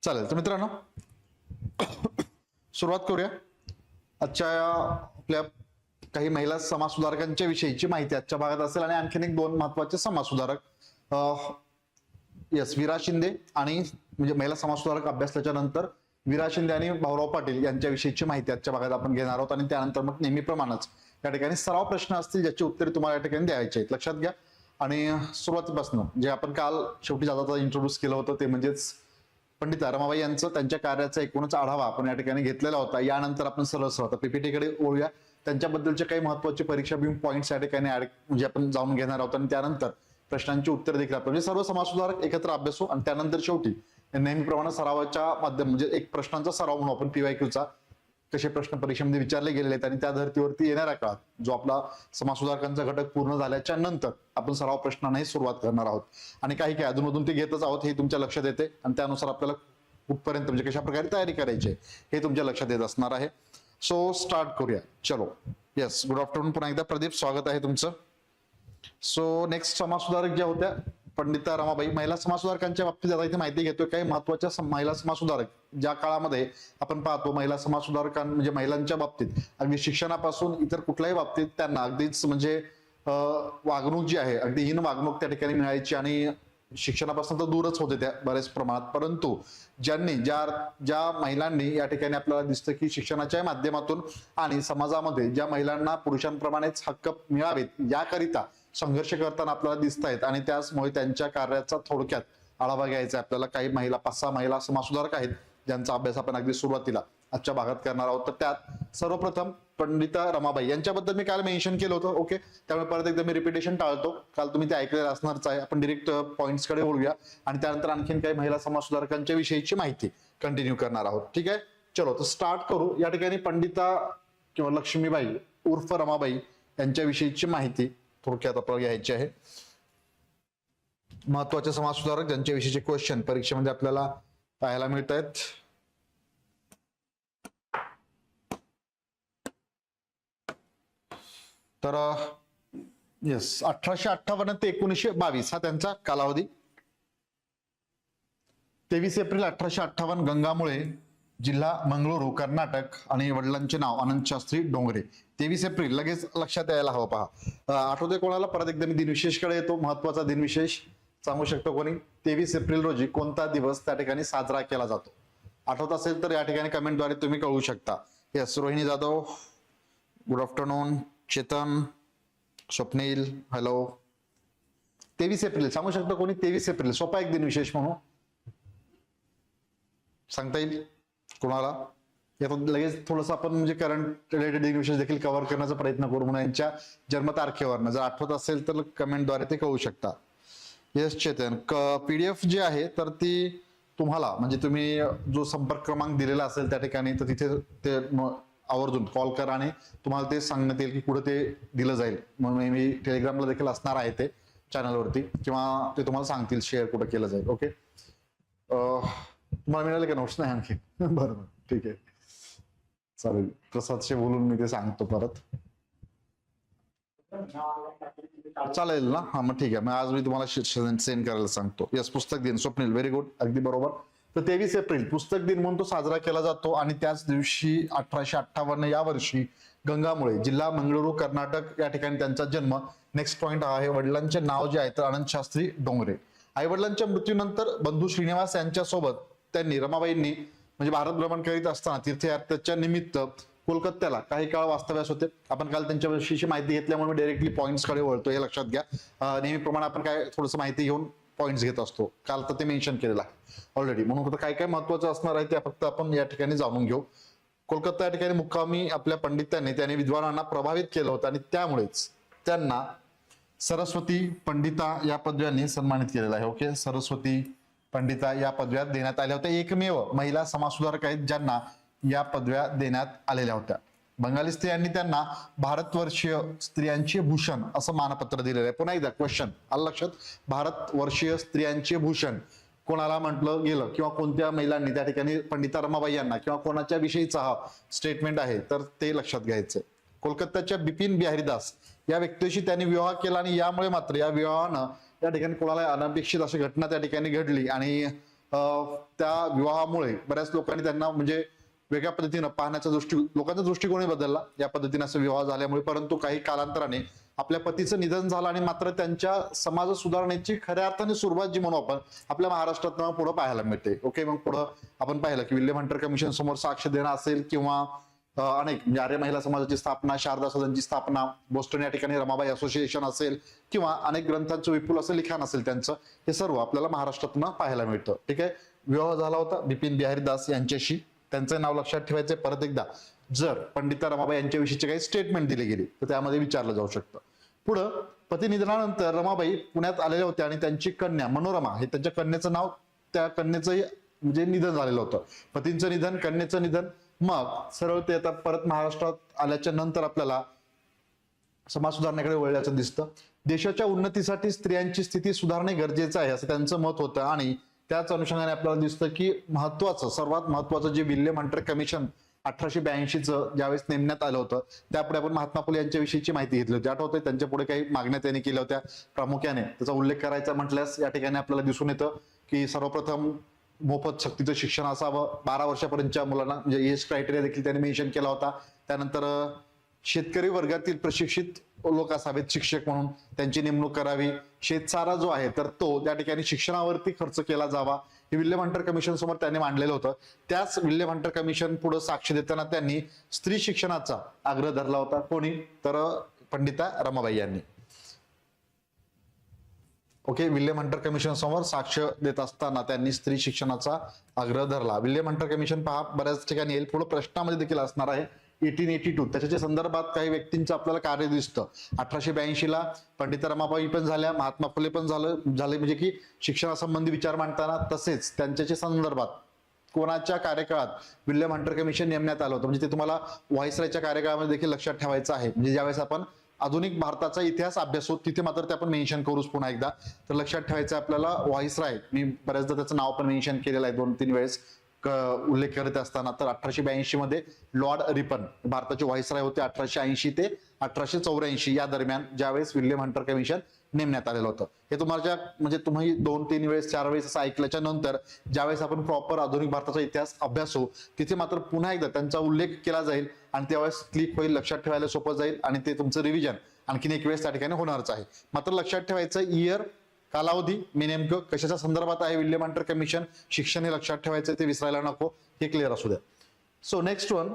चालेल तर मित्रांनो सुरुवात करूया आजच्या आपल्या काही महिला समाज सुधारकांच्या विषयीची माहिती आजच्या भागात असेल आणि आणखीन एक दोन महत्वाचे समाज सुधारक यस विरा शिंदे आणि म्हणजे महिला समाज सुधारक अभ्यासल्याच्या नंतर विरा शिंदे आणि भाऊराव पाटील यांच्याविषयीची माहिती आजच्या भागात आपण घेणार आहोत आणि त्यानंतर मग नेहमीप्रमाणेच या ठिकाणी सराव प्रश्न असतील ज्याची उत्तरे तुम्हाला या ठिकाणी द्यायची आहेत लक्षात घ्या. आणि सुरुवातीपासून जे आपण काल शेवटी जाता इंट्रोड्यूस केलं होतं ते म्हणजेच पंडित रमाबाई यांचं त्यांच्या कार्याचा एकूणच आढावा आपण या ठिकाणी घेतलेला होता. यानंतर आपण सरळ सरळ पीपीटी कडे वळूया. त्यांच्याबद्दलचे काही महत्वाचे परीक्षा बिंग पॉईंट्स या ठिकाणी म्हणजे आपण जाणून घेणार आहोत आणि त्यानंतर प्रश्नांची उत्तर देखील आपण म्हणजे सर्व समाज सुधारक एकत्र अभ्यासू आणि त्यानंतर शेवटी नेहमीप्रमाणे सरावाच्या माध्यम म्हणजे एक प्रश्नांचा सराव म्हणून आपण पीवायक्यूचा कसे प्रश्न परीक्षेमध्ये विचारले गेलेले आहेत आणि त्या धर्तीवरती येणाऱ्या काळात जो आपला समाज सुधारकांचा घटक पूर्ण झाल्याच्या नंतर आपण सराव प्रश्नांनाही सुरुवात करणार आहोत आणि काही काही अधूनमधून ते घेतच आहोत हे तुमच्या लक्षात येते आणि त्यानुसार आपल्याला कुठपर्यंत म्हणजे कशा प्रकारे तयारी करायची हे तुमच्या लक्षात येत असणार आहे. सो स्टार्ट करूया. चलो येस गुड आफ्टरनून पुन्हा एकदा प्रदीप स्वागत आहे तुमचं. सो नेक्स्ट समाज सुधारक ज्या होत्या पंडिता रमाबाई. महिला समाज सुधारकांच्या बाबतीत आता इथे माहिती घेतोय काही महत्वाच्या महिला समाज सुधारक ज्या काळामध्ये आपण पाहतो महिला समाज सुधारकां म्हणजे महिलांच्या बाबतीत अगदी शिक्षणापासून इतर कुठल्याही बाबतीत त्यांना अगदीच म्हणजे वागणूक जी आहे अगदी हीन वागणूक त्या ठिकाणी मिळायची आणि शिक्षणापासून तर दूरच होते त्या बऱ्याच प्रमाणात. परंतु ज्यांनी ज्या महिलांनी या ठिकाणी आपल्याला दिसतं की शिक्षणाच्या माध्यमातून आणि समाजामध्ये ज्या महिलांना पुरुषांप्रमाणेच हक्क मिळावेत याकरिता संघर्ष करताना आपल्याला दिसत आहेत आणि त्याचमुळे त्यांच्या कार्याचा थोडक्यात आढावा घ्यायचा आहे आपल्याला. काही महिला 5-6 महिला समाज सुधारक आहेत ज्यांचा अभ्यास आपण अगदी सुरुवातीला आजच्या भागात करणार आहोत. तर त्यात सर्वप्रथम पंडिता रमाबाई यांच्याबद्दल मी काल मेन्शन केलं होतं. ओके त्यामुळे परत एकदा मी रिपिटेशन टाळतो. काल तुम्ही ते ऐकलेलं असणारच आहे. आपण डिरेक्ट पॉइंट्स कडे वळूया आणि त्यानंतर आणखीन काही महिला समाज सुधारकांच्या विषयीची माहिती कंटिन्यू करणार आहोत. ठीक आहे चलो तर स्टार्ट करू. या ठिकाणी पंडिता किंवा लक्ष्मीबाई उर्फ रमाबाई यांच्या विषयीची माहिती थोडक्यात आपल्याला घ्यायची आहे. महत्वाचे समाज सुधारक ज्यांच्या विषयीचे क्वेश्चन परीक्षेमध्ये आपल्याला पाहायला मिळत आहेत. तर येस 1858 ते 1922 हा त्यांचा कालावधी. 23 एप्रिल 1858 गंगामुळे जिल्हा मंगळुरू कर्नाटक आणि वडिलांचे नाव अनंत शास्त्री डोंगरे. 23 एप्रिल लगेच लक्षात यायला हवं. पहा आठवते कोणाला परत एकदा मी दिनविशेषकडे येतो. महत्वाचा दिनविशेष सांगू शकतो कोणी. 23 एप्रिल रोजी कोणता दिवस त्या ठिकाणी साजरा केला जातो आठवत असेल तर या ठिकाणी कमेंटद्वारे तुम्ही कळवू शकता. Yes Rohini Jadhav good afternoon. Chetan Swapnil hello. 23 April सांगू शकतो कोणी. 23 एप्रिल सोपा एक दिनविशेष म्हणून सांगता येईल कोणाला. लगेच थोडंसं आपण म्हणजे करंट रिलेटेड दिनविशेष देखील कव्हर करण्याचा प्रयत्न करू म्हणून यांच्या जन्मतारखेवर जर आठवत असेल तर कमेंटद्वारे ते कळू शकता. येस चेतन पीडीएफ जी आहे तर ती तुम्हाला म्हणजे तुम्ही जो संपर्क क्रमांक दिलेला असेल त्या ठिकाणी तर तिथे ते आवर्जून कॉल करा आणि तुम्हाला ते सांगण्यात येईल की कुठे ते दिलं जाईल. म्हणून मी टेलिग्रामला देखील असणार आहे ते चॅनलवरती किंवा ते तुम्हाला सांगतील शेअर कुठं केलं जाईल. ओके तुम्हाला मिळाले का नोट्स नाही आणखी. बरोबर ठीक आहे चालेल. प्रसादशी बोलून मी ते सांगतो परत चालेल ना. हा मग ठीक आहे मग आज मी तुम्हाला सेंड करायला सांगतो. यस पुस्तक दिन स्वप्नील व्हेरी गुड अगदी बरोबर. तर 23 एप्रिल पुस्तक दिन म्हणून तो साजरा केला जातो आणि त्याच दिवशी 1858 या वर्षी गंगामुळे जिल्हा मंगळुरू कर्नाटक या ठिकाणी त्यांचा जन्म. नेक्स्ट पॉइंट आहे वडिलांचे नाव जे आहे तर अनंत शास्त्री डोंगरे. आई वडिलांच्या मृत्यूनंतर बंधू श्रीनिवास यांच्या सोबत त्यांनी रमाबाईंनी म्हणजे भारत भ्रमण करीत असताना तीर्थयात्रेच्या निमित्त कोलकात्याला काही काळ वास्तव्यास होते. आपण काल त्यांच्याविषयीची माहिती घेतल्यामुळे डायरेक्टली पॉइंट्स कडे वळतो हे लक्षात घ्या. नेहमीप्रमाणे आपण काय थोडंसं माहिती घेऊन पॉइंट्स घेत असतो. काल तर ते मेन्शन केलेलं आहे ऑलरेडी म्हणून काय काय महत्वाचं असणार आहे ते फक्त आपण या ठिकाणी जाणून घेऊ. कोलकाता या ठिकाणी मुक्कामी आपल्या पंडितांनी त्याने विद्वानांना प्रभावित केलं होतं आणि त्यामुळेच त्यांना सरस्वती पंडिता या पदव्यांनी सन्मानित केलेलं आहे. ओके सरस्वती पंडिता या पदव्या देण्यात आल्या होत्या. एकमेव महिला समाज सुधारक आहेत ज्यांना या पदव्या देण्यात आलेल्या होत्या. बंगाली स्त्रियांनी त्यांना भारतवर्षीय स्त्रियांचे भूषण असं मानपत्र दिलेलं आहे. पुन्हा एकदा क्वेश्चन आलं लक्षात. भारतवर्षीय स्त्रियांचे भूषण कोणाला म्हटलं गेलं किंवा कोणत्या महिलांनी त्या ठिकाणी पंडिता रमाबाई यांना किंवा कोणाच्या विषयीचा हा स्टेटमेंट आहे तर ते लक्षात घ्यायचंय. कोलकात्याच्या बिपिन बिहारी दास या व्यक्तीशी त्यांनी विवाह केला आणि यामुळे मात्र या विवाहानं त्या ठिकाणी कोणाला अनपेक्षित अशी घटना त्या ठिकाणी घडली आणि त्या विवाहामुळे बऱ्याच लोकांनी त्यांना म्हणजे वेगळ्या पद्धतीनं पाहण्याचा लोकांचा दृष्टिकोनही बदलला या पद्धतीने असं विवाह झाल्यामुळे. परंतु काही कालांतराने आपल्या पतीचं निधन झालं आणि मात्र त्यांच्या समाज सुधारणेची खऱ्या अर्थाने सुरुवात जी म्हणू आपण आपल्या महाराष्ट्रात पुढे पाहायला मिळते. ओके, मग पुढं आपण पाहिलं की विल्यम हंटर कमिशन समोर साक्ष देणं असेल किंवा अनेक म्हणजे आर्य महिला समाजाची स्थापना, शारदा सदनची स्थापना, बोस्टन या ठिकाणी रमाबाई असोसिएशन असेल किंवा अनेक ग्रंथांचं विपुल असं लिखाण असेल त्यांचं, हे सर्व आपल्याला महाराष्ट्रातून पाहायला मिळतं. ठीक आहे, विवाह झाला होता बिपिन बिहारी दास यांच्याशी. त्यांचं नाव लक्षात ठेवायचंय परत एकदा. जर पंडिता रमाबाई यांच्याविषयीचे काही स्टेटमेंट दिले गेले तर त्यामध्ये विचारलं जाऊ शकतं. पुढं पती निधनानंतर रमाबाई पुण्यात आलेल्या होत्या आणि त्यांची कन्या मनोरमा हे त्यांच्या कन्याचं नाव, त्या कन्याचंही म्हणजे निधन झालेलं होतं. पतींचं निधन, कन्याचं निधन. मग सरळ ते आता परत महाराष्ट्रात आल्याच्या नंतर आपल्याला समाज सुधारणेकडे वळल्याचं दिसतं. देशाच्या उन्नतीसाठी स्त्रियांची स्थिती सुधारणे गरजेचं आहे असं त्यांचं मत होतं आणि त्याच अनुषंगाने आपल्याला दिसतं की सर्वात महत्वाचं जे विल्यम हंटर कमिशन 1882चं ज्यावेळेस नेमण्यात आलं होतं त्यापुढे आपण महात्मा फुले यांच्याविषयीची माहिती घेतली होती. आठवतंय त्यांच्या पुढे काही मागण्या त्यांनी केल्या होत्या. प्रामुख्याने त्याचा उल्लेख करायचा म्हटल्यास या ठिकाणी आपल्याला दिसून येतं की सर्वप्रथम मोफत सक्तीचं शिक्षण असावं, 12 वर्षापर्यंतच्या मुलांना म्हणजे एज क्रायटेरिया देखील त्यांनी मेन्शन केला होता. त्यानंतर शेतकरी वर्गातील प्रशिक्षित लोक असावेत शिक्षक म्हणून, त्यांची नेमणूक करावी. शेतसारा जो आहे तर तो त्या ठिकाणी शिक्षणावरती खर्च केला जावा, हे विल्यम हंटर कमिशन समोर त्यांनी मांडलेलं होतं. त्याच विल्यम हंटर कमिशन पुढे साक्ष देताना त्यांनी स्त्री शिक्षणाचा आग्रह धरला होता. कोणी? तर पंडिता रमाबाई यांनी. ओके, विल्यम हंटर कमिशन समोर साक्ष देत असताना त्यांनी स्त्री शिक्षणाचा आग्रह धरला. विल्यम हंटर कमिशन पहा बऱ्याच ठिकाणी येईल, पुढे प्रश्नामध्ये देखील असणार आहे. 1882 त्याच्या संदर्भात काही व्यक्तींचं आपल्याला कार्य दिसतं. 1882ला पंडिता रमाबाई पण झाल्या, महात्मा फुले पण झाले म्हणजे की शिक्षणासंबंधी विचार मांडताना. तसेच त्यांच्या संदर्भात कोणाच्या कार्यकाळात विल्यम हंटर कमिशन नेमण्यात आलं होतं म्हणजे ते तुम्हाला व्हाईसरायच्या कार्यकाळामध्ये देखील लक्षात ठेवायचं आहे. म्हणजे ज्यावेळेस आपण आधुनिक भारताचा इतिहास अभ्यासू तिथे मात्र ते आपण मेन्शन करूच पुन्हा एकदा. तर लक्षात ठेवायचं आपल्याला व्हाईसराय, मी बऱ्याचदा त्याचं नाव पण मेन्शन केलेलं आहे 2-3 वेळेस उल्लेख करत असताना. तर 1882 मध्ये लॉर्ड रिपन भारताचे व्हाईसराय होते 1880 ते 1884 या दरम्यान, ज्यावेळेस विल्यम हंटर कमिशन नेमण्यात आलेलं होतं. हे तुम्हाला म्हणजे तुम्ही 2-3 वेळेस 4 वेळेस असं ऐकल्याच्या नंतर ज्यावेळेस आपण प्रॉपर आधुनिक भारताचा इतिहास अभ्यासू तिथे मात्र पुन्हा एकदा त्यांचा उल्लेख केला जाईल आणि त्यावेळेस क्लिक होईल, लक्षात ठेवायला सोपं जाईल आणि ते तुमचं रिव्हिजन आणखीन एक वेळेस त्या ठिकाणी होणारच आहे. मात्र लक्षात ठेवायचं इयर, कालावधी, मी नेमकं कशाच्या संदर्भात आहे विल्यम हंटर कमिशन, शिक्षण हे लक्षात ठेवायचं, ते विसरायला नको, हे क्लिअर असू द्या. सो नेक्स्ट वन,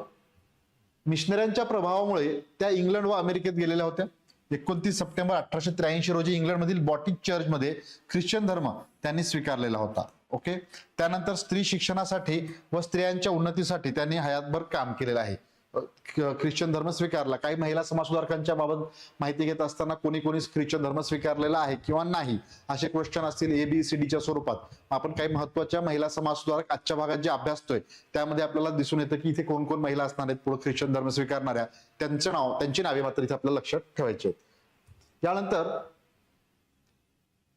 मिशनऱ्यांच्या प्रभावामुळे त्या इंग्लंड व अमेरिकेत गेलेल्या होत्या. 29 सप्टेंबर 1883 रोजी इंग्लंडमधील बॉटिक चर्चमध्ये ख्रिश्चन धर्म त्यांनी स्वीकारलेला होता. ओके, त्यानंतर स्त्री शिक्षणासाठी व स्त्रियांच्या उन्नतीसाठी त्यांनी हयातभर काम केलेलं आहे. ख्रिश्चन धर्म स्वीकारला. काही महिला समाजसुधारकांच्या बाबत माहिती घेत असताना कोणी कोणी ख्रिश्चन धर्म स्वीकारलेला आहे किंवा नाही असे क्वेश्चन असतील ABCDच्या स्वरूपात. आपण काही महत्वाच्या महिला समाजसुधारक आजच्या भागात जे अभ्यासतोय त्यामध्ये आपल्याला दिसून येतं की इथे कोण कोण महिला असणार आहेत पुढे ख्रिश्चन धर्म स्वीकारणाऱ्या, त्यांची नावे मात्र इथे आपल्याला लक्षात ठेवायची आहेत. यानंतर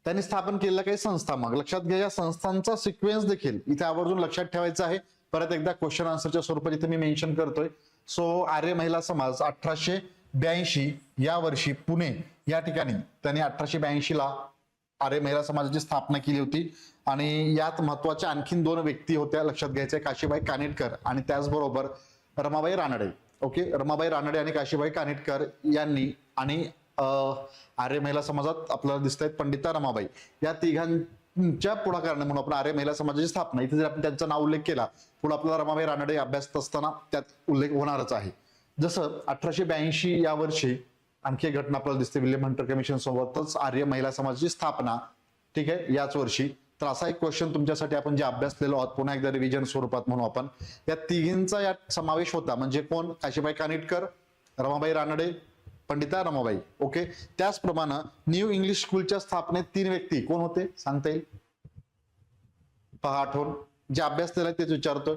त्यांनी स्थापन केलेल्या काही संस्था, मग लक्षात घ्या या संस्थांचा सिक्वेन्स देखील इथे आवर्जून लक्षात ठेवायचा आहे. परत एकदा क्वेश्चन आन्सरच्या स्वरूपात इथे मी मेन्शन करतोय. सो आर्य महिला समाज 1882 या वर्षी पुणे या ठिकाणी त्यांनी 1882ला आर्य महिला समाजाची स्थापना केली होती आणि यात महत्वाच्या आणखीन 2 व्यक्ती होत्या, लक्षात घ्यायच्या, काशीबाई कानिटकर आणि त्याचबरोबर रमाबाई रानडे. ओके, रमाबाई रानडे आणि काशीबाई कानिटकर यांनी आणि आर्य महिला समाजात आपल्याला दिसत आहेत पंडिता रमाबाई, या तिघांच्या पुढाकाराने म्हणून आपण आर्य महिला समाजाची स्थापना, इथे जर आपण त्यांचा नाव उल्लेख केला पुढे आपल्याला रमाबाई रानडे अभ्यासत असताना त्यात उल्लेख होणारच आहे. जसं 1882 या वर्षी आणखी एक घटना आपल्याला दिसते विल्यम हंटर कमिशन सोबतच आर्य महिला समाजाची स्थापना. ठीक आहे, याच वर्षी. तर असा एक क्वेश्चन तुमच्यासाठी आपण जे अभ्यासलेलो आहोत पुन्हा एकदा रिव्हिजन स्वरूपात म्हणून आपण, या तिघींचा यात समावेश होता. म्हणजे कोण? काशीबाई कानिटकर, रमाबाई रानडे, पंडिता रमाबाई. ओके, त्याचप्रमाणे न्यू इंग्लिश स्कूलच्या स्थापनेत 3 व्यक्ती कोण होते सांगता येईल? पहा आठवण, जे अभ्यासलेलं आहे तेच विचारतोय.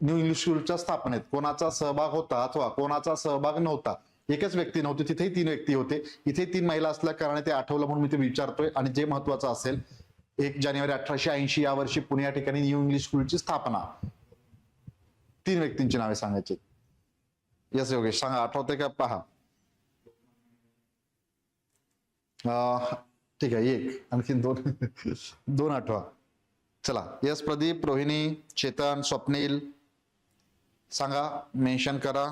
न्यू इंग्लिश स्कूलच्या स्थापनेत कोणाचा सहभाग होता अथवा कोणाचा सहभाग नव्हता? एकच व्यक्ती नव्हती, तिथेही 3 व्यक्ती होते. इथे 3 महिला असल्या कारणाने ते आठवलं म्हणून मी ते विचारतोय. आणि जे महत्वाचं असेल 1 जानेवारी 1880 या वर्षी पुणे या ठिकाणी न्यू इंग्लिश स्कूलची स्थापना. 3 व्यक्तींची नावे सांगायची. यस योगेश, सांगा आठवते का? पहा ठीक आहे, 1 आणखीन 2 आठवा. चला, यस प्रदीप, रोहिणी, चेतन, स्वप्नील सांगा, मेन्शन करा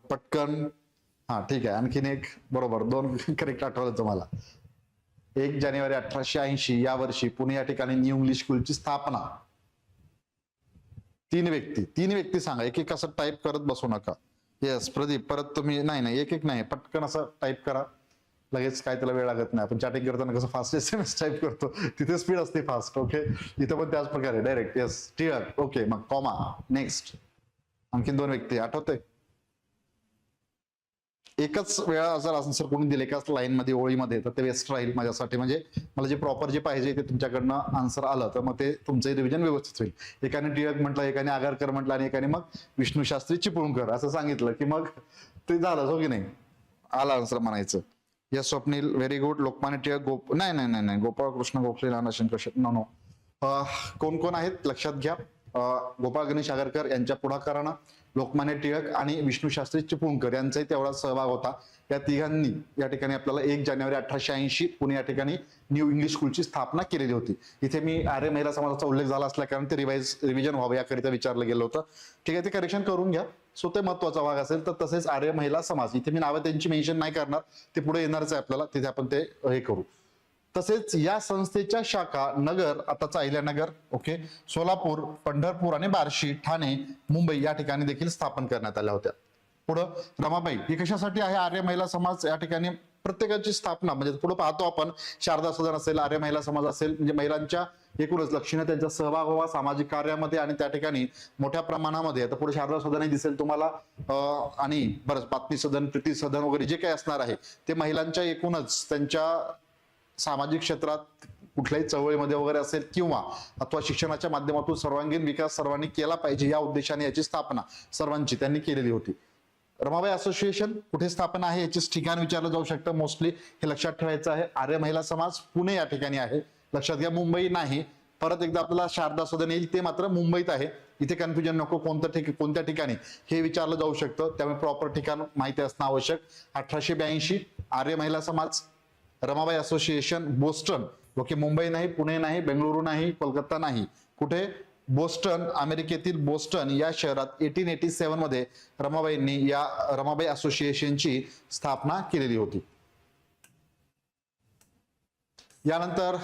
पटकन. हा ठीक आहे, आणखीन एक बरोबर, 2 करेक्ट आठवलं तुम्हाला. 1 जानेवारी 1880 या वर्षी पुणे या ठिकाणी न्यू इंग्लिश स्कूलची स्थापना. 3 व्यक्ती सांगा, एक एक असं टाईप करत बसू नका. येस प्रदीप, परत तुम्ही नाही एक एक नाही, पटकन असं टाईप करा, लगेच काय त्याला वेळ लागत नाही. आपण चॅटिंग करताना कसं फास्ट SMS टाईप करतो, तिथे स्पीड असते फास्ट. ओके, इथं पण त्याच प्रकारे डायरेक्ट. येस टिळक. ओके, मग कॉमा. नेक्स्ट आणखीन 2 व्यक्ती आठवते. एकच वेळा जर आन्सर कोणी दिले एकाच लाईन मध्ये ओळीमध्ये तर ते बेस्ट राहील माझ्यासाठी. म्हणजे मला जे प्रॉपर जे पाहिजे ते तुमच्याकडनं आन्सर आलं तर मग ते तुमचं रिव्हिजन व्यवस्थित होईल. एकाने टिळक म्हटलं, एकाने आगरकर म्हटलं आणि एकाने मग विष्णू शास्त्री चिपळूणकर असं सांगितलं की मग ते झालं, हो की नाही, आला आन्सर म्हणायचं. Yes Swapnil, very good. Lokmanya Tilak नाही गोपाळ कृष्ण गोखले, नानाशंकर नो. कोण कोण आहेत लक्षात घ्या. गोपाळ गणेश आगरकर यांच्या पुढाकारानं लोकमान्य टिळक आणि विष्णू शास्त्री चिपळूणकर यांचाही तेवढा सहभाग होता. या तिघांनी या ठिकाणी आपल्याला 1 जानेवारी 1880 पुणे या ठिकाणी न्यू इंग्लिश स्कूलची स्थापना केलेली होती. इथे मी आर्य महिला समाजाचा उल्लेख झाला असल्या कारण ते रिव्हिजन व्हावं याकरिता विचारलं गेलं होतं. ठीक आहे, ते करेक्शन करून घ्या. सो ते महत्वाचा भाग असेल. तर तसेच आर्य महिला समाज, इथे मी नावं त्यांची मेन्शन नाही करणार, ते पुढे येणारच आहे आपल्याला, तिथे आपण ते हे करू. तसेच या संस्थेच्या शाखा नगर, आताचा अहिल्यानगर, ओके, सोलापूर, पंढरपूर आणि बार्शी, ठाणे, मुंबई या ठिकाणी देखील स्थापन करण्यात आल्या होत्या. पुढं रमाबाई, ही कशासाठी आहे? आर्य महिला समाज या ठिकाणी प्रत्येकाची स्थापना, म्हणजे पुढे पाहतो आपण शारदा सदन असेल, आर्य महिला समाज असेल, म्हणजे महिलांच्या एकूणच लक्षणं त्यांचा सहभाग व्हावा सामाजिक कार्यामध्ये आणि त्या ठिकाणी मोठ्या प्रमाणामध्ये. आता पुढे शारदा सदनही दिसेल तुम्हाला, आणि बरंच बातमी सदन, प्रीती सदन वगैरे जे काही असणार आहे ते महिलांच्या एकूणच त्यांच्या सामाजिक क्षेत्रात कुठल्याही चळवळीमध्ये वगैरे असेल किंवा अथवा शिक्षणाच्या माध्यमातून सर्वांगीण विकास सर्वांनी केला पाहिजे या उद्देशाने याची स्थापना सर्वांची त्यांनी केलेली होती. रमाबाई असोसिएशन कुठे स्थापना आहे याचे ठिकाण विचारलं जाऊ शकतं. मोस्टली हे लक्षात ठेवायचं आहे. आर्य महिला समाज पुणे या ठिकाणी आहे, लक्षात घ्या, मुंबई नाही. परत एकदा आपल्याला शारदा सदन येईल, ते मात्र मुंबईत आहे. इथे कन्फ्युजन नको, कोणत्या ठिकाणी हे विचारलं जाऊ शकतं, त्यामुळे प्रॉपर ठिकाण माहिती असणं आवश्यक. 1882 आर्य महिला समाज, Ramabai association, Boston. Okay, Mumbai नाही, पुणे नाही, बेंगळुरू नाही, कोलकाता नाही. कुठे? बोस्टन, अमेरिकेतील बोस्टन या शहरात 1887 मध्ये रमाबाईंनी या रमाबाई असोसिएशनची स्थापना केलेली होती. यानंतर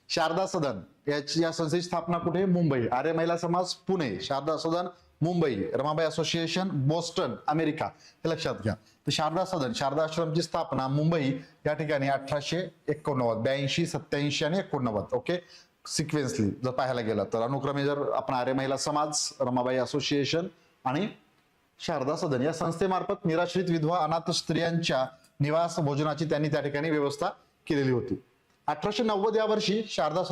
शारदा सदन या संस्थेची स्थापना कुठे? Mumbai. Arya Mahila Samaj Pune, Sharada Sadan Mumbai, Ramabai association Boston America, हे लक्षात घ्या. तर शारदा सदन, शारदा आश्रमची स्थापना मुंबई या ठिकाणी 1889, 82, 87 आणि 89. ओके, सिक्वेन्सली जर पाहायला गेलं तर अनुक्रमे जर आपण आर्य महिला समाज, रमाबाई असोसिएशन आणि शारदा सदन या संस्थेमार्फत निराश्रित विधवा अनाथ स्त्रियांच्या निवास भोजनाची त्यांनी त्या ठिकाणी व्यवस्था केलेली होती. 1890 या वर्षी शारदा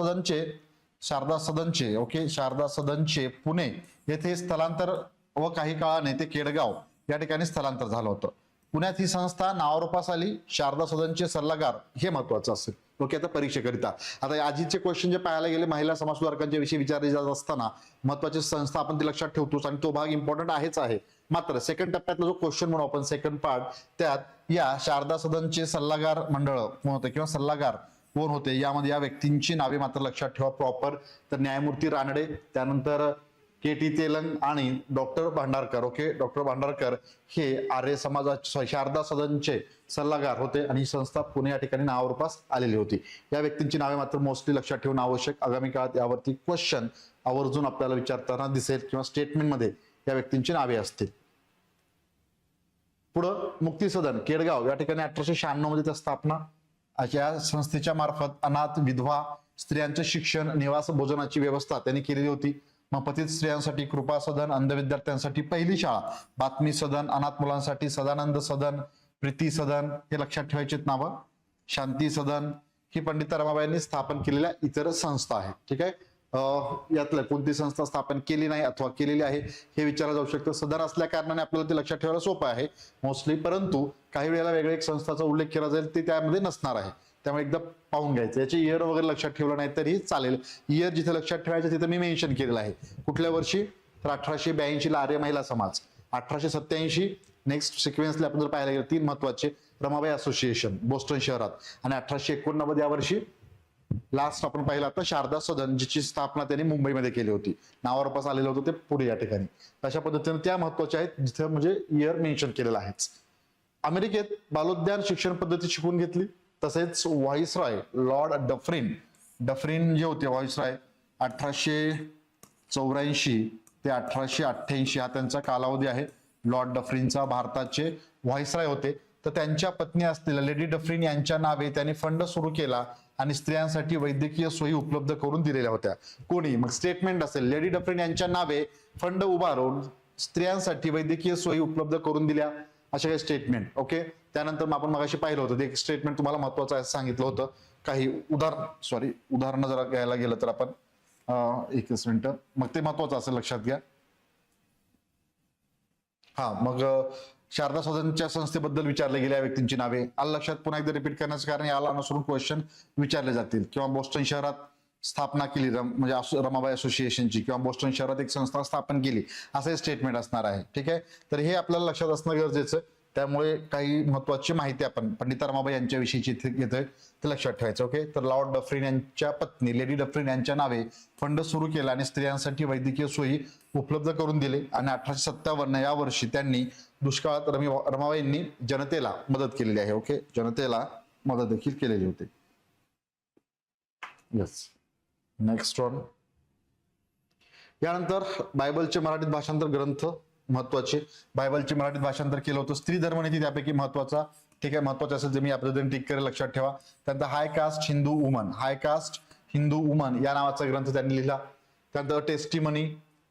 सदनचे पुणे येथे स्थलांतर व काही काळाने ते केडगाव या ठिकाणी स्थलांतर झालं होतं. पुण्यात ही संस्था नावारूपास आली. शारदा सदनचे सल्लागार, हे महत्वाचं असेल. ओके, आता परीक्षेकरिता आता आजीचे क्वेश्चन जे पाहायला गेले महिला समाज सुधारकांच्या विषयी विचारले जात असताना महत्वाची संस्था आपण ती लक्षात ठेवतोच आणि तो भाग इम्पॉर्टंट आहेच आहे. मात्र सेकंड टप्प्यातला जो क्वेश्चन म्हणून आपण सेकंड पार्ट, त्यात या शारदा सदनचे सल्लागार मंडळ कोण होते किंवा सल्लागार कोण होते यामध्ये या व्यक्तींची नावे मात्र लक्षात ठेवा प्रॉपर. तर न्यायमूर्ती रानडे, त्यानंतर KT तेलंग आणि doctor Bhandarkar. Okay, doctor Bhandarkar हे आर्य समाजाचे शारदा सदनचे सल्लागार होते आणि ही संस्था पुणे या ठिकाणी नावारूपास आलेली होती. या व्यक्तींची नावे मात्र मोस्टली लक्षात ठेवणं आवश्यक. आगामी काळात यावरती क्वेश्चन आवर्जून आपल्याला विचारताना दिसेल किंवा स्टेटमेंटमध्ये या व्यक्तींची नावे असतील. पुढं मुक्ती सदन केडगाव या ठिकाणी 1896 मध्ये स्थापना. या संस्थेच्या मार्फत अनाथ विधवा स्त्रियांचे शिक्षण, निवास, भोजनाची व्यवस्था त्यांनी केलेली होती. मग पतित स्त्रियांसाठी कृपा सदन, अंध विद्यार्थ्यांसाठी पहिली शाळा, बातमी सदन, अनाथ मुलांसाठी सदानंद सदन, प्रीती सदन, हे लक्षात ठेवायचेत नावं. शांती सदन ही पंडिता रमाबाईंनी स्थापन केलेल्या इतर संस्था आहेत. ठीक आहे, यातलं कोणती संस्था स्थापन केली नाही अथवा केलेली आहे हे विचारलं जाऊ शकतं. सदन असल्या कारणाने आपल्याला ते लक्षात ठेवायला सोपं आहे मोस्टली, परंतु काही वेळेला वेगळ्या एक संस्थाचा उल्लेख केला जाईल ते त्यामध्ये नसणार आहे. त्यामुळे एकदा पाहून घ्यायचं. याचे इयर वगैरे लक्षात ठेवलं नाही तरी चालेल. इयर जिथे लक्षात ठेवायचं तिथे मी मेन्शन केलेलं आहे. कुठल्या वर्षी? तर 1882 ला आर्य महिला समाज, 1887 नेक्स्ट सिक्वेन्सला आपण जर पाहायला गेलं 3 महत्वाचे, रमाबाई असोसिएशन बोस्टन शहरात, आणि 1889 या वर्षी लास्ट आपण पाहिलं आता शारदा सदन, जिची स्थापना त्यांनी मुंबईमध्ये केली होती. नावारूपास आलेलं होतं ते पुढे या ठिकाणी. अशा पद्धतीने त्या महत्वाच्या आहेत, जिथे म्हणजे इयर मेन्शन केलेलं आहेच. अमेरिकेत बालोद्यान शिक्षण पद्धती शिकून घेतली. तसेच व्हाईसरॉय लॉर्ड डफरीन जे होते व्हाईसरॉय 1884 ते 1888 हा त्यांचा कालावधी आहे. लॉर्ड डफरीनचा भारताचे व्हाईसरॉय होते. तर त्यांच्या पत्नी असलेल्या लेडी डफरीन यांच्या नावे त्यांनी फंड सुरू केला आणि स्त्रियांसाठी वैद्यकीय सोयी उपलब्ध करून दिलेल्या होत्या. कोणी? मग स्टेटमेंट असेल, लेडी डफरीन यांच्या नावे फंड उभारून स्त्रियांसाठी वैद्यकीय सोयी उपलब्ध करून दिल्या, अशा काही स्टेटमेंट. ओके. त्यानंतर मग आपण मगाशी पाहिलं होतं, एक स्टेटमेंट तुम्हाला महत्वाचं आहे सांगितलं होतं. काही उदाहरणं जरा घ्यायला गेलं तर आपण एकच मिनिट, मग ते महत्वाचं असेल, लक्षात घ्या. मग शारदा सदनच्या संस्थेबद्दल विचारले गेल्या व्यक्तींची नावे आलं लक्षात. पुन्हा एकदा रिपीट करण्याचं कारण याला अनुसरून क्वेश्चन विचारले जातील. किंवा बोस्टन शहरात स्थापना केली म्हणजे रमाबाई असोसिएशनची, किंवा बोस्टन शहरात एक संस्था स्थापन केली, असं स्टेटमेंट असणार आहे. ठीक आहे. तर हे आपल्याला लक्षात असणं गरजेचं. त्यामुळे काही महत्वाची माहिती आपण पंडिता रमाबाई यांच्याविषयीची इथे घेतोय, ते लक्षात ठेवायचं. ओके. तर लॉर्ड डफरीन यांच्या पत्नी लेडी डफरीन यांच्या नावे फंड सुरू केला आणि स्त्रियांसाठी वैद्यकीय सोयी उपलब्ध करून दिले. आणि 1857 या वर्षी त्यांनी दुष्काळात रमाबाईंनी जनतेला मदत केलेली आहे. ओके. जनतेला मदत देखील केलेली होती. येस. Next one. यानंतर बायबलचे मराठीत भाषांतर ग्रंथ महत्वाचे. बायबलचे मराठीत भाषांतर केलं होतं स्त्री धर्मनीती, त्यापैकी महत्वाचा. ठीक आहे. महत्वाचं असेल जे मी या पद्धतीने टिक करेल, लक्षात ठेवा. त्यानंतर हाय कास्ट हिंदू वुमन या नावाचा ग्रंथ त्यांनी लिहिला. त्यानंतर टेस्टिमनी,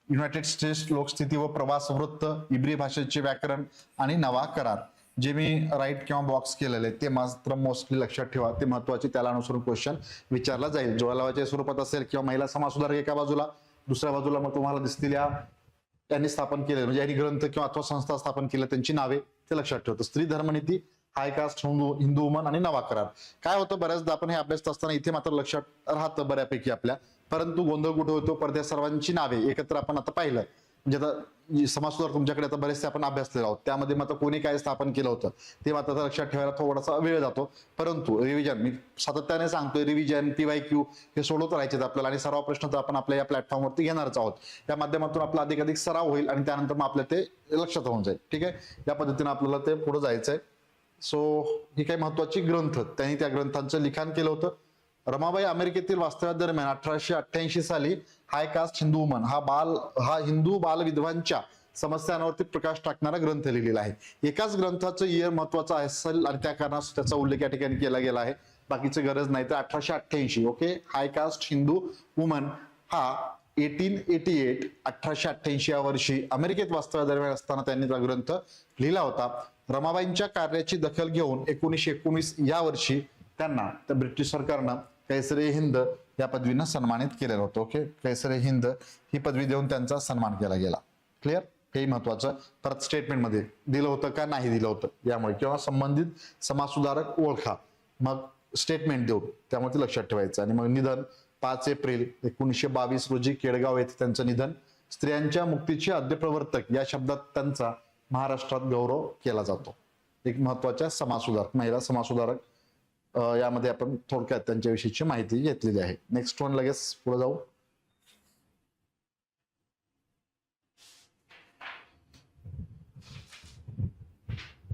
युनायटेड स्टेट्स लोकस्थिती व प्रवास वृत्त, इब्री भाषेचे व्याकरण आणि नवा करार. जे मी राईट किंवा बॉक्स केलेले ते मात्र मोस्टली लक्षात ठेवा, ते महत्वाचे. त्याला अनुसरून क्वेश्चन विचारला जाईल. जोडालावाच्या स्वरूपात असेल किंवा महिला समाज सुधारक एका बाजूला, दुसऱ्या बाजूला मग तुम्हाला दिसतील या त्यांनी स्थापन केले म्हणजे यांनी ग्रंथ किंवा अथवा संस्था स्थापन केल्या त्यांची नावे, ते लक्षात ठेवतो. स्त्री धर्मनीती, हाय कास्ट हिंदू वुमन आणि नवा करार. काय होतं, बऱ्याचदा आपण हे अभ्यास असताना इथे मात्र लक्षात राहतं बऱ्यापैकी आपल्या, परंतु गोंधळ कुठे होतो, परत सर्वांची नावे एकत्र आपण आता पाहिलं. म्हणजे आता समाज सुधार तुमच्याकडे आता बरेचसे आपण अभ्यासलेलो आहोत, त्यामध्ये मात्र कोणी काय स्थापन केलं होतं ते मात्र लक्षात ठेवायला थोडासा वेळ जातो. परंतु रिव्हिजन मी सातत्याने सांगतोय, रिव्हिजन PYQ हे सोडवत राहायचे आपल्याला. आणि सराव प्रश्न तर आपण आपल्या या प्लॅटफॉर्मवरती घेणारच आहोत. त्या माध्यमातून आपला अधिकाधिक सराव होईल आणि त्यानंतर मग आपल्या ते लक्षात होऊन जाईल. ठीक आहे. या पद्धतीने आपल्याला ते पुढे जायचंय. सो ही काही महत्वाची ग्रंथ, त्यांनी त्या ग्रंथांचं लिखाण केलं होतं. रमाबाई अमेरिकेतील वास्तव्यादरम्यान 1888 साली हाय कास्ट हिंदू वुमन हा हिंदू बाल विधवांच्या समस्यांवरती प्रकाश टाकणारा ग्रंथ लिहिलेला आहे. एकाच ग्रंथाचं इयर महत्वाचं असेल आणि त्या कारणास त्याचा उल्लेख या ठिकाणी केला गेला आहे, बाकीची गरज नाही. तर 1888 ओके, हाय कास्ट हिंदू वुमन हा 1888 या वर्षी अमेरिकेत वास्तव्यादरम्यान असताना त्यांनी हा ग्रंथ लिहिला होता. रमाबाईंच्या कार्याची दखल घेऊन 1919 या वर्षी त्यांना त्या ब्रिटिश सरकारनं कैसर-ए-हिंद या पदवीनं सन्मानित केलेलं होतं. ओके. कैसर-ए-हिंद ही पदवी देऊन त्यांचा सन्मान केला गेला. क्लिअर. हेही महत्वाचं. परत स्टेटमेंट मध्ये दिलं होतं का नाही दिलं होतं यामुळे, किंवा संबंधित समाज सुधारक ओळखा, मग स्टेटमेंट देऊ, त्यामुळे ते लक्षात ठेवायचं. आणि मग निधन 5 एप्रिल 1922 रोजी केडगाव येथे त्यांचं निधन. स्त्रियांच्या मुक्तीचे आद्यप्रवर्तक या शब्दात त्यांचा महाराष्ट्रात गौरव केला जातो. एक महत्वाच्या समाज सुधारक, महिला समाज सुधारक, यामध्ये आपण थोडक्यात त्यांच्याविषयीची माहिती घेतलेली आहे. नेक्स्ट वन, लगेच पुढे जाऊ.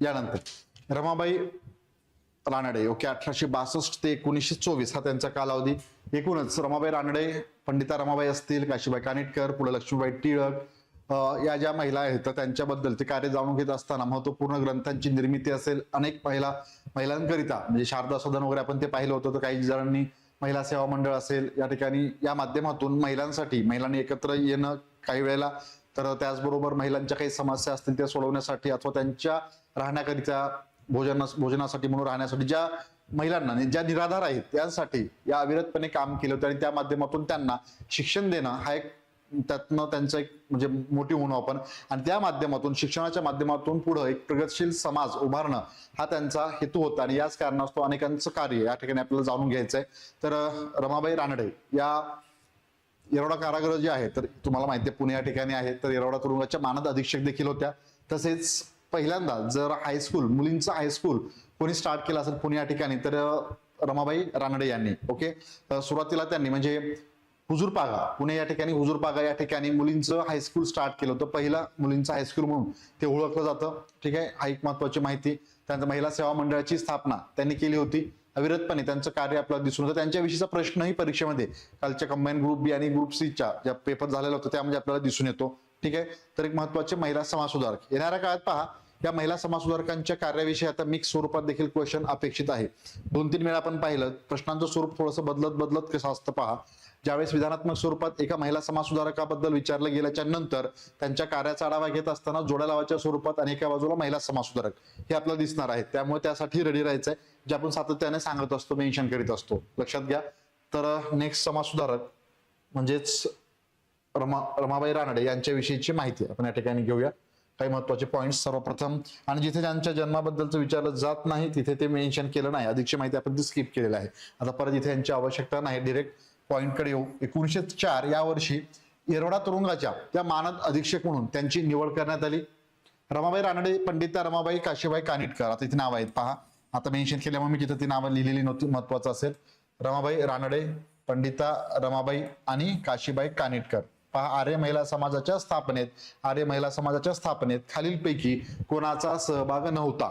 यानंतर रमाबाई रानडे. ओके. 1862 ते 1924 हा त्यांचा कालावधी. एकूणच रमाबाई रानडे, पंडिता रमाबाई असतील, काशीबाई कानिटकर, पुढे लक्ष्मीबाई टिळक, या ज्या महिला आहेत तर त्यांच्याबद्दल ते कार्य जाणून घेत असताना महत्वपूर्ण ग्रंथांची निर्मिती असेल. अनेक महिलांकरिता म्हणजे शारदा सदन वगैरे आपण ते पाहिलं होतं. तर काही जणांनी महिला सेवा मंडळ असेल, या ठिकाणी या माध्यमातून महिलांनी एकत्र येणं काही वेळेला, तर त्याचबरोबर महिलांच्या काही समस्या असतील त्या सोडवण्यासाठी अथवा त्यांच्या राहण्याकरिता भोजनासाठी म्हणून राहण्यासाठी ज्या महिलांना ज्या निराधार आहेत त्यांसाठी या अविरतपणे काम केलं होतं. आणि त्या माध्यमातून त्यांना शिक्षण देणं हा एक त्यातनं त्यांचं एक म्हणजे मोठी म्हणू आपण, आणि त्या माध्यमातून शिक्षणाच्या माध्यमातून पुढे एक प्रगतशील समाज उभारणं हा त्यांचा हेतू होता. आणि याच कारणास्तव अनेकांचं कार्य या ठिकाणी आपल्याला जाणून घ्यायचंय. तर रमाबाई रानडे या येरवडा कारागृह जे आहे तर तुम्हाला माहिती आहे पुणे या ठिकाणी आहे, तर येरवडा तुरुंगाच्या मानद अधीक्षक देखील होत्या. तसेच पहिल्यांदा जर हायस्कूल, मुलींचं हायस्कूल कोणी स्टार्ट केलं असेल पुणे या ठिकाणी, तर रमाबाई रानडे यांनी. ओके, सुरुवातीला त्यांनी म्हणजे हुजूरपागा पुणे या ठिकाणी, हुजूरपागा या ठिकाणी मुलींचं हायस्कूल स्टार्ट केलं होतं. पहिला मुलींचं हायस्कूल म्हणून ते ओळखलं जातं. ठीक आहे, हा एक महत्वाची माहिती. त्यांच्या महिला सेवा मंडळाची स्थापना त्यांनी केली होती. अविरतपणे त्यांचं कार्य आपल्याला दिसून होतं. त्यांच्याविषयीचा प्रश्नही परीक्षेमध्ये कालच्या कंबाईन ग्रुप बी आणि ग्रुप सी च्या ज्या पेपर झालेला होता त्यामध्ये आपल्याला दिसून येतो. ठीक आहे, तर एक महत्वाचे महिला समाज सुधारक. येणाऱ्या काळात पहा, या महिला समाज सुधारकांच्या कार्याविषयी आता मिक्स स्वरूपात देखील क्वेश्चन अपेक्षित आहे. 2-3 वेळा आपण पाहिलं, प्रश्नांचं स्वरूप थोडंसं बदलत कसं असतं पहा. ज्यावेळेस विधानात्मक स्वरूपात एका महिला समाज सुधारकाबद्दल विचारलं गेल्याच्या नंतर त्यांच्या कार्याचा आढावा घेत असताना जोड्या लावाच्या स्वरूपात आणि एका बाजूला महिला समाज सुधारक हे आपल्याला दिसणार आहे. त्यामुळे त्यासाठी रेडी राहायचंय, जे आपण सातत्याने सांगत असतो, मेन्शन करीत असतो, लक्षात घ्या. तर नेक्स्ट समाज सुधारक म्हणजेच रमाबाई रानडे यांच्याविषयीची माहिती आपण या ठिकाणी घेऊया. काही महत्वाचे पॉइंट्स सर्वप्रथम, आणि जिथे त्यांच्या जन्माबद्दलचं विचारलं जात नाही तिथे ते मेन्शन केलं नाही, अधिकची माहिती आपण स्किप केलेलं आहे. आता परत इथे यांची आवश्यकता नाही, डिरेक्ट पॉइंट कडे येऊ. 1904 या वर्षी येरवडा तुरुंगाच्या त्या मानद अधीक्षक म्हणून त्यांची निवड करण्यात आली. रमाबाई रानडे, पंडिता रमाबाई काशीबाई कानिटकर, आता इथे नाव आहेत पहा. आता मेन्शन केल्यामुळे मी तिथे ती नावं लिहिलेली नव्हती, महत्वाचं असेल. रमाबाई रानडे, पंडिता रमाबाई आणि काशीबाई कानिटकर. पहा, आर्य महिला समाजाच्या स्थापनेत खालीलपैकी कोणाचा सहभाग नव्हता,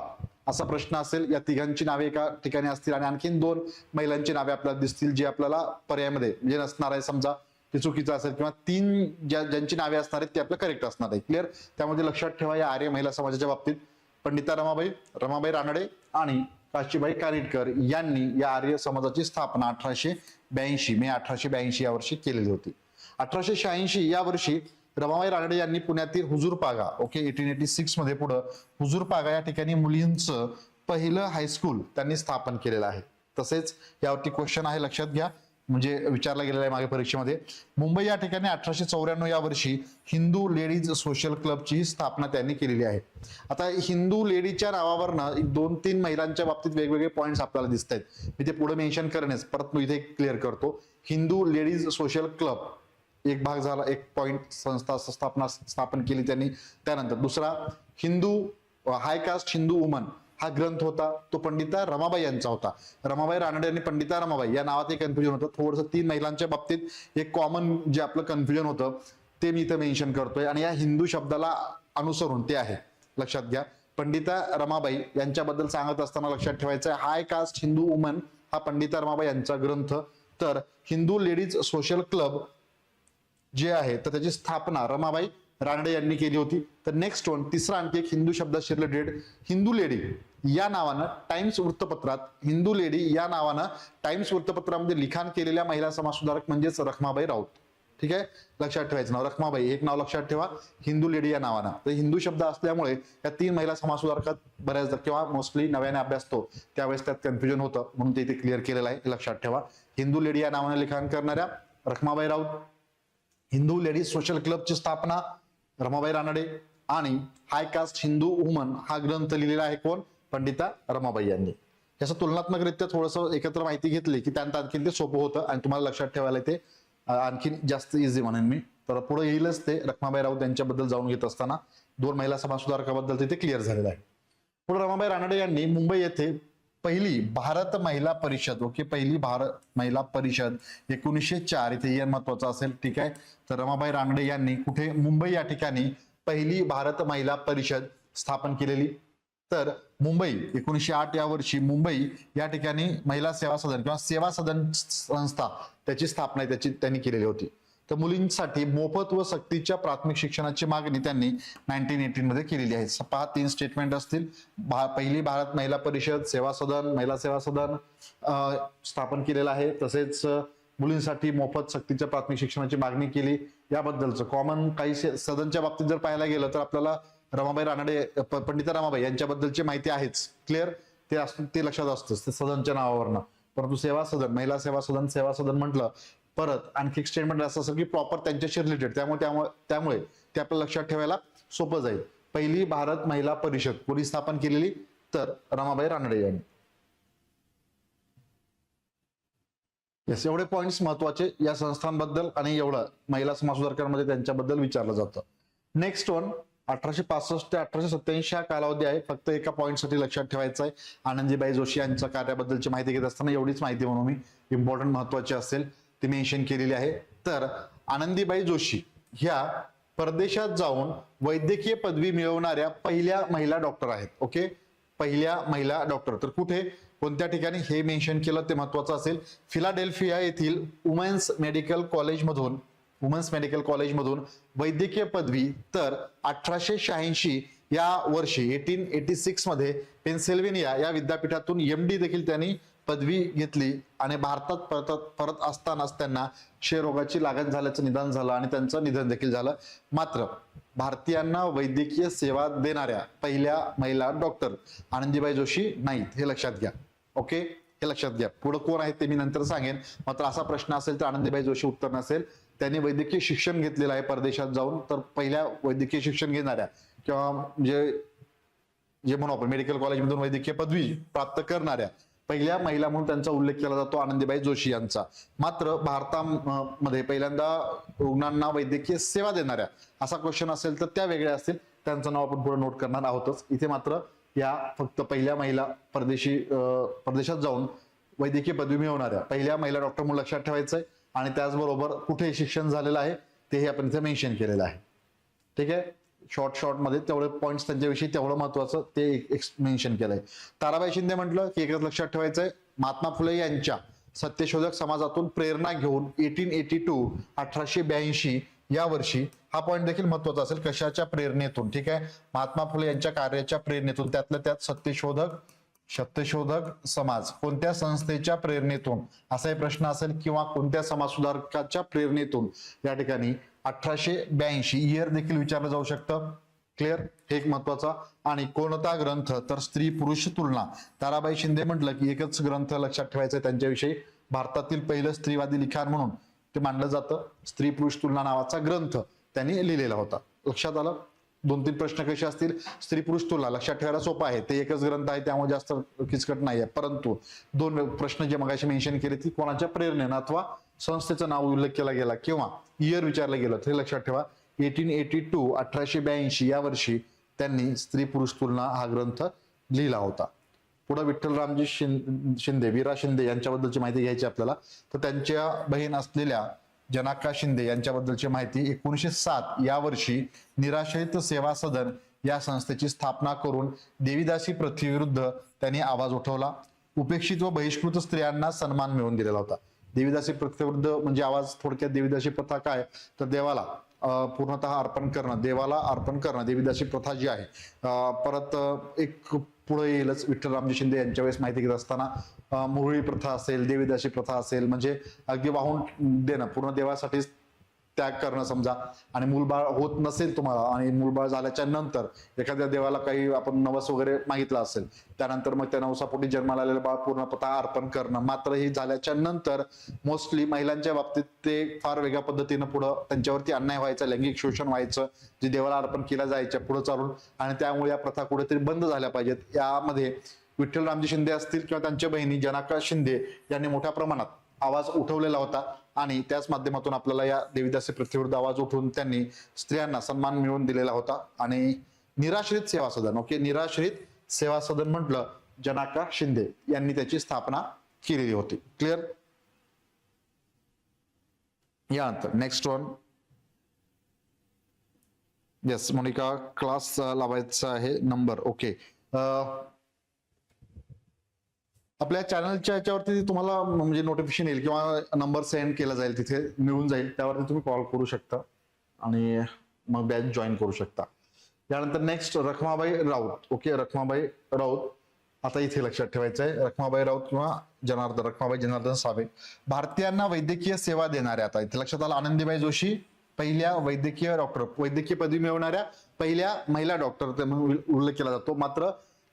असा प्रश्न असेल. या तिघांची नावे एका ठिकाणी असतील आणि आणखीन 2 महिलांची नावे आपल्याला दिसतील, जे आपल्याला पर्यायामध्ये म्हणजे नसणार आहे, समजा ते चुकीचं असेल, किंवा 3 ज्यांची नावे असणार आहेत ते आपलं करेक्ट असणार आहे. क्लिअर, त्यामध्ये लक्षात ठेवा, या आर्य महिला समाजाच्या बाबतीत पंडिता रमाबाई, रमाबाई रानडे आणि काशीबाई कानिटकर यांनी या आर्य समाजाची स्थापना 1882 मे 1882 या वर्षी केलेली होती. 1886 या वर्षी रमाबाई रानडे यांनी पुण्यातील हुजूरपागा, ओके, 1886 मध्ये पुढे हुजूरपागा या ठिकाणी मुलींचं पहिलं हायस्कूल त्यांनी स्थापन केलेलं आहे. तसेच यावरती क्वेश्चन आहे, लक्षात घ्या, म्हणजे विचारला गेलेला आहे मागे परीक्षेमध्ये. मुंबई या ठिकाणी 1894 या वर्षी हिंदू लेडीज सोशल क्लबची स्थापना त्यांनी केलेली आहे. आता हिंदू लेडीजच्या नावावरनं 2-3 महिलांच्या बाबतीत वेगवेगळे पॉइंट्स आपल्याला दिसत आहेत. मी ते पुढे मेन्शन करणेच, परत मी इथे क्लिअर करतो. हिंदू लेडीज सोशल क्लब एक भाग झाला, एक पॉइंट, संस्था स्थापन केली त्यांनी. त्यानंतर दुसरा, हिंदू हाय कास्ट हिंदू वुमन हा ग्रंथ होता, तो पंडिता रमाबाई यांचा होता. रमाबाई रानडे आणि पंडिता रमाबाई या नावात एक कन्फ्युजन होतं थोडंसं. 3 महिलांच्या बाबतीत एक कॉमन जे आपलं कन्फ्युजन होतं ते मी इथं मेन्शन करतोय, आणि या हिंदू शब्दाला अनुसरून ते आहे, लक्षात घ्या. पंडिता रमाबाई यांच्याबद्दल सांगत असताना लक्षात ठेवायचं, हाय कास्ट हिंदू वुमन हा पंडिता रमाबाई यांचा ग्रंथ. तर हिंदू लेडीज सोशल क्लब जे आहे तर त्याची स्थापना रमाबाई रानडे यांनी केली होती. तर नेक्स्ट वन, तिसरा आणखी एक हिंदू शब्दाशी रिलेटेड, हिंदू लेडी या नावानं टाइम्स वृत्तपत्रात, हिंदू लेडी या नावानं टाइम्स वृत्तपत्रामध्ये लिखाण केलेल्या महिला समाज सुधारक म्हणजेच रखमाबाई राऊत. ठीक आहे, लक्षात ठेवायचं नाव रखमाबाई, एक नाव लक्षात ठेवा, हिंदू लेडी या नावानं. तर हिंदू शब्द असल्यामुळे या 3 महिला समाज सुधारकात बऱ्याचदा किंवा मोस्टली नव्याने अभ्यासतो त्यावेळेस त्यात कन्फ्युजन होतं, म्हणून ते इथे क्लिअर केलेलं आहे, लक्षात ठेवा. हिंदू लेडी या नावाने लिखाण करणाऱ्या रखमाबाई राऊत, हिंदू लेडीज सोशल क्लबची स्थापना रमाबाई रानडे, आणि हाय कास्ट हिंदू वुमन हा ग्रंथ लिहिलेला आहे कोण, पंडिता रमाबाई यांनी. याचं तुलनात्मकरित्या थोडंसं एकत्र माहिती घेतली की त्यानंतर आणखी ते सोपं होतं आणि तुम्हाला लक्षात ठेवायला ते आणखीन जास्त इझी म्हणेन मी. तर पुढे येईलच ते रखमाबाई राऊत यांच्याबद्दल जाऊन घेत असताना 2 महिला समाज सुधारकाबद्दल तिथे क्लिअर झालेलं आहे. पुढे रमाबाई रानडे यांनी मुंबई येथे पहिली भारत महिला परिषद, ओके, पहिली भारत महिला परिषद 1904 इथे हे महत्वाचं असेल. ठीक आहे, तर रमाबाई रानडे यांनी कुठे, मुंबई या ठिकाणी पहिली भारत महिला परिषद स्थापन केलेली. तर मुंबई 1908 या वर्षी मुंबई या ठिकाणी महिला सेवा सदन किंवा सेवा सदन संस्था त्याची स्थापना त्यांनी केलेली होती. तर मुलींसाठी मोफत व सक्तीच्या प्राथमिक शिक्षणाची मागणी त्यांनी 1918 मध्ये केलेली आहे. 3 स्टेटमेंट असतील, पहिली भारत महिला परिषद, सेवा सदन, महिला सेवा सदन स्थापन केलेलं आहे, तसेच मुलींसाठी मोफत सक्तीच्या प्राथमिक शिक्षणाची मागणी केली. याबद्दलचं कॉमन काही सदनच्या बाबतीत जर पाहायला गेलं तर आपल्याला रमाबाई रानडे, पंडिता रमाबाई यांच्याबद्दलची माहिती आहेच, क्लिअर, ते लक्षात असतं सदनच्या नावावरनं. परंतु सेवा सदन, महिला सेवा सदन म्हटलं परत आणखी एक स्टेटमेंट असं असेल की प्रॉपर त्यांच्याशी रिलेटेड, त्यामुळे ते आपल्याला लक्षात ठेवायला सोपं जाईल. पहिली भारत महिला परिषद कोणी स्थापन केलेली, तर रमाबाई रानडे यांनी. येस, एवढे पॉइंट्स महत्वाचे या संस्थांबद्दल आणि एवढं महिला समाज सुधारकांमध्ये त्यांच्याबद्दल विचारलं जातं. नेक्स्ट वन, 1865 ते 1887 हा कालावधी आहे. फक्त एका पॉईंटसाठी लक्षात ठेवायचं आहे. आनंदीबाई जोशी यांच्या कार्याबद्दलची माहिती घेत असताना एवढीच माहिती म्हणून मी इम्पॉर्टंट महत्वाची असेल ती मेन्शन केलेली आहे. तर आनंदीबाई जोशी ह्या परदेशात जाऊन वैद्यकीय पदवी मिळवणाऱ्या पहिल्या महिला डॉक्टर आहेत. ओके, पहिल्या महिला डॉक्टर. तर कुठे, कोणत्या ठिकाणी हे मेन्शन केलं ते महत्वाचं असेल. फिलाडेल्फिया येथील वुमेन्स मेडिकल कॉलेजमधून वैद्यकीय पदवी. तर 1886 या वर्षी 1886 मध्ये पेन्सिल्व्हेनिया या विद्यापीठातून MD देखील त्यांनी पदवी घेतली आणि भारतात परत असतानाच त्यांना क्षयरोगाची लागण झाल्याचं निदान झालं आणि त्यांचं निधन देखील झालं. मात्र भारतीयांना वैद्यकीय सेवा देणाऱ्या पहिल्या महिला डॉक्टर आनंदीबाई जोशी नाहीत, हे लक्षात घ्या. ओके, हे लक्षात घ्या. पुढे कोण आहेत ते मी नंतर सांगेन. मात्र असा प्रश्न असेल तर आनंदीबाई जोशी उत्तर नसेल. त्यांनी वैद्यकीय शिक्षण घेतलेलं आहे परदेशात जाऊन. तर पहिल्या वैद्यकीय शिक्षण घेणाऱ्या किंवा जे म्हणू आपण मेडिकल कॉलेजमधून वैद्यकीय पदवी प्राप्त करणाऱ्या पहिल्या महिला म्हणून त्यांचा उल्लेख केला जातो आनंदीबाई जोशी यांचा. मात्र भारतामध्ये पहिल्यांदा रुग्णांना वैद्यकीय सेवा देणाऱ्या असा क्वेश्चन असेल तर त्या वेगळ्या असतील, त्यांचं नाव आपण पुढे नोट करणार आहोतच. इथे मात्र या फक्त पहिल्या महिला परदेशात जाऊन वैद्यकीय पदवी मिळवणाऱ्या पहिल्या महिला डॉक्टर म्हणून लक्षात ठेवायचंय. आणि त्याचबरोबर कुठे शिक्षण झालेलं आहे तेही आपण इथे मेन्शन केलेलं आहे. ठीक आहे, शॉर्ट मध्ये तेवढे पॉईंट्स त्यांच्याविषयी तेवढं महत्वाचं ते मेन्शन केलंय. ताराबाई शिंदे म्हटलं की एकच लक्षात ठेवायचंय, महात्मा फुले यांच्या सत्यशोधक समाजातून प्रेरणा घेऊन 1882 या वर्षी, हा पॉईंट देखील महत्वाचा असेल, कशाच्या प्रेरणेतून. ठीक आहे, महात्मा फुले यांच्या कार्याच्या प्रेरणेतून, त्यातल्या त्यात सत्यशोधक समाज कोणत्या संस्थेच्या प्रेरणेतून असाही प्रश्न असेल, किंवा कोणत्या समाजसुधारकाच्या प्रेरणेतून. या ठिकाणी 1882 इयर देखील विचारलं जाऊ शकतं. क्लिअर, हे एक महत्वाचा. आणि कोणता ग्रंथ, तर स्त्री पुरुष तुलना. ताराबाई शिंदे म्हटलं की एकच ग्रंथ लक्षात ठेवायचं त्यांच्याविषयी, भारतातील पहिलं स्त्रीवादी लिखाण म्हणून ते मानलं जातं. स्त्री पुरुष तुलना नावाचा ग्रंथ त्यांनी लिहिलेला होता. लक्षात आलं. 2-3 प्रश्न कसे असतील, स्त्री पुरुष तुलना लक्षात ठेवायला सोपं आहे, ते एकच ग्रंथ आहे त्यामुळे जास्त किचकट नाही आहे. परंतु 2 प्रश्न जे मगाशी मेन्शन केले ती कोणाच्या प्रेरणेनं अथवा संस्थेचं नाव उल्लेख केला गेला किंवा इयर विचारलं गेलं ते लक्षात ठेवा. 1882 या वर्षी त्यांनी स्त्री पुरुष तुलना हा ग्रंथ लिहिला होता. पुढे विठ्ठलरामजी शिंदे, वीरा शिंदे यांच्याबद्दलची माहिती घ्यायची आपल्याला. तर त्यांच्या बहीण असलेल्या जनाका शिंदे यांच्याबद्दलची माहिती. 1907 या वर्षी निराश्रित सेवा सदन या संस्थेची स्थापना करून देवीदासी प्रथेविरुद्ध त्यांनी आवाज उठवला. उपेक्षित व बहिष्कृत स्त्रियांना सन्मान मिळवून दिलेला होता. देवीदासी प्रथेविरुद्ध म्हणजे आवाज, थोडक्यात देवीदासी प्रथा काय, तर देवाला पूर्णतः अर्पण करणं, देवाला अर्पण करणं, देवीदासी प्रथा जी आहे. परत एक पुढे येईलच विठ्ठलरामजी शिंदे यांच्या वेळेस माहिती घेत असताना मुरळी प्रथा असेल, देवीदासी प्रथा असेल, म्हणजे अगदी वाहून देणं, पूर्ण देवासाठी त्याग करणं समजा. आणि मूलबाळ होत नसेल तुम्हाला आणि मूलबाळ झाल्याच्या नंतर एखाद्या देवाला काही आपण नवस वगैरे मागितला असेल, त्यानंतर मग त्या नवसापोटी जन्माला आलेलं बाळ पूर्णतः अर्पण करणं. मात्र ही झाल्याच्या नंतर मोस्टली महिलांच्या बाबतीत ते फार वेगळ्या पद्धतीनं पुढं त्यांच्यावरती अन्याय व्हायचा, लैंगिक शोषण व्हायचं, जे देवाला अर्पण केल्या जायच्या पुढे चालून. आणि त्यामुळे या प्रथा कुठेतरी बंद झाल्या पाहिजेत. यामध्ये विठ्ठलरामजी शिंदे असतील किंवा त्यांच्या बहिणी जनाका शिंदे यांनी मोठ्या प्रमाणात आवाज उठवलेला होता. आणि त्याच माध्यमातून आपल्याला या देवीदासी प्रथेविरुद्ध आवाज उठवून त्यांनी स्त्रियांना सन्मान मिळवून दिलेला होता. आणि निराश्रित सेवा सदन, ओके, निराश्रित सेवा सदन म्हटलं, जनाका शिंदे यांनी त्याची स्थापना केलेली होती. क्लिअर. यानंतर next one, yes Monika, class लावायचा आहे नंबर. ओके, आपल्या चॅनलच्या याच्यावरती तुम्हाला म्हणजे नोटिफिकेशन येईल किंवा नंबर सेंड केला जाईल, तिथे मिळून जाईल, त्यावरती तुम्ही कॉल करू शकता आणि मग बॅच जॉईन करू शकता. यानंतर नेक्स्ट रखमाबाई राऊत. ओके, रखमाबाई राऊत. आता इथे लक्षात ठेवायचं आहे, रखमाबाई राऊत किंवा रखमाबाई जनार्दन सावे, भारतीयांना वैद्यकीय सेवा देणाऱ्या. आता इथे लक्षात आलं, आनंदीबाई जोशी पहिल्या वैद्यकीय डॉक्टर, वैद्यकीय पदवी मिळवणाऱ्या पहिल्या महिला डॉक्टर म्हणून उल्लेख केला जातो. मात्र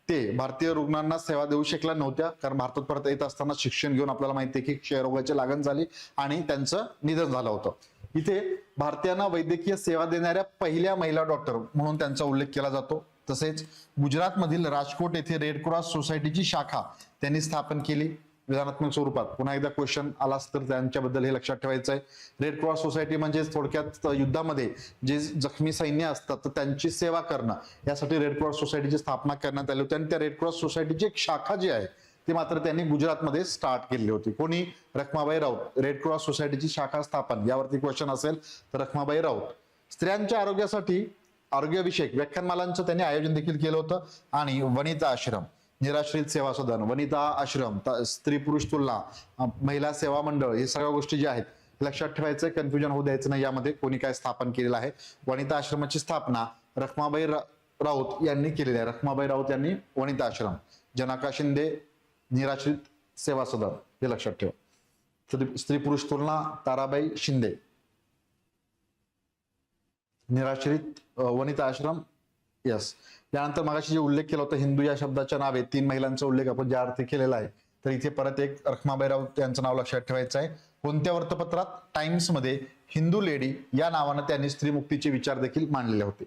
ते भारतीय रुग्णांना सेवा देऊ शकल्या नव्हत्या, कारण भारतात परत येत असताना शिक्षण घेऊन आपल्याला माहिती आहे की क्षयरोगाची लागण झाली आणि त्यांचं निधन झालं होतं. इथे भारतीयांना वैद्यकीय सेवा देणाऱ्या पहिल्या महिला डॉक्टर म्हणून त्यांचा उल्लेख केला जातो. तसेच गुजरातमधील राजकोट येथे रेड क्रॉस सोसायटीची शाखा त्यांनी स्थापन केली. विधानात्मक स्वरूपात पुन्हा एकदा क्वेश्चन आलाच तर त्यांच्याबद्दल हे लक्षात ठेवायचं आहे. रेड क्रॉस सोसायटी म्हणजे थोडक्यात युद्धामध्ये जे जखमी सैन्य असतात तर त्यांची सेवा करणं यासाठी रेड क्रॉस सोसायटीची स्थापना करण्यात आली होती. आणि त्या रेड क्रॉस सोसायटीची एक शाखा जी आहे ती मात्र त्यांनी गुजरातमध्ये स्टार्ट केली होती. कोणी? रखमाबाई राऊत. रेड क्रॉस सोसायटीची शाखा स्थापन यावरती क्वेश्चन असेल तर रखमाबाई राऊत. स्त्रियांच्या आरोग्यासाठी आरोग्यविषयक व्याख्यानमालांचं त्यांनी आयोजन देखील केलं होतं. आणि वनिता आश्रम, निराश्रित सेवा सदन, वनिता आश्रम, स्त्री पुरुष तुलना, महिला सेवा मंडळ, हे सगळ्या गोष्टी ज्या आहेत लक्षात ठेवायचं, कन्फ्युजन होऊ द्यायचं नाही यामध्ये कोणी काय स्थापन केलेलं आहे. वनिता आश्रमाची स्थापना रखमाबाई राऊत यांनी केलेली आहे. रखमाबाई राऊत यांनी वनिता आश्रम. जनाका शिंदे निराश्रित सेवा सदन, हे लक्षात ठेवा. स्त्री पुरुष तुलना ताराबाई शिंदे. निराश्रित वनिता आश्रम, यस. यानंतर मगाशी जे उल्लेख केला होता हिंदू या शब्दाच्या नावे 3 महिलांचा उल्लेख आपण ज्या अर्थी केलेला आहे, तर इथे परत एक रखमाबाई राऊत यांचं नाव लक्षात ठेवायचं आहे. कोणत्या वृत्तपत्रात? टाइम्स मध्ये हिंदू लेडी या नावानं त्यांनी स्त्री मुक्तीचे विचार देखील मांडलेले होते.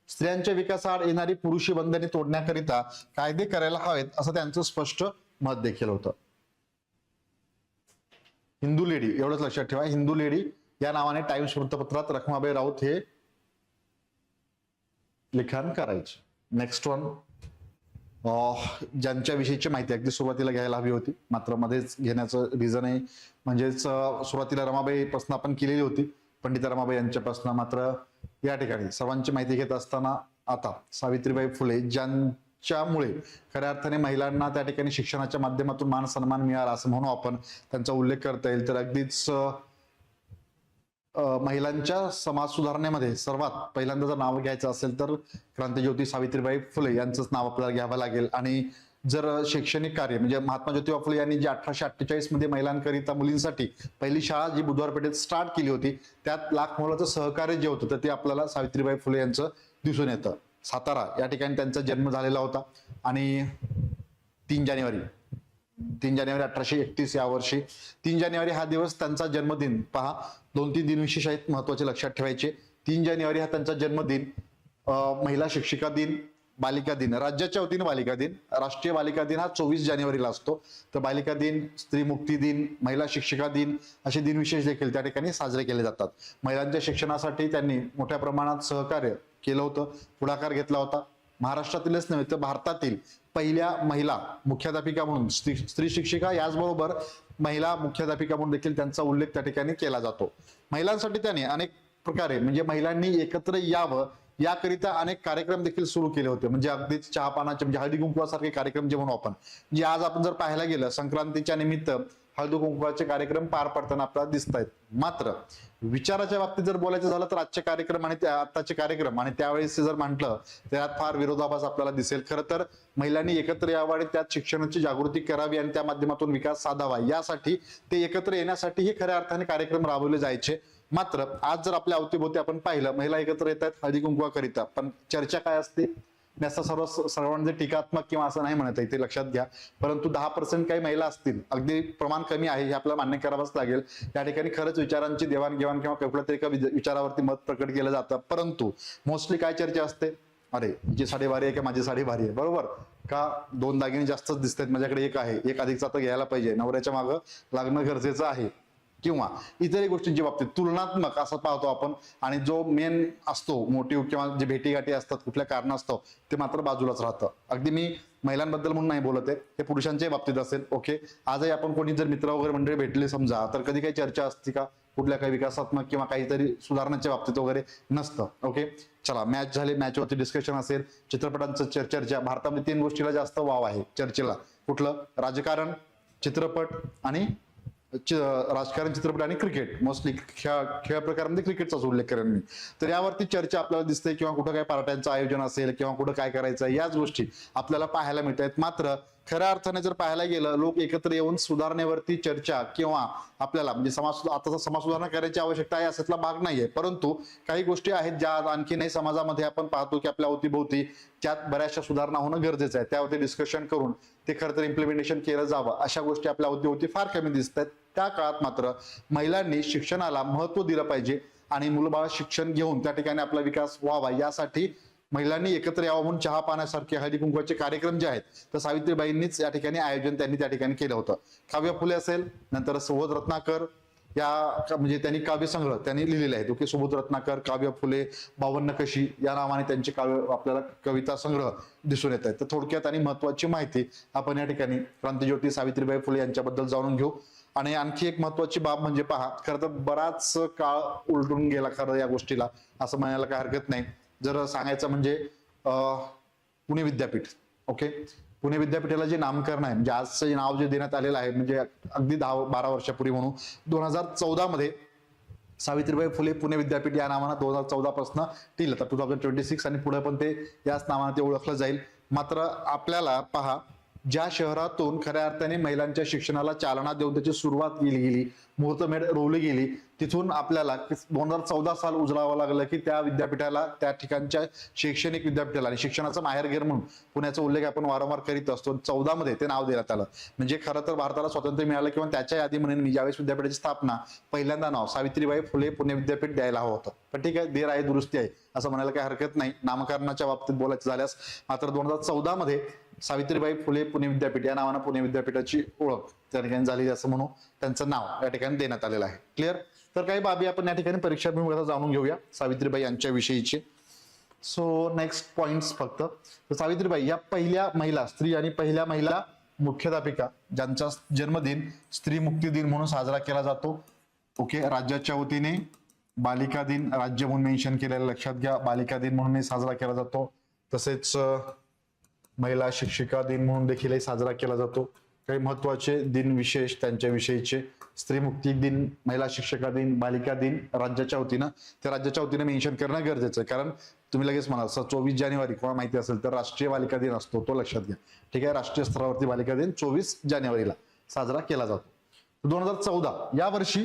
स्त्रियांच्या विकासाआड येणारी पुरुषी बंधने तोडण्याकरिता कायदे करायला हवेत असं त्यांचं स्पष्ट मत देखील होतं. हिंदू लेडी एवढंच लक्षात ठेवा. हिंदू लेडी या नावाने टाइम्स वृत्तपत्रात रखमाबाई राऊत हे लिखाण करायचे. नेक्स्ट वन, ज्यांच्या विषयीची माहिती अगदी सुरुवातीला घ्यायला हवी होती मात्र मध्येच घेण्याचं रिझन आहे म्हणजेच सुरुवातीला रमाबाई पासून आपण केलेली होती, पंडिता रमाबाई यांच्यापासून. मात्र या ठिकाणी सर्वांची माहिती घेत असताना आता सावित्रीबाई फुले ज्यांच्यामुळे खऱ्या अर्थाने महिलांना त्या ठिकाणी शिक्षणाच्या माध्यमातून मान सन्मान मिळाला असं म्हणू आपण, त्यांचा उल्लेख करता येईल. तर अगदीच महिलांच्या समाज सुधारणेमध्ये सर्वात पहिल्यांदा जर नाव घ्यायचं असेल तर क्रांतिज्योती सावित्रीबाई फुले यांचंच नाव आपल्याला घ्यावं लागेल. आणि जर शैक्षणिक कार्य म्हणजे महात्मा ज्योतिबा फुले यांनी जे 1848 मध्ये महिलांकरिता मुलींसाठी पहिली शाळा जी बुधवार पेठेत स्टार्ट केली होती त्यात लाख मोलाचं सहकार्य जे होतं तर ते आपल्याला सावित्रीबाई फुले यांचं दिसून येतं. सातारा या ठिकाणी त्यांचा जन्म झालेला होता. आणि 3 जानेवारी 1831 या वर्षी 3 जानेवारी हा दिवस त्यांचा जन्मदिन. पहा 2-3 दिन विशेष आहेत महत्वाचे लक्षात ठेवायचे. 3 जानेवारी हा त्यांचा जन्मदिन, महिला शिक्षिका दिन, बालिका दिन, राज्याच्या वतीने बालिका दिन, राष्ट्रीय बालिका दिन हा 24 जानेवारीला असतो. तर बालिका दिन, स्त्री मुक्ती दिन, महिला शिक्षिका दिन असे दिन विशेष देखील त्या ठिकाणी साजरे केले जातात. महिलांच्या शिक्षणासाठी त्यांनी मोठ्या प्रमाणात सहकार्य केलं होतं, पुढाकार घेतला होता. महाराष्ट्रातीलच नव्हे तर भारतातील पहिल्या महिला मुख्याध्यापिका म्हणून स्त्री शिक्षिका, याचबरोबर महिला मुख्याध्यापिका म्हणून देखील त्यांचा उल्लेख त्या ठिकाणी केला जातो. महिलांसाठी त्याने अनेक प्रकारे म्हणजे महिलांनी एकत्र यावं याकरिता अनेक कार्यक्रम देखील सुरू केले होते. म्हणजे अगदीच चहापानाचे म्हणजे हळदी कुंकवासारखे कार्यक्रम जे म्हणू आपण, जे आज आपण जर पाहायला गेलं संक्रांतीच्या निमित्त हळदी कुंकवाचे कार्यक्रम पार पडताना आपल्याला दिसत आहेत. मात्र विचाराच्या बाबतीत जर बोलायचं झालं तर आजचे कार्यक्रम आणि आताचे कार्यक्रम आणि त्यावेळेस जर म्हटलं त्यात फार विरोधाभास आपल्याला दिसेल. खरं तर महिलांनी एकत्र यावं आणि त्यात शिक्षणाची जागृती करावी आणि त्या माध्यमातून विकास साधावा यासाठी ते एकत्र येण्यासाठी हे खऱ्या अर्थाने कार्यक्रम राबवले जायचे. मात्र आज जर आपल्या अवतीभोवती आपण पाहिलं महिला एकत्र येत आहेत हळदी कुंकवाकरिता, पण चर्चा काय असते? असं सर्वांचे टीकात्मक किंवा असं नाही म्हणत आहे ते लक्षात घ्या. परंतु 10% काही महिला असतील, अगदी प्रमाण कमी आहे हे आपल्याला मान्य करावंच लागेल. या ठिकाणी खरंच विचारांची देवाणघेवाण किंवा कुठल्या तरी एका विचारावरती मत प्रकट केलं जातं. परंतु मोस्टली काय चर्चा असते? अरे जी साडी भारी आहे की माझी साडी भारी आहे, बरोबर का? 2 दागिने जास्तच दिसत आहेत, माझ्याकडे एक आहे, एक अधिकचा तर घ्यायला पाहिजे, नवऱ्याच्या मागं लागणं गरजेचं आहे. किंवा इतरही गोष्टींच्या बाबतीत तुलनात्मक असं पाहतो आपण. आणि जो मेन असतो मोटिव्ह किंवा जे भेटीगाठी असतात कुठल्या कारणास्तव ते मात्र बाजूलाच राहतं. अगदी मी महिलांबद्दल म्हणून नाही बोलत आहे, हे पुरुषांच्याही बाबतीत असेल. ओके, आजही आपण कोणी जर मित्र वगैरे मंडळी भेटले समजा तर कधी काही चर्चा असते का कुठल्या काही विकासात्मक किंवा काहीतरी सुधारण्याच्या बाबतीत वगैरे? नसतं. ओके, चला मॅच झाले, मॅचवरती डिस्कशन असेल, चित्रपटांचं चर्चा. भारतामध्ये 3 गोष्टीला जास्त वाव आहे चर्चेला. कुठलं? राजकारण, चित्रपट आणि राजकारण, चित्रपट आणि क्रिकेट. मोस्टली खेळ प्रकारामध्ये क्रिकेटचाच उल्लेख करेन मी. तर यावरती चर्चा आपल्याला दिसते किंवा कुठं काय पार्ट्यांचं आयोजन असेल किंवा कुठं काय करायचं याच गोष्टी आपल्याला पाहायला मिळत आहेत. मात्र खऱ्या अर्थाने जर पाहायला गेलं लोक एकत्र येऊन सुधारणेवरती चर्चा किंवा आपल्याला म्हणजे आता समाज सुधारणा करायची आवश्यकता आहे असातला भाग नाहीये. परंतु काही गोष्टी आहेत ज्या आणखीनही समाजामध्ये आपण पाहतो की आपल्या अवतीभोवती त्यात बऱ्याचशा सुधारणा होणं गरजेचं आहे. त्यावरती डिस्कशन करून ते खरं तर इम्प्लिमेंटेशन केलं जावं अशा गोष्टी आपल्या अवतीभोवती फार कमी दिसत आहेत. त्या काळात मात्र महिलांनी शिक्षणाला महत्त्व दिलं पाहिजे आणि मुलबाळ शिक्षण घेऊन त्या ठिकाणी आपला विकास व्हावा यासाठी महिलांनी एकत्र यावं म्हणून चहा पाण्यासारखे हळदी कुंकवाचे कार्यक्रम जे आहेत तर सावित्रीबाईंनीच या ठिकाणी आयोजन त्यांनी त्या ठिकाणी केलं होतं. काव्य फुले असेल, नंतर सुबोध रत्नाकर म्हणजे त्यांनी काव्यसंग्रह त्यांनी लिहिलेले आहेत. ओके, सुबोध रत्नाकर, काव्य फुले, 52 कशी या नावाने त्यांचे काव्य आपल्याला कविता संग्रह दिसून येत आहेत. तर थोडक्यात आणि महत्वाची माहिती आपण या ठिकाणी क्रांतिज्योती सावित्रीबाई फुले यांच्याबद्दल जाणून घेऊ. आणि आणखी एक महत्वाची बाब म्हणजे पहा, खरं तर बराच काळ उलटून गेला खरं या गोष्टीला, असं म्हणायला काही हरकत नाही. जर सांगायचं म्हणजे पुणे विद्यापीठ. ओके, पुणे विद्यापीठाला जे नामकरण आहे म्हणजे आजचं जे नाव जे देण्यात आलेलं आहे म्हणजे अगदी 10-12 वर्षापूर्वी म्हणून 2014 मध्ये सावित्रीबाई फुले पुणे विद्यापीठ या नावानं 2014 पासून टिल आता 2026 आणि पुढे पण ते याच नावाने ते ओळखलं जाईल. मात्र आपल्याला पहा, ज्या शहरातून खऱ्या अर्थाने महिलांच्या शिक्षणाला चालना देऊन त्याची सुरुवात केली गेली, मुहूर्तमेढ रोवली गेली, तिथून आपल्याला 2014 साल उजळावं लागलं की त्या विद्यापीठाला, त्या ठिकाणच्या शैक्षणिक विद्यापीठाला आणि शिक्षणाचं माहेरघर म्हणून पुण्याचा उल्लेख आपण वारंवार करीत असतो. 14 मध्ये ते नाव देण्यात आलं. म्हणजे खरं तर भारताला स्वातंत्र्य मिळालं किंवा त्याच्या यादी म्हणून मी ज्यावेळेस विद्यापीठाची स्थापना पहिल्यांदा नाव सावित्रीबाई फुले पुणे विद्यापीठ द्यायला हवं होतं. पण ठीक आहे, देर आहे दुरुस्ती आहे असं म्हणायला काही हरकत नाही नामकरणाच्या बाबतीत बोलायचं झाल्यास. मात्र 2014 मध्ये सावित्रीबाई फुले पुणे विद्यापीठ या नावानं पुणे विद्यापीठाची ओळख त्या ठिकाणी झालेली असं म्हणून त्यांचं नाव या ठिकाणी देण्यात आलेलं आहे. क्लिअर? तर काही बाबी आपण या ठिकाणी परीक्षा जाणून घेऊया सावित्रीबाई यांच्या विषयीचे. सो नेक्स्ट पॉइंट्स फक्त, तर सावित्रीबाई या पहिल्या महिला स्त्री आणि पहिल्या महिला मुख्याध्यापिका ज्यांचा जन्मदिन स्त्री मुक्ती दिन म्हणून साजरा केला जातो. ओके, राज्याच्या वतीने बालिका दिन राज्य म्हणून मेन्शन केलेलं लक्षात घ्या, बालिका दिन म्हणून साजरा केला जातो. तसेच महिला शिक्षिका दिन म्हणून देखील साजरा केला जातो. काही महत्वाचे दिन विशेष त्यांच्या विषयीचे, स्त्री मुक्ती दिन, महिला शिक्षिका दिन, बालिका दिन राज्याच्या वतीनं, त्या राज्याच्या वतीने मेन्शन करणं गरजेचं आहे. कारण तुम्ही लगेच म्हणाल 24 जानेवारी कोणा माहिती असेल तर राष्ट्रीय बालिका दिन असतो, तो लक्षात घ्या. ठीक आहे, राष्ट्रीय स्तरावरती बालिका दिन 24 जानेवारीला साजरा केला जातो. 2014 या वर्षी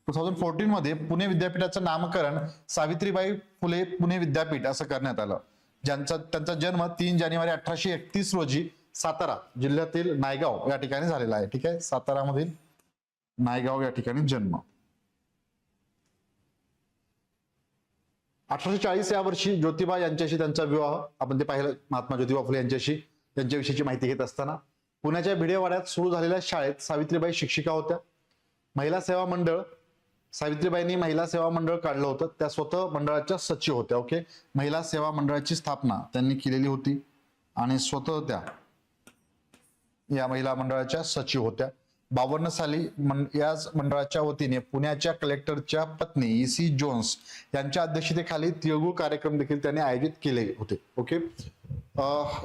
2014 मध्ये पुणे विद्यापीठाचं नामकरण सावित्रीबाई फुले पुणे विद्यापीठ असं करण्यात आलं. त्यांचा जन्म 3 जानेवारी 1831 रोजी सातारा जिल्ह्यातील नायगाव या ठिकाणी झालेला आहे. ठीक आहे, सातारा मधील नायगाव या ठिकाणी जन्म. 1840 या वर्षी ज्योतिबा यांच्याशी त्यांचा विवाह आपण ते पाहिलं. महात्मा ज्योतिबा फुले यांच्याशी त्यांच्याविषयीची माहिती घेत असताना पुण्याच्या भिडेवाड्यात सुरू झालेल्या शाळेत सावित्रीबाई शिक्षिका होत्या. महिला सेवा मंडळ, सावित्रीबाईंनी महिला सेवा मंडळ काढलं होतं, त्या स्वतः मंडळाच्या सचिव होत्या. ओके, महिला सेवा मंडळाची स्थापना त्यांनी केलेली होती आणि स्वतः त्या या महिला मंडळाच्या सचिव होत्या. 52 साली याच मंडळाच्या वतीने पुण्याच्या कलेक्टरच्या पत्नी E.C. जोन्स यांच्या अध्यक्षतेखाली तिळगुळ कार्यक्रम देखील त्यांनी आयोजित केले होते. ओके,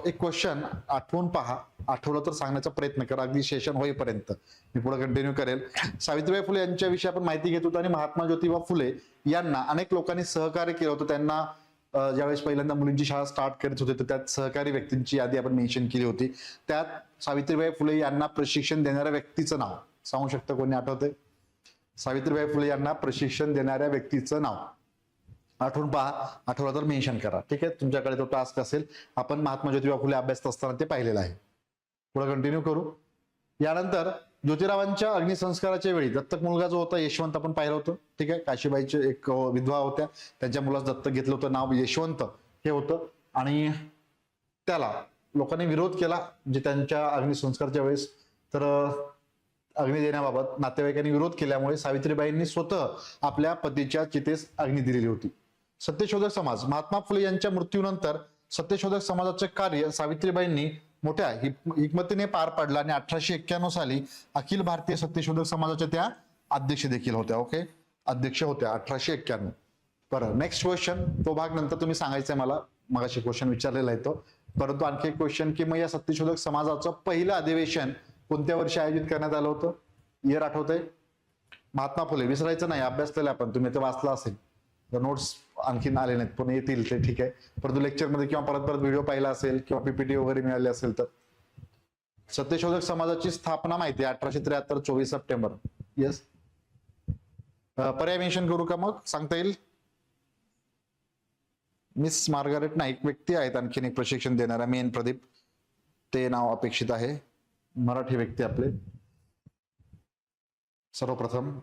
एक क्वेश्चन आठवून पहा, आठवलं तर सांगण्याचा प्रयत्न करा अगदी सेशन होईपर्यंत, मी पुढे कंटिन्यू करेल. सावित्रीबाई फुले यांच्याविषयी आपण माहिती घेत होतो आणि महात्मा ज्योतिबा फुले यांना अनेक लोकांनी सहकार्य केलं होतं. त्यांना ज्यावेळेस पहिल्यांदा मुलींची शाळा स्टार्ट करत होते तर त्यात सहकारी व्यक्तींची यादी आपण मेन्शन केली होती. त्यात सावित्रीबाई फुले यांना प्रशिक्षण देणाऱ्या व्यक्तीचं नाव सांगू शकतं कोणी? आठवतंय? सावित्रीबाई फुले यांना प्रशिक्षण देणाऱ्या व्यक्तीचं नाव आठवून पहा, आठवलं तर मेन्शन करा. ठीक आहे, तुमच्याकडे तो टास्क असेल. आपण महात्मा ज्योतिबा फुले अभ्यासत असताना ते पाहिलेलं आहे. पुढे कंटिन्यू करू. यानंतर ज्योतिरावांच्या अग्निसंस्काराच्या वेळी दत्तक मुलगा जो होता यशवंत आपण पाहिलं होतं. ठीक आहे, काशीबाईचे एक विधवा होत्या, त्यांच्या मुलाचं दत्तक घेतलं होतं, नाव यशवंत हे होतं. आणि त्याला लोकांनी विरोध केला म्हणजे त्यांच्या अग्निसंस्काराच्या वेळेस, तर अग्नी देण्याबाबत नातेवाईकांनी विरोध केल्यामुळे सावित्रीबाईंनी स्वतः आपल्या पतीच्या चितेस अग्नी दिलेली होती. सत्यशोधक समाज, महात्मा फुले यांच्या मृत्यूनंतर सत्यशोधक समाजाचे कार्य सावित्रीबाईंनी मोठ्या हिकमतीने पार पाडलं आणि 1891 साली अखिल भारतीय सत्यशोधक समाजाच्या त्या अध्यक्ष देखील होत्या. ओके, अध्यक्ष होत्या 1891. बरं, नेक्स्ट क्वेश्चन, तो भाग नंतर तुम्ही सांगायचंय मला, मगाशी क्वेश्चन विचारलेला आहे तो. परंतु आणखी एक क्वेश्चन की मग या सत्यशोधक समाजाचं पहिलं अधिवेशन कोणत्या वर्षी आयोजित करण्यात आलं होतं? इयर आठवतंय? महात्मा फुले, विसरायचं नाही, अभ्यास आपण, तुम्ही ते वाचला असेल, नोट्स आणखीन आले नाहीत पण येतील ते. ठीक आहे, परंतु लेक्चरमध्ये किंवा परत परत व्हिडिओ पाहिला असेल किंवा पीपीटी वगैरे मिळाले असेल तर. सत्यशोधक समाजाची स्थापना माहिती आहे 1873 24 सप्टेंबर. येस, पर्याय मेन्शन करू का मग? सांगता येईल? मिस मार्गारेट नाईक व्यक्ती आहेत, आणखीन एक प्रशिक्षण देणारा मेन प्रदीप, ते नाव अपेक्षित आहे. मराठी व्यक्ती आपले सर्वप्रथम.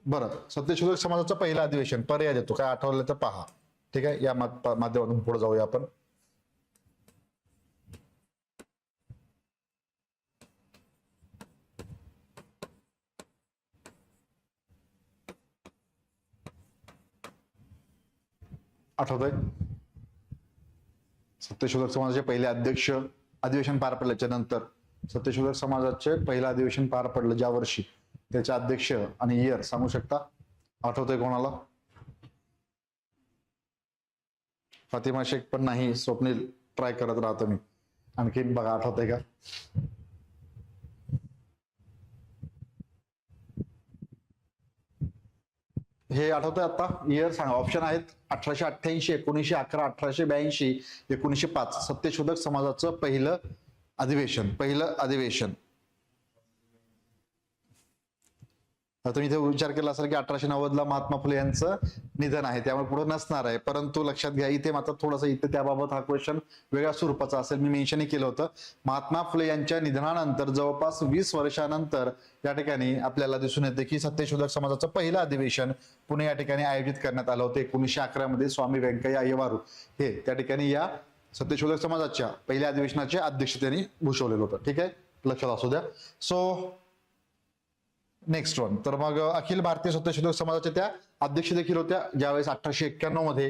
बरं, सत्यशोधक समाजाचं पहिलं अधिवेशन पर्याय देतो काय आठवलं तर पहा. ठीक आहे, या माध्यमातून पुढे जाऊया आपण. आठवतंय सत्यशोधक समाजाचे पहिले अध्यक्ष अधिवेशन पार पडल्याच्या नंतर सत्यशोधक समाजाचे पहिलं अधिवेशन पार पडलं ज्या वर्षी, त्याचे अध्यक्ष आणि इयर सांगू शकता? आठवतंय कोणाला? फातिमा शेख पण नाही. स्वप्नील ट्राय करत राहतो मी. आणखीन बघा आठवतंय का? हे आठवतंय आता? इयर सांगा. ऑप्शन आहेत 1888, 1911, 1882, 1905. सत्यशोधक समाजाचं पहिलं अधिवेशन. आता तुम्ही इथे विचार केला असेल की 1890 महात्मा फुले यांचं निधन आहे, त्यामुळे पुढे नसणार आहे. परंतु लक्षात घ्या, इथे मात्र थोडंसं इथे त्याबाबत हा क्वेश्चन वेगळ्या स्वरूपाचा असेल. मी मेन्शनही केलं होतं. महात्मा फुले यांच्या निधनानंतर जवळपास 20 वर्षानंतर या ठिकाणी आपल्याला दिसून येते की सत्यशोधक समाजाचं पहिलं अधिवेशन पुणे या ठिकाणी आयोजित करण्यात आलं होतं. 1911 मध्ये स्वामी व्यंकय्या अय्यवारू हे त्या ठिकाणी या सत्यशोधक समाजाच्या पहिल्या अधिवेशनाचे अध्यक्ष त्यांनी भूषवलेलं होतं. ठीक आहे, लक्षात असू द्या. So next one. तर मग अखिल भारतीय सत्यशोधक समाजाच्या त्या अध्यक्ष देखील होत्या, ज्यावेळेस 1891 मध्ये,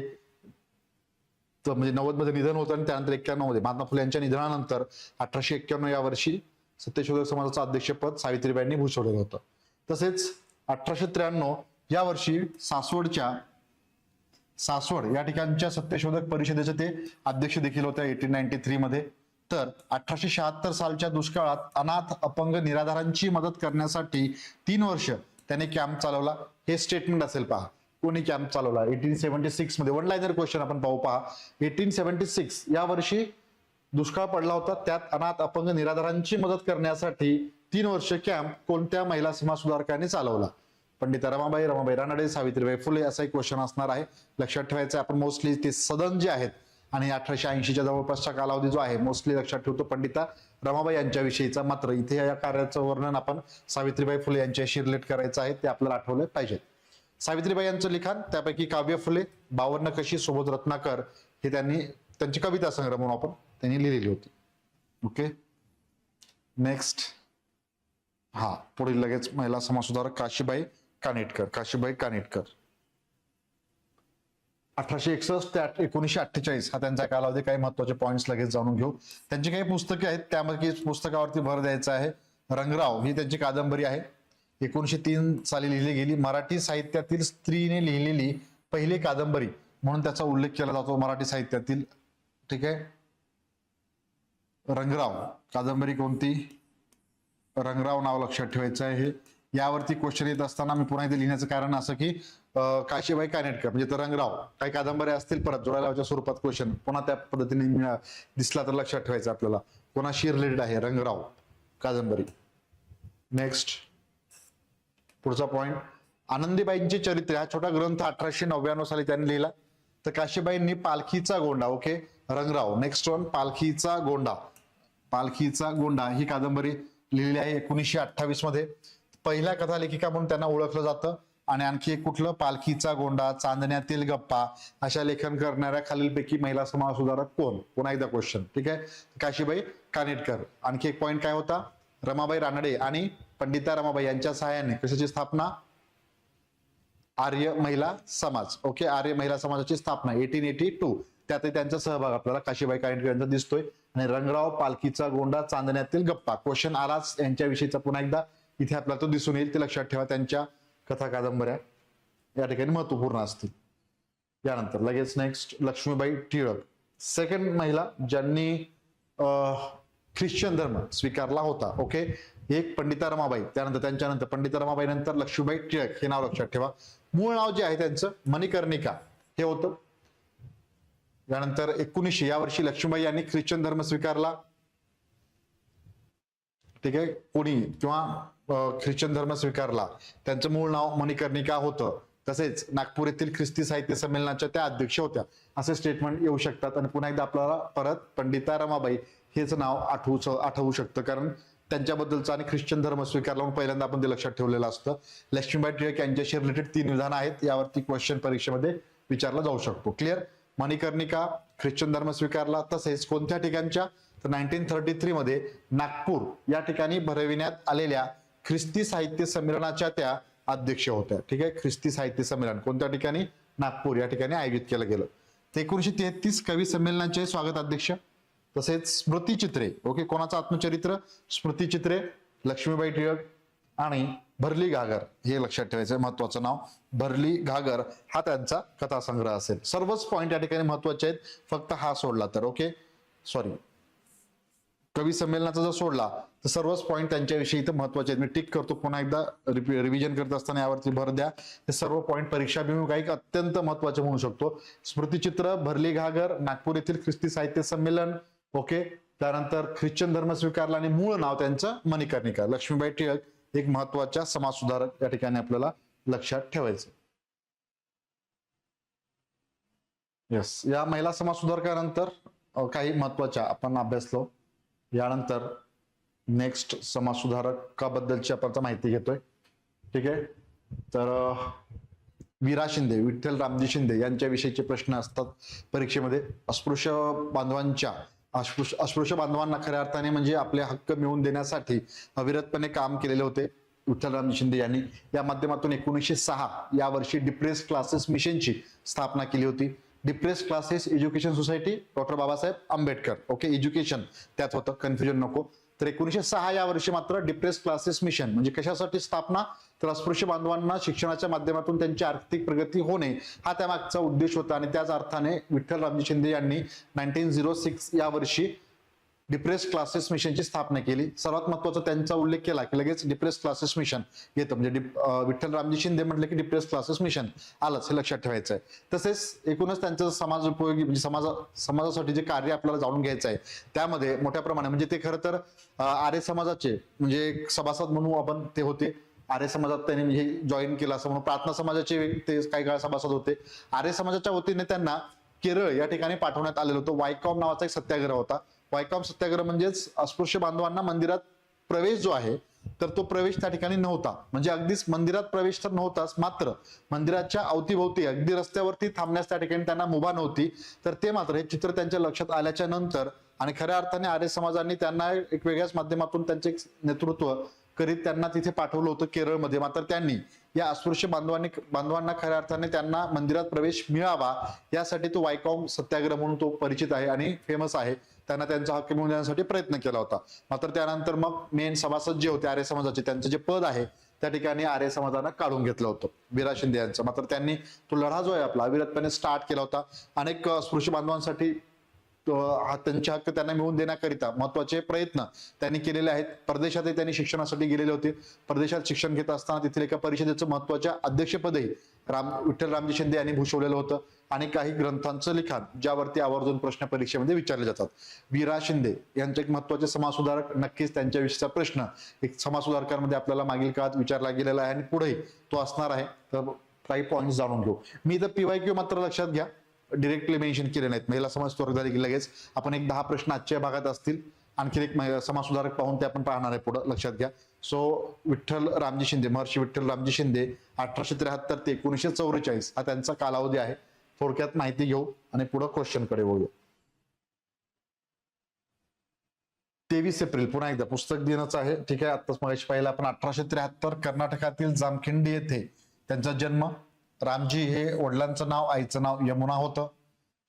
म्हणजे 90 मध्ये निधन होतं आणि त्यानंतर 91 मध्ये महात्मा फुले यांच्या निधनानंतर 1891 या वर्षी सत्यशोधक समाजाचं अध्यक्षपद सावित्रीबाईंनी भूषवलेलं होतं. तसेच 1893 या वर्षी सासवड या ठिकाणच्या सत्यशोधक परिषदेचे ते अध्यक्ष देखील होत्या 1893 मध्ये. तर 1876 सालच्या दुष्काळात अनाथ अपंग निराधारांची मदत करण्यासाठी 3 वर्ष त्याने कॅम्प चालवला. हे स्टेटमेंट असेल पहा, कोणी कॅम्प चालवला? 1876 मध्ये. वन लाईनर क्वेश्चन आपण पाहू पहा. 1876 या वर्षी दुष्काळ पडला होता, त्यात अनाथ अपंग निराधारांची मदत करण्यासाठी 3 वर्ष कॅम्प कोणत्या महिला समाज सुधारकांनी चालवला? पंडिता रमाबाई रानडे, सावित्रीबाई फुले असा एक क्वेश्चन असणार आहे. लक्षात ठेवायचं आपण मोस्टली ते सदन जे आहेत आणि 1880च्या जवळपासचा कालावधी जो आहे मोस्टली लक्षात ठेवतो पंडिता रमाबाई यांच्या विषयीचा. मात्र इथे या कार्याचं वर्णन आपण सावित्रीबाई फुले यांच्याशी रिलेट करायचं आहे, ते आपल्याला आठवलं पाहिजे. सावित्रीबाई यांचं लिखाण, त्यापैकी काव्य फुले, 52 कशी, सुबोध रत्नाकर हे त्यांची कविता संग्रह म्हणून आपण त्यांनी लिहिलेली होती. Okay, next. हा, पुढील लगेच महिला समाजसुधारक काशीबाई कानेटकर. 1861 ते 1948 हा त्यांचा कालावधी. काही महत्वाचे पॉइंट्स लगेच जाणून घेऊ. त्यांची काही पुस्तके आहेत, त्यामध्ये पुस्तकावरती भर द्यायचा आहे. रंगराव ही त्यांची कादंबरी आहे, 1903 साली लिहिली गेली. मराठी साहित्यातील स्त्रीने लिहिलेली पहिली कादंबरी म्हणून त्याचा उल्लेख केला जातो मराठी साहित्यातील. ठीक आहे, रंगराव कादंबरी कोणती? रंगराव नाव लक्षात ठेवायचं आहे. यावरती क्वेश्चन येत असताना मी पुन्हा इथे लिहिण्याचं कारण असं की काशीबाई कानेटकर म्हणजे तर रंगराव काही कादंबऱ्या असतील परत जोडायला स्वरूपात क्वेश्चन पुन्हा त्या पद्धतीने दिसला तर लक्षात ठेवायचं आपल्याला कोणाशी रिलेटेड आहे रंगराव कादंबरी. नेक्स्ट, पुढचा पॉइंट. आनंदीबाईंचे चरित्र हा छोटा ग्रंथ 1899 साली त्यांनी लिहिला. तर काशीबाईंनी पालखीचा गोंडा. ओके, रंगराव. नेक्स्ट वन, पालखीचा गोंडा ही कादंबरी लिहिलेली आहे 1928 मध्ये. पहिल्या कथा लेखिका म्हणून त्यांना ओळखलं जातं. आणि आणखी एक कुठलं? पालखीचा गोंडा, चांदण्यातील गप्पा अशा लेखन करणाऱ्या खालीलपैकी महिला समाज सुधारक कोण? पुन्हा एकदा क्वेश्चन. ठीक आहे, काशीबाई कानेटकर. आणखी एक पॉइंट काय होता? रमाबाई रानडे आणि पंडिता रमाबाई यांच्या सहाय्याने कशाची स्थापना? आर्य महिला समाज. ओके, आर्य महिला समाजाची स्थापना 1882. त्यातही त्यांचा सहभाग आपल्याला काशीबाई कानेटकर यांचा दिसतोय. आणि रंगराव, पालखीचा गोंडा, चांदण्यातील गप्पा क्वेश्चन आलाच यांच्याविषयीचा पुन्हा एकदा इथे आपल्याला तो दिसून येईल, ते लक्षात ठेवा. त्यांच्या कथा कादंबऱ्या या ठिकाणी महत्वपूर्ण असतील. यानंतर लगेच नेक्स्ट, लक्ष्मीबाई टिळक. सेकंड महिला ज्यांनी ख्रिश्चन धर्म स्वीकारला होता. ओके, एक पंडिता रमाबाई, त्यांच्यानंतर पंडिता रमाबाई नंतर लक्ष्मीबाई टिळक हे नाव लक्षात ठेवा. मूळ नाव जे आहे त्यांचं मणिकर्णिका हे होतं. यानंतर 1900 या वर्षी लक्ष्मीबाई यांनी ख्रिश्चन धर्म स्वीकारला. ठीक आहे, कोणी किंवा ख्रिश्चन धर्म स्वीकारला, त्यांचं मूळ नाव मणिकर्णिका होतं. तसेच नागपूर येथील ख्रिस्ती साहित्य संमेलनाच्या त्या अध्यक्ष होत्या, असे स्टेटमेंट येऊ शकतात. आणि पुन्हा एकदा आपल्याला परत पंडिता रमाबाई हेच नाव आठवू शकतं, कारण त्यांच्याबद्दलचं आणि ख्रिश्चन धर्म स्वीकारला म्हणून पहिल्यांदा आपण ते लक्षात ठेवलेलं असतं. लक्ष्मीबाई टिळक यांच्याशी रिलेटेड 3 विधान आहेत, यावरती क्वेश्चन परीक्षेमध्ये विचारला जाऊ शकतो. क्लिअर. मणिकर्णिका ख्रिश्चन धर्म स्वीकारला. तसेच कोणत्या ठिकाणच्या, तर 1933 मध्ये नागपूर या ठिकाणी भरविण्यात आलेल्या ख्रिस्ती साहित्य संमेलनाच्या त्या अध्यक्ष होत्या. ठीक आहे. ख्रिस्ती साहित्य संमेलन कोणत्या ठिकाणी, नागपूर या ठिकाणी आयोजित केलं गेलं. 1933 कवी संमेलनाचे स्वागत अध्यक्ष. तसेच स्मृतिचित्रे, ओके, कोणाचं आत्मचरित्र, स्मृतिचित्रे, लक्ष्मीबाई टिळक आणि भरली घागर, हे लक्षात ठेवायचं महत्वाचं नाव. भरली घागर हा त्यांचा कथासंग्रह असेल. सर्वच पॉइंट या ठिकाणी महत्वाचे आहेत, फक्त हा सोडला तर. ओके, सॉरी, कवी संमेलनाचा जर सोडला तर सर्वच पॉइंट त्यांच्याविषयी इथं महत्वाचे आहेत. मी टिक करतो, पुन्हा एकदा रिव्हिजन करत असताना यावरती भर द्या. हे सर्व पॉइंट परीक्षाभिमुख काही अत्यंत महत्वाचे म्हणू शकतो. स्मृतिचित्र, भरली घागर, नागपूर येथील ख्रिस्ती साहित्य संमेलन, ओके, त्यानंतर ख्रिश्चन धर्म स्वीकारला आणि मूळ नाव त्यांचं मणिकर्णिका. लक्ष्मीबाई टिळक एक महत्वाच्या समाजसुधारक या ठिकाणी आपल्याला लक्षात ठेवायचं. येस, या महिला समाजसुधारकानंतर काही महत्वाच्या आपण अभ्यासलो. यानंतर नेक्स्ट समाजसुधारकाबद्दलची आपण माहिती घेतोय. ठीक आहे. तर वीरा शिंदे, विठ्ठल रामजी शिंदे यांच्याविषयीचे प्रश्न असतात परीक्षेमध्ये. अस्पृश्य बांधवांना खऱ्या अर्थाने म्हणजे आपले हक्क मिळवून देण्यासाठी अविरतपणे काम केलेले होते विठ्ठल रामजी शिंदे यांनी. या माध्यमातून 1906 या वर्षी डिप्रेस क्लासेस मिशनची स्थापना केली होती. Depress classes education society, doctor Babasaheb Ambedkar. Okay, education त्यात होतं, कन्फ्युजन नको. तर 1906 या वर्षी मात्र डिप्रेस क्लासेस मिशन म्हणजे कशासाठी स्थापना, तर अस्पृश्य बांधवांना शिक्षणाच्या माध्यमातून त्यांची आर्थिक प्रगती होणे हा त्यामागचा उद्देश होता. आणि त्याच अर्थाने विठ्ठल रामजी शिंदे यांनी 1906 या वर्षी डिप्रेस क्लासेस मिशनची स्थापना केली. सर्वात महत्वाचा त्यांचा उल्लेख केला की लगेच डिप्रेस क्लासेस मिशन येतं, म्हणजे विठ्ठल रामजी शिंदे म्हटलं की डिप्रेस क्लासेस मिशन आलंच, हे लक्षात ठेवायचं आहे. तसेच एकूणच त्यांचं समाज उपयोगी म्हणजे समाजासाठी जे कार्य आपल्याला जाणून घ्यायचं आहे त्यामध्ये मोठ्या प्रमाणात म्हणजे ते खरं तर आर्य समाजाचे म्हणजे सभासद म्हणून आपण ते होते. आर्य समाजात त्यांनी हे जॉईन केलं असं म्हणून. प्रार्थना समाजाचे ते काही काळ सभासद होते. आर्य समाजाच्या वतीने त्यांना केरळ या ठिकाणी पाठवण्यात आलेलं होतं. वायकॉम नावाचा एक सत्याग्रह होता. वायकॉम सत्याग्रह म्हणजेच अस्पृश्य बांधवांना मंदिरात प्रवेश जो आहे तर तो प्रवेश त्या ठिकाणी नव्हता. म्हणजे अगदीच मंदिरात प्रवेश तर नव्हताच, मात्र मंदिराच्या अवतीभोवती अगदी रस्त्यावरती थांबण्यास त्या ठिकाणी त्यांना मुभा नव्हती. तर ते मात्र हे चित्र त्यांच्या लक्षात आल्याच्या नंतर आणि खऱ्या अर्थाने आर्य समाजांनी त्यांना एक वेगळ्याच माध्यमातून त्यांचे नेतृत्व करीत त्यांना तिथे पाठवलं होतं केरळमध्ये. मात्र त्यांनी या अस्पृश्य बांधवांना खऱ्या अर्थाने त्यांना मंदिरात प्रवेश मिळावा यासाठी तो वायकॉम सत्याग्रह म्हणून तो परिचित आहे आणि फेमस आहे. त्यांना त्यांचा हक्क मिळवून देण्यासाठी प्रयत्न केला होता. मात्र त्यानंतर मग मेन सभासद जे होते आर्य समाजाचे त्यांचं जे पद आहे त्या ठिकाणी आर्य समाजानं काढून घेतलं होतं वीरा शिंदे यांचं. मात्र त्यांनी तो लढा जो आहे आपला अविरतपणे स्टार्ट केला होता. अनेक अस्पृश्य बांधवांसाठी त्यांचे हक्क त्यांना मिळवून देण्याकरिता महत्वाचे प्रयत्न त्यांनी केलेले आहेत. परदेशातही त्यांनी शिक्षणासाठी गेलेले होते. परदेशात शिक्षण घेत असताना तिथील एका परिषदेचं महत्वाच्या अध्यक्षपदही विठ्ठल रामजी शिंदे यांनी भूषवलेलं होतं. आणि काही ग्रंथांचं लिखाण ज्यावरती आवर्जून प्रश्न परीक्षेमध्ये विचारले जातात. वीरा शिंदे यांचे एक महत्वाचे समाजसुधारक, नक्कीच त्यांच्याविषयीचा प्रश्न एक समाजसुधारकांमध्ये आपल्याला मागील काळात विचारला गेलेला आहे आणि पुढेही तो असणार आहे. तर काही पॉईंट जाणून घेऊ. मी इथं PYQ मात्र लक्षात घ्या डिरेक्टली मेन्शन केले नाहीत. महिला समाजसुधारक झाली की लगेच आपण एक 10 प्रश्न आजच्या भागात असतील. आणखी एक समाजसुधारक पाहून ते आपण पाहणार आहे पुढे, लक्षात घ्या. सो विठ्ठल रामजी शिंदे, महर्षी विठ्ठल रामजी शिंदे 1873 ते 1944 हा त्यांचा कालावधी आहे. थोडक्यात माहिती घेऊ आणि पुढे क्वेश्चन कडे वळू. 23 एप्रिल पुन्हा एकदा पुस्तक दिनाचं आहे. ठीक आहे. आत्ताच मगाशी पाहिलं आपण 1873 कर्नाटकातील जामखिंडी येथे त्यांचा जन्म. रामजी हे वडिलांचं नाव, आईचं नाव यमुना होतं.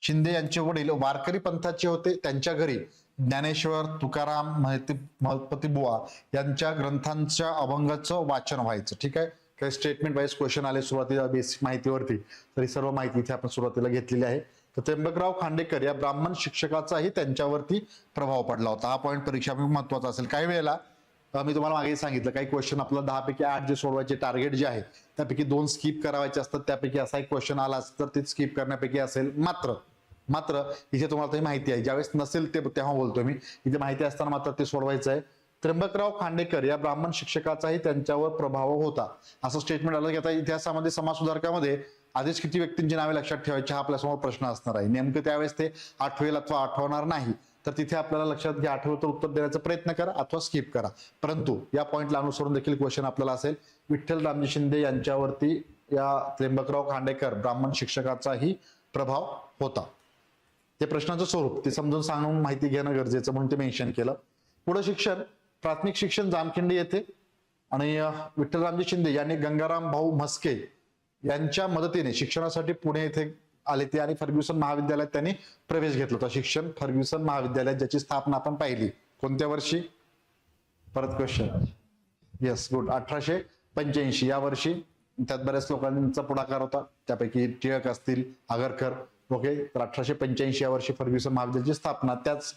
शिंदे यांचे वडील वारकरी पंथाचे होते. त्यांच्या घरी ज्ञानेश्वर, तुकाराम, महत्पती बुवा यांच्या ग्रंथांच्या अभंगाचं वाचन व्हायचं. ठीक आहे. काही स्टेटमेंट वाईज क्वेश्चन आले सुरुवातीला बेसिक माहितीवरती, तरी सर्व माहिती इथे आपण सुरुवातीला घेतलेली आहे. तर त्र्यंबकराव खांडेकर या ब्राह्मण शिक्षकाचाही त्यांच्यावरती प्रभाव पडला होता. हा पॉईंट परीक्षा महत्वाचा असेल. काही वेळेला मी तुम्हाला मागे सांगितलं काही क्वेश्चन आपल्याला 10 पैकी 8 जे सोडवायचे टार्गेट जे आहे त्यापैकी 2 स्किप करावायचे असतात. त्यापैकी असा एक क्वेश्चन आला तर ते स्किप करण्यापैकी असेल. मात्र इथे तुम्हाला माहिती आहे, ज्यावेळेस नसेल ते तेव्हा बोलतोय मी. इथे माहिती असताना मात्र ते सोडवायचं आहे. त्र्यंबकराव खांडेकर या ब्राह्मण शिक्षकाचाही त्यांच्यावर प्रभाव होता असं स्टेटमेंट आलं की आता इतिहासामध्ये समाजसुधारकामध्ये आधीच किती व्यक्तींची नावे लक्षात ठेवायची हा आपल्यासमोर प्रश्न असणार आहे. नेमकं त्यावेळेस ते आठवेल अथवा आठवणार नाही. तर तिथे आपल्याला लक्षात घ्या, आठवलं तर उत्तर देण्याचा प्रयत्न करा अथवा स्किप करा. परंतु या पॉइंटला अनुसरून देखील क्वेश्चन आपल्याला असेल विठ्ठल रामजी शिंदे यांच्यावरती या त्र्यंबकराव खांडेकर ब्राह्मण शिक्षकाचाही प्रभाव होता. ते प्रश्नाचं स्वरूप ते समजून सांगून माहिती घेणं गरजेचं म्हणून ते मेन्शन केलं. पुढे शिक्षण, प्राथमिक शिक्षण जामखिंडी येथे आणि विठ्ठलरामजी शिंदे यांनी गंगाराम भाऊ म्हस्के यांच्या मदतीने शिक्षणासाठी पुणे येथे आले ते आणि फर्ग्युसन महाविद्यालयात त्यांनी प्रवेश घेतला होता. शिक्षण फर्ग्युसन महाविद्यालयात, ज्याची स्थापना आपण पाहिली कोणत्या वर्षी, परत क्वेश्चन, येस गुड, 1885 या वर्षी. त्यात बऱ्याच लोकांचा पुढाकार होता, त्यापैकी टिळक असतील, आगरकर. ओके, तर 1885 या वर्षी फर्ग्युसन महाविद्यालयाची स्थापना. त्याच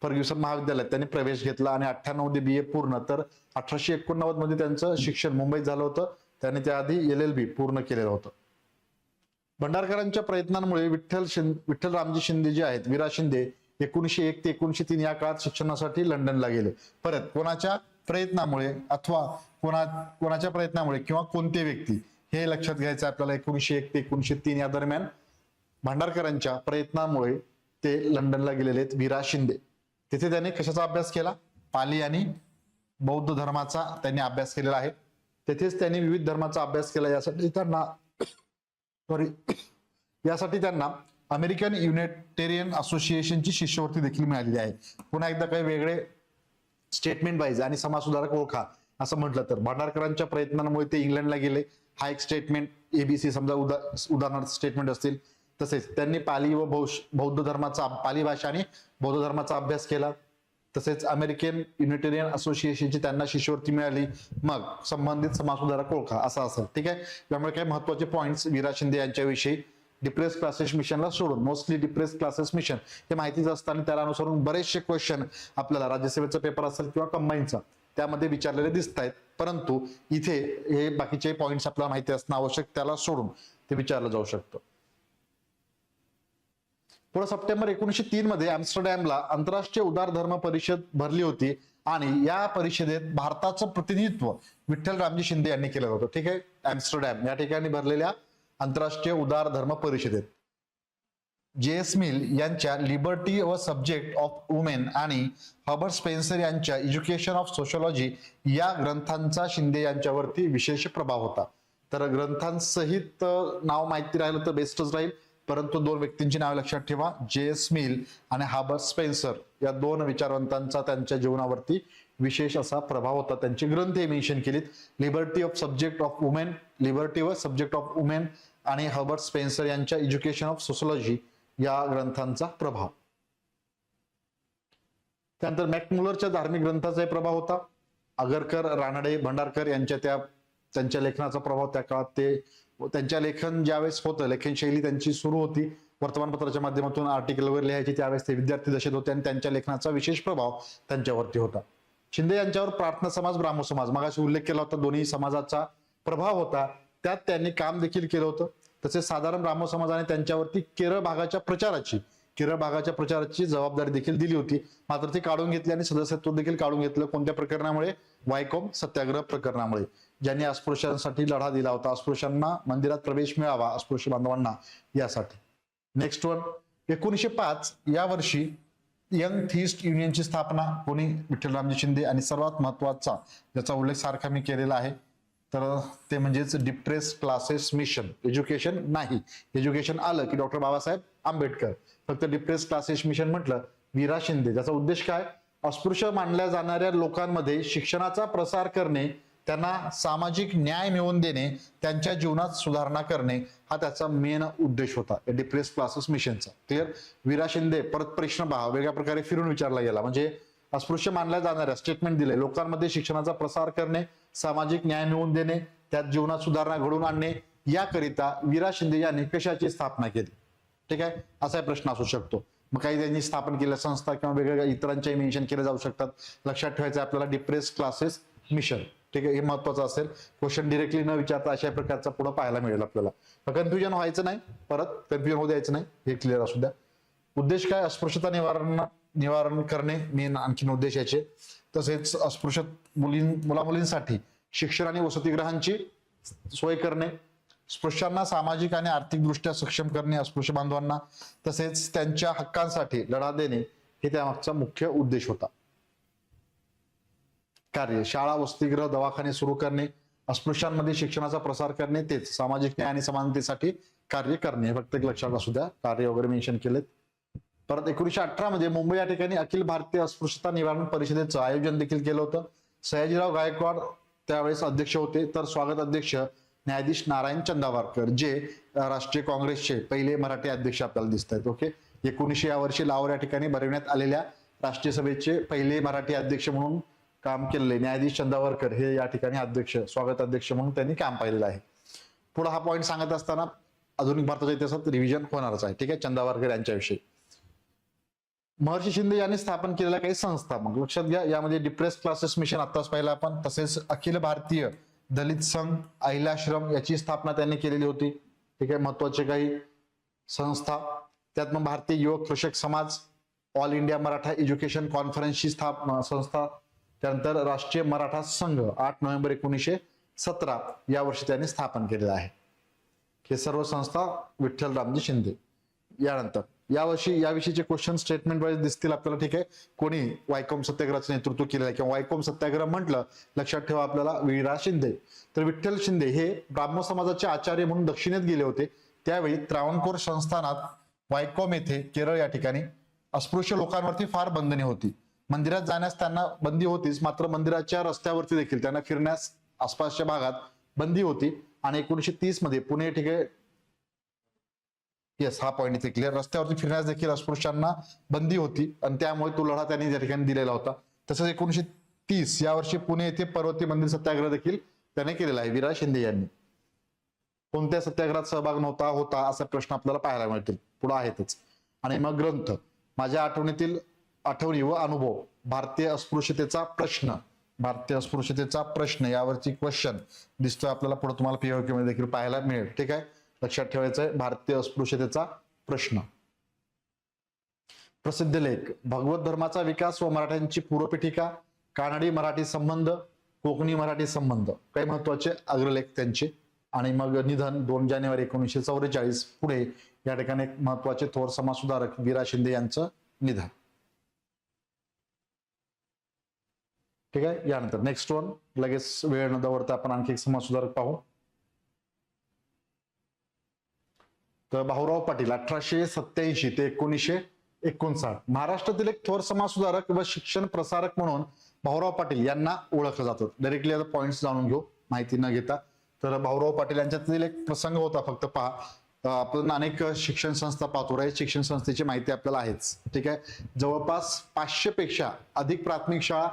फर्ग्युसन महाविद्यालयात त्यांनी प्रवेश घेतला आणि 98 मध्ये BA पूर्ण. तर 1889 मध्ये त्यांचं शिक्षण मुंबईत झालं होतं. त्यांनी त्याआधी LLB पूर्ण केलेलं होतं. भंडारकरांच्या प्रयत्नांमुळे विठ्ठलरामजी शिंदे जे आहेत, विरा शिंदे, 1901 ते 1903 या काळात शिक्षणासाठी लंडनला गेले. परत कोणाच्या प्रयत्नामुळे अथवा कोणाच्या प्रयत्नामुळे किंवा कोणते व्यक्ती, हे लक्षात घ्यायचं आपल्याला. 1901 ते 1903 या दरम्यान भांडारकरांच्या प्रयत्नामुळे ते लंडनला गेलेले आहेत विरा शिंदे. तिथे त्यांनी कशाचा अभ्यास केला, पाली आणि बौद्ध धर्माचा त्यांनी अभ्यास केलेला आहे. तेथेच त्यांनी विविध धर्माचा अभ्यास केला. यासाठी त्यांना अमेरिकन युनिटेरियन असोसिएशनची शिष्यवृत्ती देखील मिळालेली आहे. पुन्हा एकदा काही वेगळे स्टेटमेंट वाईज आणि समाजसुधारक ओळखा असं म्हटलं तर भांडारकरांच्या प्रयत्नांमुळे ते इंग्लंडला गेले. हा एक स्टेटमेंट, ABC समजा उदाहरणार्थ स्टेटमेंट असतील. तसेच त्यांनी पाली व बौद्ध धर्माचा, पाली भाषा आणि बौद्ध धर्माचा अभ्यास केला. तसेच अमेरिकन युनिटेरियन असोसिएशनची त्यांना शिष्यवृत्ती मिळाली. मग संबंधित समाजसुधारक ओळखा असं असेल. ठीक आहे, त्यामुळे काही महत्वाचे पॉइंट्स विरा शिंदे यांच्याविषयी. डिप्रेस क्लासेस मिशनला सोडून मोस्टली डिप्रेस क्लासेस मिशन हे माहितीच असतं आणि त्याला अनुसरून बरेचसे क्वेश्चन आपल्याला राज्यसेवेचा पेपर असेल किंवा कंबाईनचा त्यामध्ये विचारलेले दिसत आहेत. परंतु इथे हे बाकीचे पॉइंट्स आपल्याला माहिती असणं आवश्यक, त्याला सोडून ते विचारलं जाऊ शकतं. पुढे सप्टेंबर 1903 मध्ये एम्स्टरडॅमला आंतरराष्ट्रीय उदार धर्म परिषद भरली होती आणि या परिषदेत भारताचं प्रतिनिधित्व विठ्ठलरामजी शिंदे यांनी केलं होतं. ठीक आहे, एम्स्टरडॅम या ठिकाणी भरलेल्या आंतरराष्ट्रीय उदार धर्म परिषदेत JS मिल यांच्या लिबर्टी व सब्जेक्ट ऑफ वुमेन आणि हर्बर्ट स्पेन्सर यांच्या एज्युकेशन ऑफ सोशॉलॉजी या ग्रंथांचा शिंदे यांच्यावरती विशेष प्रभाव होता. तर ग्रंथांसहित नाव माहिती राहिलं तर बेस्टच राहील, परंतु दोन व्यक्तींची नावे लक्षात ठेवा, JS मिल आणि हर्बर्ट स्पेन्सर या दोन विचारवंतांचा त्यांच्या जीवनावरती विशेष असा प्रभाव होता. त्यांचे ग्रंथ हे मेन्शन केलेत, liberty of subject of women, liberty व सब्जेक्ट ऑफ वुमेन आणि हर्बर्ट स्पेन्सर यांच्या एज्युकेशन ऑफ सोशॉलॉजी या ग्रंथांचा प्रभाव. त्यानंतर मॅकमुलरच्या धार्मिक ग्रंथाचा प्रभाव होता. आगरकर, रानडे, भंडारकर यांच्या त्यांच्या लेखनाचा प्रभाव त्या काळात त्यांच्या लेखन ज्यावेळेस होतं, लेखनशैली त्यांची सुरू होती, वर्तमानपत्राच्या माध्यमातून आर्टिकल वगैरे लिहायचे, त्यावेळेस ते विद्यार्थी दशेत होते आणि त्यांच्या लेखनाचा विशेष प्रभाव त्यांच्यावरती होता. शिंदे यांच्यावर प्रार्थना समाज, ब्राह्मण समाज, मगाशी उल्लेख केला होता, दोन्ही समाजाचा प्रभाव होता. त्यात त्यांनी काम देखील केलं होतं. तसेच साधारण ब्राह्मण समाजाने त्यांच्यावरती केरळ भागाच्या प्रचाराची जबाबदारी देखील दिली होती, मात्र ती काढून घेतली आणि सदस्यत्व देखील काढून घेतलं. कोणत्या प्रकरणामुळे? वायकोम सत्याग्रह प्रकरणामुळे, ज्यांनी अस्पृश्यांसाठी लढा दिला होता, अस्पृश्यांना मंदिरात प्रवेश मिळावा अस्पृश्य बांधवांना यासाठी. नेक्स्ट वन, 1905 या वर्षी यंग थिस्ट युनियनची स्थापना कोणी? विठ्ठलरामजी शिंदे. आणि सर्वात महत्वाचा ज्याचा उल्लेख सारखा मी केलेला आहे तर ते म्हणजेच डिप्रेस क्लासेस मिशन. एज्युकेशन नाही, एज्युकेशन आलं की डॉक्टर बाबासाहेब आंबेडकर, फक्त डिप्रेस क्लासेस मिशन म्हटलं विरा शिंदे. ज्याचा उद्देश काय? अस्पृश्य मानल्या जाणाऱ्या लोकांमध्ये शिक्षणाचा प्रसार करणे, त्यांना सामाजिक न्याय मिळवून देणे, त्यांच्या जीवनात सुधारणा करणे हा त्याचा मेन उद्देश होता डिप्रेस क्लासेस मिशनचा. क्लिअर? विरा शिंदे, परत प्रश्न पहा वेगळ्या प्रकारे फिरून विचारला गेला, म्हणजे अस्पृश्य मानल्या जाणाऱ्या स्टेटमेंट दिले, लोकांमध्ये शिक्षणाचा प्रसार करणे, सामाजिक न्याय मिळवून देणे, त्यात जीवनात सुधारणा घडवून आणणे, याकरिता विरा शिंदे यांनी कशाची स्थापना केली? ठीक आहे, असा प्रश्न असू शकतो. मग काही त्यांनी स्थापन केलेल्या संस्था किंवा वेगवेगळ्या इतरांच्याही मेन्शन केले जाऊ शकतात. लक्षात ठेवायचं आपल्याला डिप्रेस क्लासेस मिशन. ठीक आहे, हे महत्वाचं असेल. क्वेश्चन डिरेक्टली न विचारता अशा प्रकारचा पुढे पाहायला मिळेल आपल्याला. कन्फ्युजन व्हायचं नाही, परत कन्फ्युजन होऊ द्यायचं नाही, हे क्लिअर असू द्या. उद्देश काय? अस्पृश्यता निवारण करणे मेन आणखीन उद्देश याचे. तसेच अस्पृश्य मुलामुलींसाठी शिक्षण आणि वसतिगृहांची सोय करणे, स्पृश्यांना सामाजिक आणि आर्थिक दृष्ट्या सक्षम करणे, अस्पृश्य बांधवांना, तसेच त्यांच्या हक्कांसाठी लढा देणे हे त्यामागचा मुख्य उद्देश होता. कार्य: शाळा, वसतिगृह, दवाखाने सुरू करणे, अस्पृश्यांमध्ये शिक्षणाचा प्रसार करणे, तेच सामाजिक न्याय आणि समानतेसाठी कार्य करणे. फक्त एक लक्षात असू द्या, कार्य वगैरे मेन्शन केलेत. परत 1918 मध्ये मुंबई या ठिकाणी अखिल भारतीय अस्पृश्यता निवारण परिषदेचं आयोजन देखील केलं होतं. सयाजीराव गायकवाड त्यावेळेस अध्यक्ष होते, तर स्वागत अध्यक्ष न्यायाधीश नारायण चंदावरकर, जे राष्ट्रीय काँग्रेसचे पहिले मराठी अध्यक्ष आपल्याला दिसत आहेत. ओके, 1900 या वर्षी लाहोर या ठिकाणी भरवण्यात आलेल्या राष्ट्रीय सभेचे पहिले मराठी अध्यक्ष म्हणून काम केलेले न्यायाधीश चंदावरकर हे या ठिकाणी अध्यक्ष, स्वागत अध्यक्ष म्हणून त्यांनी काम पाहिलेलं आहे. पुढे हा पॉईंट सांगत असताना आधुनिक भारताच्या इतिहासात रिव्हिजन होणारच आहे. ठीक आहे, चंदावरकर यांच्याविषयी. महर्षी शिंदे यांनी स्थापन केलेल्या काही संस्था, मग लक्षात घ्या, यामध्ये डिप्रेस क्लासेस मिशन आत्ताच पाहिलं आपण, तसेच अखिल भारतीय दलित संघ, अहिल्याश्रम याची स्थापना त्यांनी केलेली होती. ठीक आहे, महत्वाचे काही संस्था, त्यात मग भारतीय युवक कृषक समाज, ऑल इंडिया मराठा एज्युकेशन कॉन्फरन्सची संस्था, त्यानंतर राष्ट्रीय मराठा संघ 8 नोव्हेंबर 1917 या वर्षी त्यांनी स्थापन केलेलं आहे. हे सर्व संस्था विठ्ठल रामजी शिंदे. यानंतर याविषयीचे क्वेश्चन स्टेटमेंट वाईज दिसतील आपल्याला. ठीक आहे, कोणी वायकोम सत्याग्रहाचं नेतृत्व केलेलं आहे किंवा वायकोम सत्याग्रह म्हटलं लक्षात ठेवा आपल्याला वीरा शिंदे. तर विठ्ठल शिंदे हे ब्राह्मण समाजाचे आचार्य म्हणून दक्षिणेत गेले होते. त्यावेळी त्रावणकोर संस्थानात वायकोम येथे केरळ या ठिकाणी अस्पृश्य लोकांवरती फार बंधने होती. मंदिरात जाण्यास त्यांना बंदी होतीच, मात्र मंदिराच्या रस्त्यावरती देखील त्यांना फिरण्यास आसपासच्या भागात बंदी होती. आणि 1930 मध्ये पुणे, ठीक आहे, येस, हा पॉईंट इथे क्लिअर, रस्त्यावरती फिरण्यास देखील अस्पृश्यांना बंदी होती आणि त्यामुळे तो लढा त्यांनी त्या ठिकाणी दिलेला होता. तसंच 1930 या वर्षी पुणे येथे पर्वती मंदिर सत्याग्रह देखील त्याने केलेला आहे वीरा शिंदे यांनी. कोणत्या सत्याग्रहात सहभाग होता असा प्रश्न आपल्याला पाहायला मिळतील, पुढे आहेतच. आणि मग ग्रंथ, माझ्या आठवणी व अनुभव, भारतीय अस्पृश्यतेचा प्रश्न यावरची क्वेश्चन दिसतोय आपल्याला पुढे, तुम्हाला पीओक्यू मध्ये देखील पाहायला मिळेल. ठीक आहे, लक्षात ठेवायचं आहे, भारतीय अस्पृश्यतेचा प्रश्न. प्रसिद्ध लेख, भगवत धर्माचा विकास व मराठ्यांची पूर्वपीठिका, कानडी मराठी संबंध, कोकणी मराठी संबंध, काही महत्वाचे अग्रलेख त्यांचे. आणि मग निधन 2 जानेवारी 1944, पुढे या ठिकाणी एक महत्वाचे थोर समाजसुधारक वीरा शिंदे यांचं निधन. ठीक आहे, यानंतर नेक्स्ट वन, लगेच वेळ न दवडता आपण आणखी एक समाजसुधारक पाहू. तर भाऊराव पाटील 1887 ते 1959, महाराष्ट्रातील एक थोर समाजसुधारक व शिक्षण प्रसारक म्हणून भाऊराव पाटील यांना ओळखलं जातं. डायरेक्टली आता पॉइंट्स जाणून घेऊ माहिती न घेता. तर भाऊराव पाटील यांच्यातील एक प्रसंग होता, फक्त पहा. आपण अनेक शिक्षण संस्था पाहतो, रयत शिक्षण संस्थेची माहिती आपल्याला आहेच. ठीक आहे, जवळपास 500 पेक्षा अधिक प्राथमिक शाळा,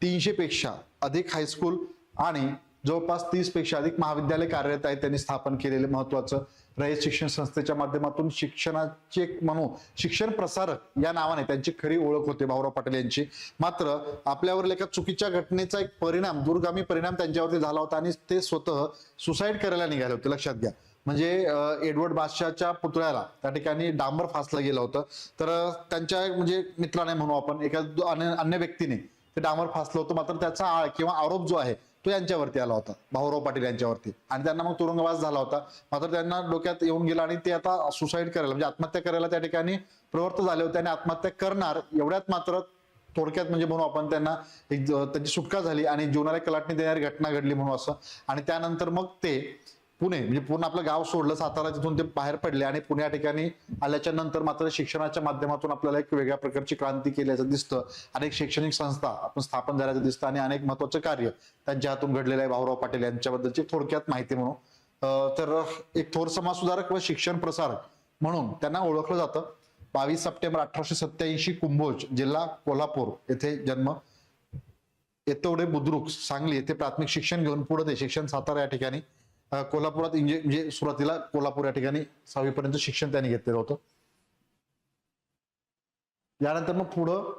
300 पेक्षा अधिक हायस्कूल आणि जवळपास 30 पेक्षा अधिक महाविद्यालय कार्यरत आहेत. त्यांनी स्थापन केलेले महत्वाचं रयत शिक्षण संस्थेच्या माध्यमातून शिक्षणाचे एक म्हणू शिक्षण प्रसारक या नावाने त्यांची खरी ओळख होते भाऊराव पाटील यांची. मात्र आपल्यावरील एका चुकीच्या घटनेचा एक परिणाम, दूरगामी परिणाम त्यांच्यावरती झाला होता आणि ते स्वतः सुसाईड करायला निघाले होते. लक्षात घ्या, म्हणजे एडवर्ड बादशाहच्या पुतळ्याला त्या ठिकाणी डांबर फासलं गेलं होतं. तर त्यांच्या म्हणजे मित्राने म्हणू आपण, एका अन्य व्यक्तीने ते डांबर फासलं होतं. मात्र त्याचा आळ किंवा आरोप जो आहे तो यांच्यावरती आला होता, भाऊराव पाटील यांच्यावरती, आणि त्यांना मग तुरुंगवास झाला होता. मात्र त्यांना डोक्यात येऊन गेला आणि ते आता सुसाईड करायला म्हणजे आत्महत्या करायला त्या ठिकाणी प्रवृत्त झाले होते आणि आत्महत्या करणार एवढ्यात मात्र थोडक्यात म्हणजे म्हणू आपण त्यांना एक त्यांची सुटका झाली आणि जीवनाला कलाटणी देणारी घटना घडली म्हणू असं. आणि त्यानंतर मग ते पुणे म्हणजे पूर्ण आपलं गाव सोडलं, सातारा, तिथून ते बाहेर पडले आणि पुणे या ठिकाणी आल्याच्या नंतर मात्र शिक्षणाच्या माध्यमातून आपल्याला एक वेगळ्या प्रकारची क्रांती केल्याचं दिसतं. अनेक शैक्षणिक संस्था आपण स्थापन झाल्याचं दिसतं आणि अनेक महत्वाचं कार्य त्यांच्या हातून घडलेलं आहे. भाऊराव पाटील यांच्याबद्दलची थोडक्यात माहिती म्हणू तर एक थोर समाजसुधारक व शिक्षण प्रसारक म्हणून त्यांना ओळखलं जातं. 22 सप्टेंबर 1887 कुंभोज, जिल्हा कोल्हापूर येथे जन्म. येतवडे बुद्रुक, सांगली येथे प्राथमिक शिक्षण घेऊन पुढे ते शिक्षण सातारा या ठिकाणी कोल्हापुरात म्हणजे सुरुवातीला कोल्हापूर या ठिकाणी 6वी पर्यंत शिक्षण त्यांनी घेतलेलं होतं. यानंतर मग पुढं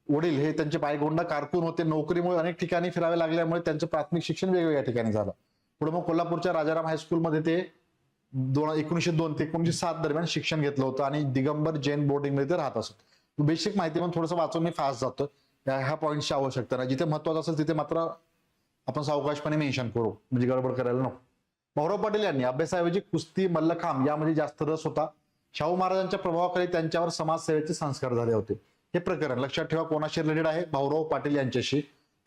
वडील हे त्यांचे पायगोंडा कारकून होते. नोकरीमुळे अनेक ठिकाणी फिरावे लागल्यामुळे त्यांचं प्राथमिक शिक्षण वेगवेगळ्या ठिकाणी झालं. पुढे मग कोल्हापूरच्या राजाराम हायस्कूलमध्ये ते 1902 ते 1907 दरम्यान शिक्षण घेतलं होतं आणि दिगंबर जैन बोर्डिंग मध्ये राहत असत. बेसिक माहिती पण थोडंसं वाचून मी फास्ट जातो, ह्या पॉईंटची आवश्यकता नाही. जिथे महत्वाचं असेल तिथे मात्र आपण सावकाशपणे मेन्शन करू, म्हणजे गडबड करायला नको. भाऊराव पाटील यांनी अभ्यासाऐवजी कुस्ती, मल्लखांब यामध्ये जास्त रस होता. शाहू महाराजांच्या प्रभावाखाली त्यांच्यावर समाजसेवेचे संस्कार झाले होते. हे प्रकरण लक्षात ठेवा कोणाशी रिलेटेड आहे, भाऊराव पाटील यांच्याशी.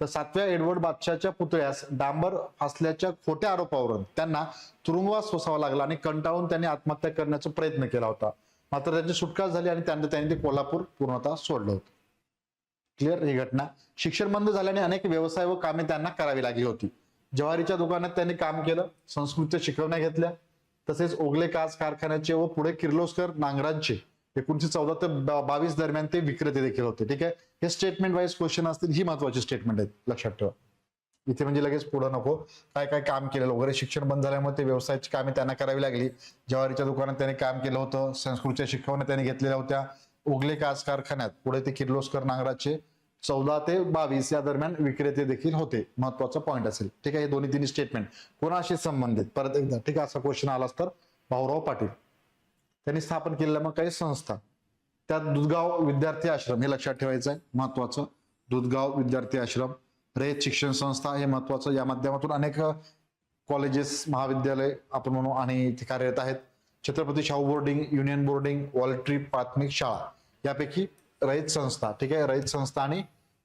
तर 7व्या एडवर्ड बादशाहच्या पुतळ्यास डांबर फासल्याच्या खोट्या आरोपावरून त्यांना तुरुंगवास सोसावा लागला आणि कंटाळून त्यांनी आत्महत्या करण्याचा प्रयत्न केला होता. मात्र त्यांची सुटका झाली आणि त्यांनी ते कोल्हापूर पूर्णतः सोडलं होतं. क्लिअर ही घटना. शिक्षण बंद झाल्याने अनेक व्यवसाय व कामे त्यांना करावी लागली होती. ज्वारीच्या दुकानात त्यांनी काम केलं, संस्कृतच्या शिकवण्या घेतल्या, तसेच ओगले काच कारखान्याचे व पुढे किर्लोस्कर नांगरांचे 1914 ते 22 दरम्यान ते विक्रेते देखील होते. ठीक आहे, हे स्टेटमेंट वाईज क्वेश्चन असतील, ही महत्वाची स्टेटमेंट आहेत, लक्षात ठेवा. इथे म्हणजे लगेच पुढे नको, काय काय काम केलेलं वगैरे. शिक्षण बंद झाल्यामुळे ते व्यवसायाची कामे त्यांना करावी लागली. ज्वारीच्या दुकानात त्यांनी काम केलं होतं, संस्कृतच्या शिकवण्या त्यांनी घेतलेल्या होत्या, ओगले काच कारखान्यात पुढे ते किर्लोस्कर नांगराचे 14 ते 22 या दरम्यान विक्रेते देखील होते. महत्वाचा पॉईंट असेल. ठीक आहे, हे दोन्ही तिन्ही स्टेटमेंट कोणाशी संबंधित, परत एकदा. ठीक आहे, असा क्वेश्चन आलाच तर भाऊराव पाटील त्यांनी स्थापन केलेल्या मग काही संस्था, त्यात दुधगाव विद्यार्थी आश्रम हे लक्षात ठेवायचं आहे, महत्वाचं. दुधगाव विद्यार्थी आश्रम, रयत शिक्षण संस्था हे महत्वाचं. या माध्यमातून अनेक कॉलेजेस महाविद्यालय आपण म्हणू आणि ते कार्यरत आहेत. Chhatrapati Shahu boarding, union boarding, वॉलट्री प्राथमिक शाळा यापैकी रयत संस्था. ठीक आहे, रयत संस्था आणि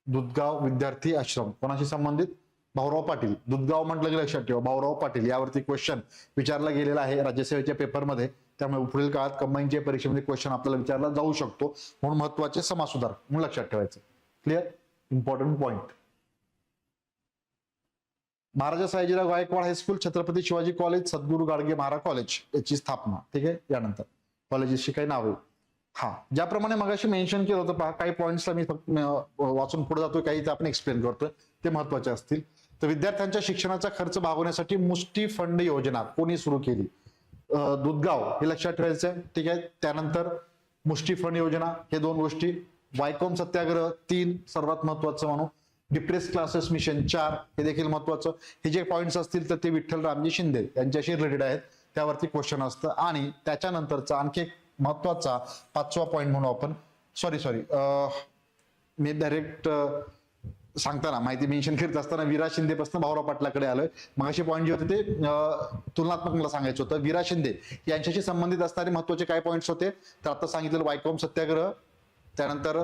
दुधगाव विद्यार्थी आश्रम कोणाशी संबंधित? भाऊराव पाटील. दुधगाव म्हटलं की लक्षात ठेवा भाऊराव पाटील. यावरती क्वेश्चन विचारला गेलेला आहे राज्यसेवेच्या पेपरमध्ये, त्यामुळे पुढील काळात कंबाईनच्या परीक्षेमध्ये क्वेश्चन आपल्याला विचारला जाऊ शकतो, म्हणून महत्वाचे समाज सुधारक म्हणून लक्षात ठेवायचं. Clear, important point. Maharaja Sayajirao Gaikwad high school, Chhatrapati Shivaji college, Sadguru Gadge Maharaj college याची स्थापना. ठीक आहे, यानंतर कॉलेजेसची काही नावे. हा, ज्याप्रमाणे मगाशी मेन्शन केलं होतं पहा, काही पॉईंट्सला मी फक्त वाचून पुढे जातोय, काही आपण एक्सप्लेन करतोय, ते महत्वाचे असतील. तर विद्यार्थ्यांच्या शिक्षणाचा खर्च भागवण्यासाठी मुष्टी फंड योजना कोणी सुरू केली? दुधगाव हे लक्षात ठेवायचं आहे. ठीक आहे, त्यानंतर मुष्टी फंड योजना हे दोन गोष्टी. वायकॉम सत्याग्रह 3 सर्वात महत्वाचं म्हणू. डिप्रेस क्लासेस मिशन 4 हे देखील महत्वाचं. हे जे पॉईंट्स असतील तर ते विठ्ठल रामजी शिंदे यांच्याशी रिलेटेड आहेत, त्यावरती क्वेश्चन असतं. आणि त्याच्यानंतरचा आणखी एक महत्वाचा 5वा पॉईंट म्हणू आपण. सॉरी मी डायरेक्ट सांगताना माहिती मेन्शन करीत असताना विरा शिंदे पासून भाऊराव पाटलाकडे आलोय. मग असे पॉईंट जे होते ते तुलनात्मक मला सांगायचं होतं. विरा शिंदे यांच्याशी संबंधित असणारे महत्वाचे काय पॉईंट्स होते तर आता सांगितलेलं वायकॉम सत्याग्रह, त्यानंतर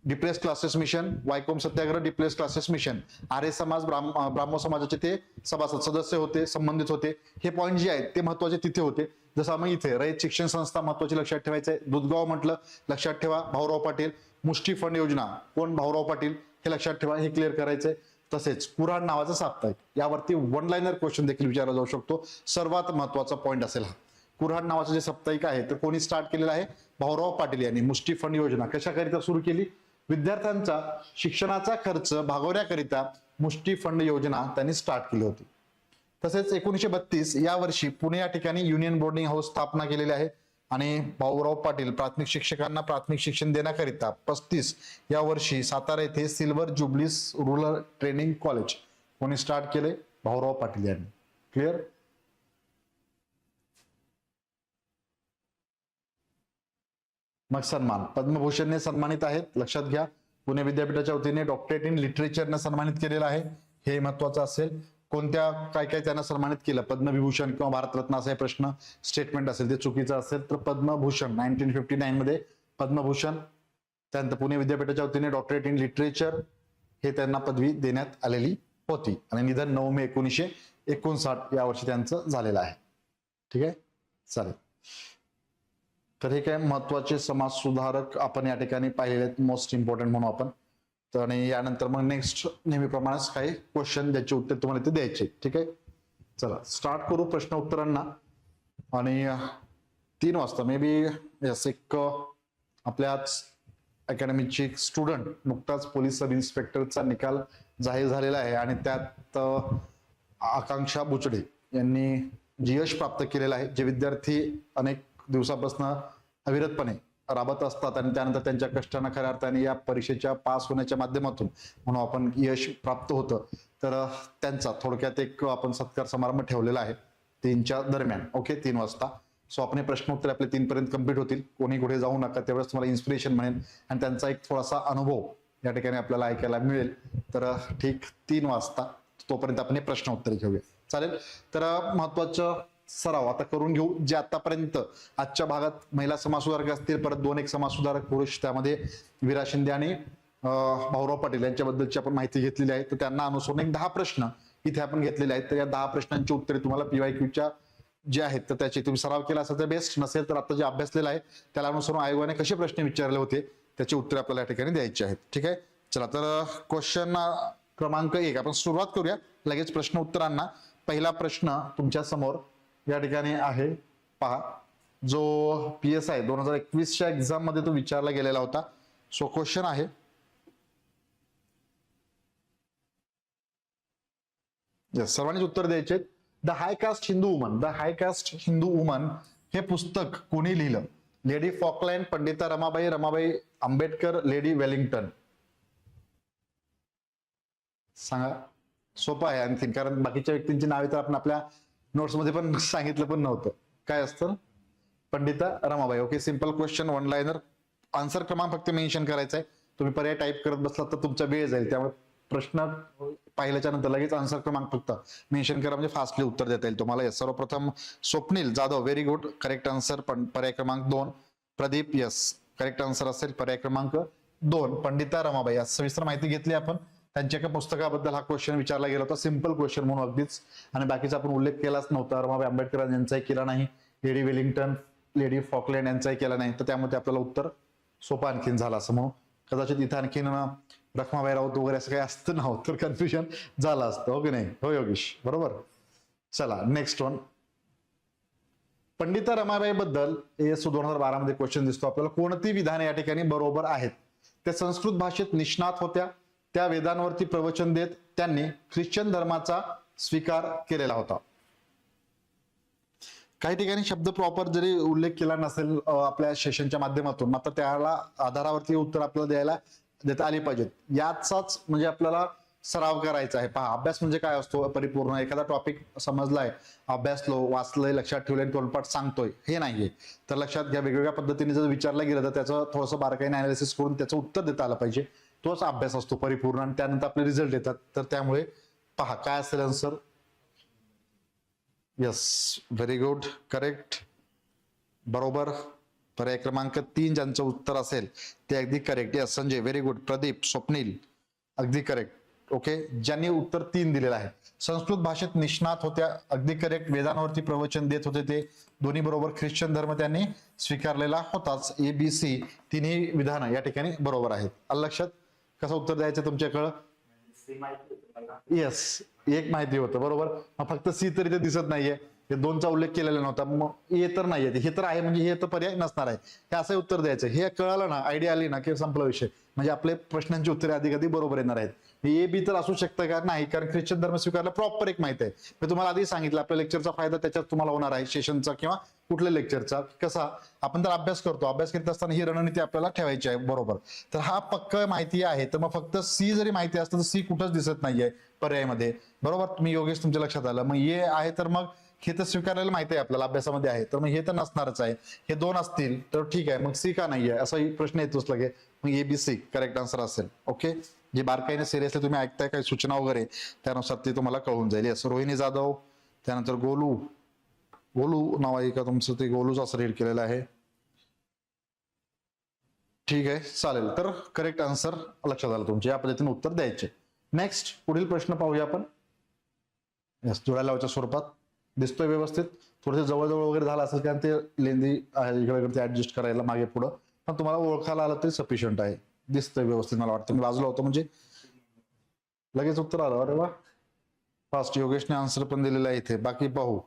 डिप्रेस क्लासेस मिशन, वायकॉम सत्याग्रह, depress classes mission, Arya Samaj, ब्राह्मण समाजाचे ते सभासद सदस्य होते, संबंधित होते. हे पॉईंट जे आहेत ते महत्वाचे तिथे होते. जसं मग इथे रयत शिक्षण संस्था महत्वाची लक्षात ठेवायचं आहे. दुधगाव म्हटलं लक्षात ठेवा भाऊराव पाटील. मुष्टी फंड योजना कोण? भाऊराव पाटील हे लक्षात ठेवा, हे क्लिअर करायचंय. तसेच कुऱ्हाड नावाचा साप्ताहिक, यावरती वन लाईनर क्वेश्चन देखील विचारला जाऊ शकतो. सर्वात महत्वाचा पॉईंट असेल हा. कुऱ्हाड नावाचं जे साप्ताहिक आहे तर कोणी स्टार्ट केलेलं आहे? भाऊराव पाटील यांनी. मुष्टी फंड योजना कशाकरिता सुरू केली? विद्यार्थ्यांचा शिक्षणाचा खर्च भागवण्याकरिता मुष्टी फंड योजना त्यांनी स्टार्ट केली होती. तसेच 1932 या वर्षी पुणे या ठिकाणी युनियन बोर्डिंग हाऊस स्थापना केलेली आहे. आणि भाऊराव पाटील प्राथमिक शिक्षकांना प्राथमिक शिक्षण देण्याकरिता 35 या वर्षी सातारा येथे सिल्वर जुबलीस रुरल ट्रेनिंग कॉलेज कोणी स्टार्ट केले? भाऊराव पाटील यांनी. क्लिअर. मग सन्मान, पद्मभूषणने सन्मानित आहेत, लक्षात घ्या. पुणे विद्यापीठाच्या वतीने डॉक्टरेट इन लिटरेचरने सन्मानित केलेलं आहे, हे महत्वाचं असेल. कोणत्या काय काय त्यांना सन्मानित केलं? पद्मविभूषण किंवा भारतरत्न असा प्रश्न स्टेटमेंट असेल ते चुकीचं असेल तर पद्मभूषण 1959 मध्ये पद्मभूषण. त्यानंतर पुणे विद्यापीठाच्या वतीने डॉक्टरेट इन लिटरेचर हे त्यांना पदवी देण्यात आलेली होती. आणि निधन 9 मे 1959 या वर्षी त्यांचं झालेलं आहे. ठीक आहे, चालेल. तर हे काय महत्वाचे समाज सुधारक आपण या ठिकाणी पाहिलेले आहेत, मोस्ट इम्पॉर्टंट म्हणून आपण. तर आणि यानंतर मग नेक्स्ट नेहमीप्रमाणेच काही क्वेश्चन ज्याचे उत्तर तुम्हाला इथे द्यायचे. ठीक आहे, चला स्टार्ट करू प्रश्न उत्तरांना. आणि 3 वाजता मे बी यस एक आपल्याच अकॅडमीची स्टुडंट नुकताच पोलीस सब इन्स्पेक्टरचा निकाल जाहीर झालेला आहे आणि त्यात आकांक्षा बुचडे यांनी जे यश प्राप्त केलेलं आहे. जे विद्यार्थी अनेक दिवसापासून अविरतपणे राबत असतात आणि त्यानंतर त्यांच्या कष्टाने खऱ्या अर्थाने या परीक्षेच्या पास होण्याच्या माध्यमातून म्हणून आपण यश प्राप्त होतं. तर त्यांचा थोडक्यात एक आपण सत्कार समारंभ ठेवलेला आहे 3च्या दरम्यान. ओके, 3 वाजता. सो आपण प्रश्न उत्तर आपले 3 पर्यंत कम्प्लीट होतील. कोणी कुठे जाऊ नका, तेवढंच तुम्हाला इन्स्पिरेशन मिळेल आणि त्यांचा एक थोडासा अनुभव या ठिकाणी आपल्याला ऐकायला मिळेल. तर ठीक 3 वाजता तोपर्यंत आपण प्रश्न उत्तर घेऊया, चालेल. तर महत्वाचं सराव आता करून घेऊ. जे आतापर्यंत आजच्या भागात महिला समाज सुधारक असतील, परत 2 एक समाज सुधारक पुरुष, त्यामध्ये विरा शिंदे आणि भाऊराव पाटील यांच्याबद्दलची आपण माहिती घेतलेली आहे. तर त्यांना अनुसरून एक 10 प्रश्न इथे आपण घेतलेले आहेत. तर या 10 प्रश्नांची उत्तरे तुम्हाला PYQच्या जे आहेत तर त्याची तुम्ही सराव केला असेल तर बेस्ट, नसेल तर आता जे अभ्यासलेलं आहे त्याला अनुसरून आयोगाने कसे प्रश्न विचारले होते त्याची उत्तरे आपल्याला या ठिकाणी द्यायची आहेत. ठीक आहे, चला तर क्वेश्चन क्रमांक 1 आपण सुरुवात करूया लगेच प्रश्न उत्तरांना. पहिला प्रश्न तुमच्या समोर या ठिकाणी आहे, पहा, जो PSI 2021च्या एक्झाम मध्ये तो विचारला गेलेला होता. सो क्वेश्चन आहे, सर्वांनीच उत्तर द्यायचे. The high caste Hindu woman, the high caste Hindu woman हे पुस्तक कोणी लिहिलं? Lady Falkland, Pandita Ramabai Ambedkar, lady Wellington. सांगा. सोपं आहे आणखीन, कारण बाकीच्या व्यक्तींची नावे तर आपण आपल्या नोट्स मध्ये पण सांगितलं पण नव्हतं. काय असतं? Pandita Ramabai. Okay, simple question, one liner. Answer क्रमांक फक्त मेन्शन करायचा आहे. तुम्ही पर्याय टाईप करत बसलात तर तुमचा वेळ जाईल, त्यामुळे प्रश्न पाहिल्याच्या नंतर लगेच आन्सर क्रमांक फक्त मेन्शन करा, म्हणजे फास्टली उत्तर देता येईल तुम्हाला. यस, सर्वप्रथम Swapnil Jadhav, very good, correct answer. पर्याय क्रमांक 2. प्रदीप, यस, करेक्ट आन्सर असेल पर्याय क्रमांक 2. पंडिता रमाबाई, आज सविस्तर माहिती घेतली आपण. त्यांच्या एका पुस्तकाबद्दल हा क्वेश्चन विचारला गेला होता, सिंपल क्वेश्चन म्हणून अगदीच, आणि बाकीचा आपण उल्लेख केलाच नव्हता. रमाबाई आंबेडकर यांचाही केला नाही, लेडी वेलिंग्टन, लेडी फॉकलँड यांचाही केला नाही, तर त्यामध्ये आपल्याला उत्तर सोपं आणखीन झालं असं म्हणून. कदाचित इथं आणखीन रखमाबाई राऊत वगैरे असं काही असतं नव्हतं तर कन्फ्युजन झालं असतं, हो की नाही? हो योगेश, बरोबर. चला नेक्स्ट वन. पंडिता रमाबाई बद्दल ASO 2012 मध्ये क्वेश्चन दिसतो आपल्याला. कोणती विधाने या ठिकाणी बरोबर आहेत? त्या संस्कृत भाषेत निष्णात होत्या, त्या वेदांवरती प्रवचन देत त्यांनी ख्रिश्चन धर्माचा स्वीकार केलेला होता. काही ठिकाणी शब्द प्रॉपर जरी उल्लेख केला नसेल आपल्या सेशनच्या माध्यमातून, मात्र त्याला आधारावरती उत्तर आपल्याला देता आली पाहिजेत. याचाच म्हणजे आपल्याला सराव करायचा आहे. पहा, अभ्यास म्हणजे काय असतो परिपूर्ण. एखादा टॉपिक समजलाय, अभ्यासलो, वाचलंय, लक्षात ठेवलंय, तोंडपाठ सांगतोय, हे नाहीये. तर लक्षात घ्या, वेगवेगळ्या पद्धतीने जर विचारलं गेलं तर त्याचं थोडंसं बारकाईने अनालिसिस करून त्याचं उत्तर देता आलं पाहिजे. तोच अभ्यास असतो परिपूर्ण, आणि त्यानंतर आपले रिझल्ट येतात. तर त्यामुळे पहा काय असेल answer. Yes, very good, correct, बरोबर. पर्याय क्रमांक 3 ज्यांचं उत्तर असेल ते अगदी correct. Yes, Sanjay, very good. Pradeep, Swapnil, अगदी करेक्ट. ओके, ज्यांनी उत्तर 3 दिलेलं आहे. संस्कृत भाषेत निष्णात होत्या, अगदी करेक्ट. वेदांवरती प्रवचन देत होते ते दोन्ही बरोबर. ख्रिश्चन धर्म त्यांनी स्वीकारलेला होताच. ABC तिन्ही विधानं या ठिकाणी बरोबर आहेत. आलं लक्षात? कसं उत्तर द्यायचं तुमच्याकडं? येस, एक माहिती होतं, बरोबर. फक्त C तरी ते दिसत नाहीये, हे 2चा उल्लेख केलेला नव्हता. मग ए तर नाहीये, हे तर आहे, म्हणजे हे तर पर्याय नसणार आहे. हे असं उत्तर द्यायचं. हे कळालं ना, आयडिया आली ना, की संपला विषय. म्हणजे आपले प्रश्नांची उत्तरे अधिक अधिक बरोबर येणार आहेत. AB तर असू शकतं का? नाही, कारण ख्रिश्चन धर्म स्वीकारला प्रॉपर एक माहिती आहे. मी तुम्हाला आधी सांगितलं, आपल्या लेक्चरचा फायदा त्याच्यात तुम्हाला होणार आहे, सेशनचा किंवा कुठल्या लेक्चरचा. कसा आपण तर अभ्यास करतो, अभ्यास करीत असताना ही रणनीती आपल्याला ठेवायची आहे, बरोबर. तर हा पक्का माहिती आहे. तर मग फक्त C जरी माहिती असतं तर C कुठंच दिसत नाहीये पर्यायमध्ये, बरोबर. तुम्ही योगेश तुमच्या लक्षात आलं. मग हे आहे तर मग हे तर स्वीकारलेलं माहिती आहे आपल्याला, अभ्यासामध्ये आहे, तर मग हे तर नसणारच आहे. हे 2 असतील तर ठीक आहे, मग C का नाहीये असाही प्रश्न येतोच लगे. मग ABC करेक्ट आन्सर असेल. ओके, जे बारकाईने सिरियसली तुम्ही ऐकताय काही सूचना वगैरे, त्यानुसार ते तुम्हाला कळून जाईल. यस, रोहिणी जाधव, त्यानंतर गोलू नाव आहे का तुमचं? ते गोलूच असं रीड केलेलं आहे. ठीक आहे, चालेल. तर करेक्ट आन्सर लक्षात आलं तुमच्या. या पद्धतीने उत्तर द्यायचे. नेक्स्ट पुढील प्रश्न पाहूया आपण. यस, जोड्या स्वरूपात दिसतोय व्यवस्थित. थोडंसं जवळजवळ वगैरे झालं असेल कारण ते लेंदी आहे, इकडे ऍडजस्ट करायला मागे पुढं, पण तुम्हाला ओळखायला आलं तरी सफिशियंट आहे. दिसतोय व्यवस्थित, मला वाटतं मी वाजलो होतो म्हणजे लगेच उत्तर आलं. अरे वा, फास्ट. योगेशने आन्सर पण दिलेला आहे इथे. बाकी पाहू.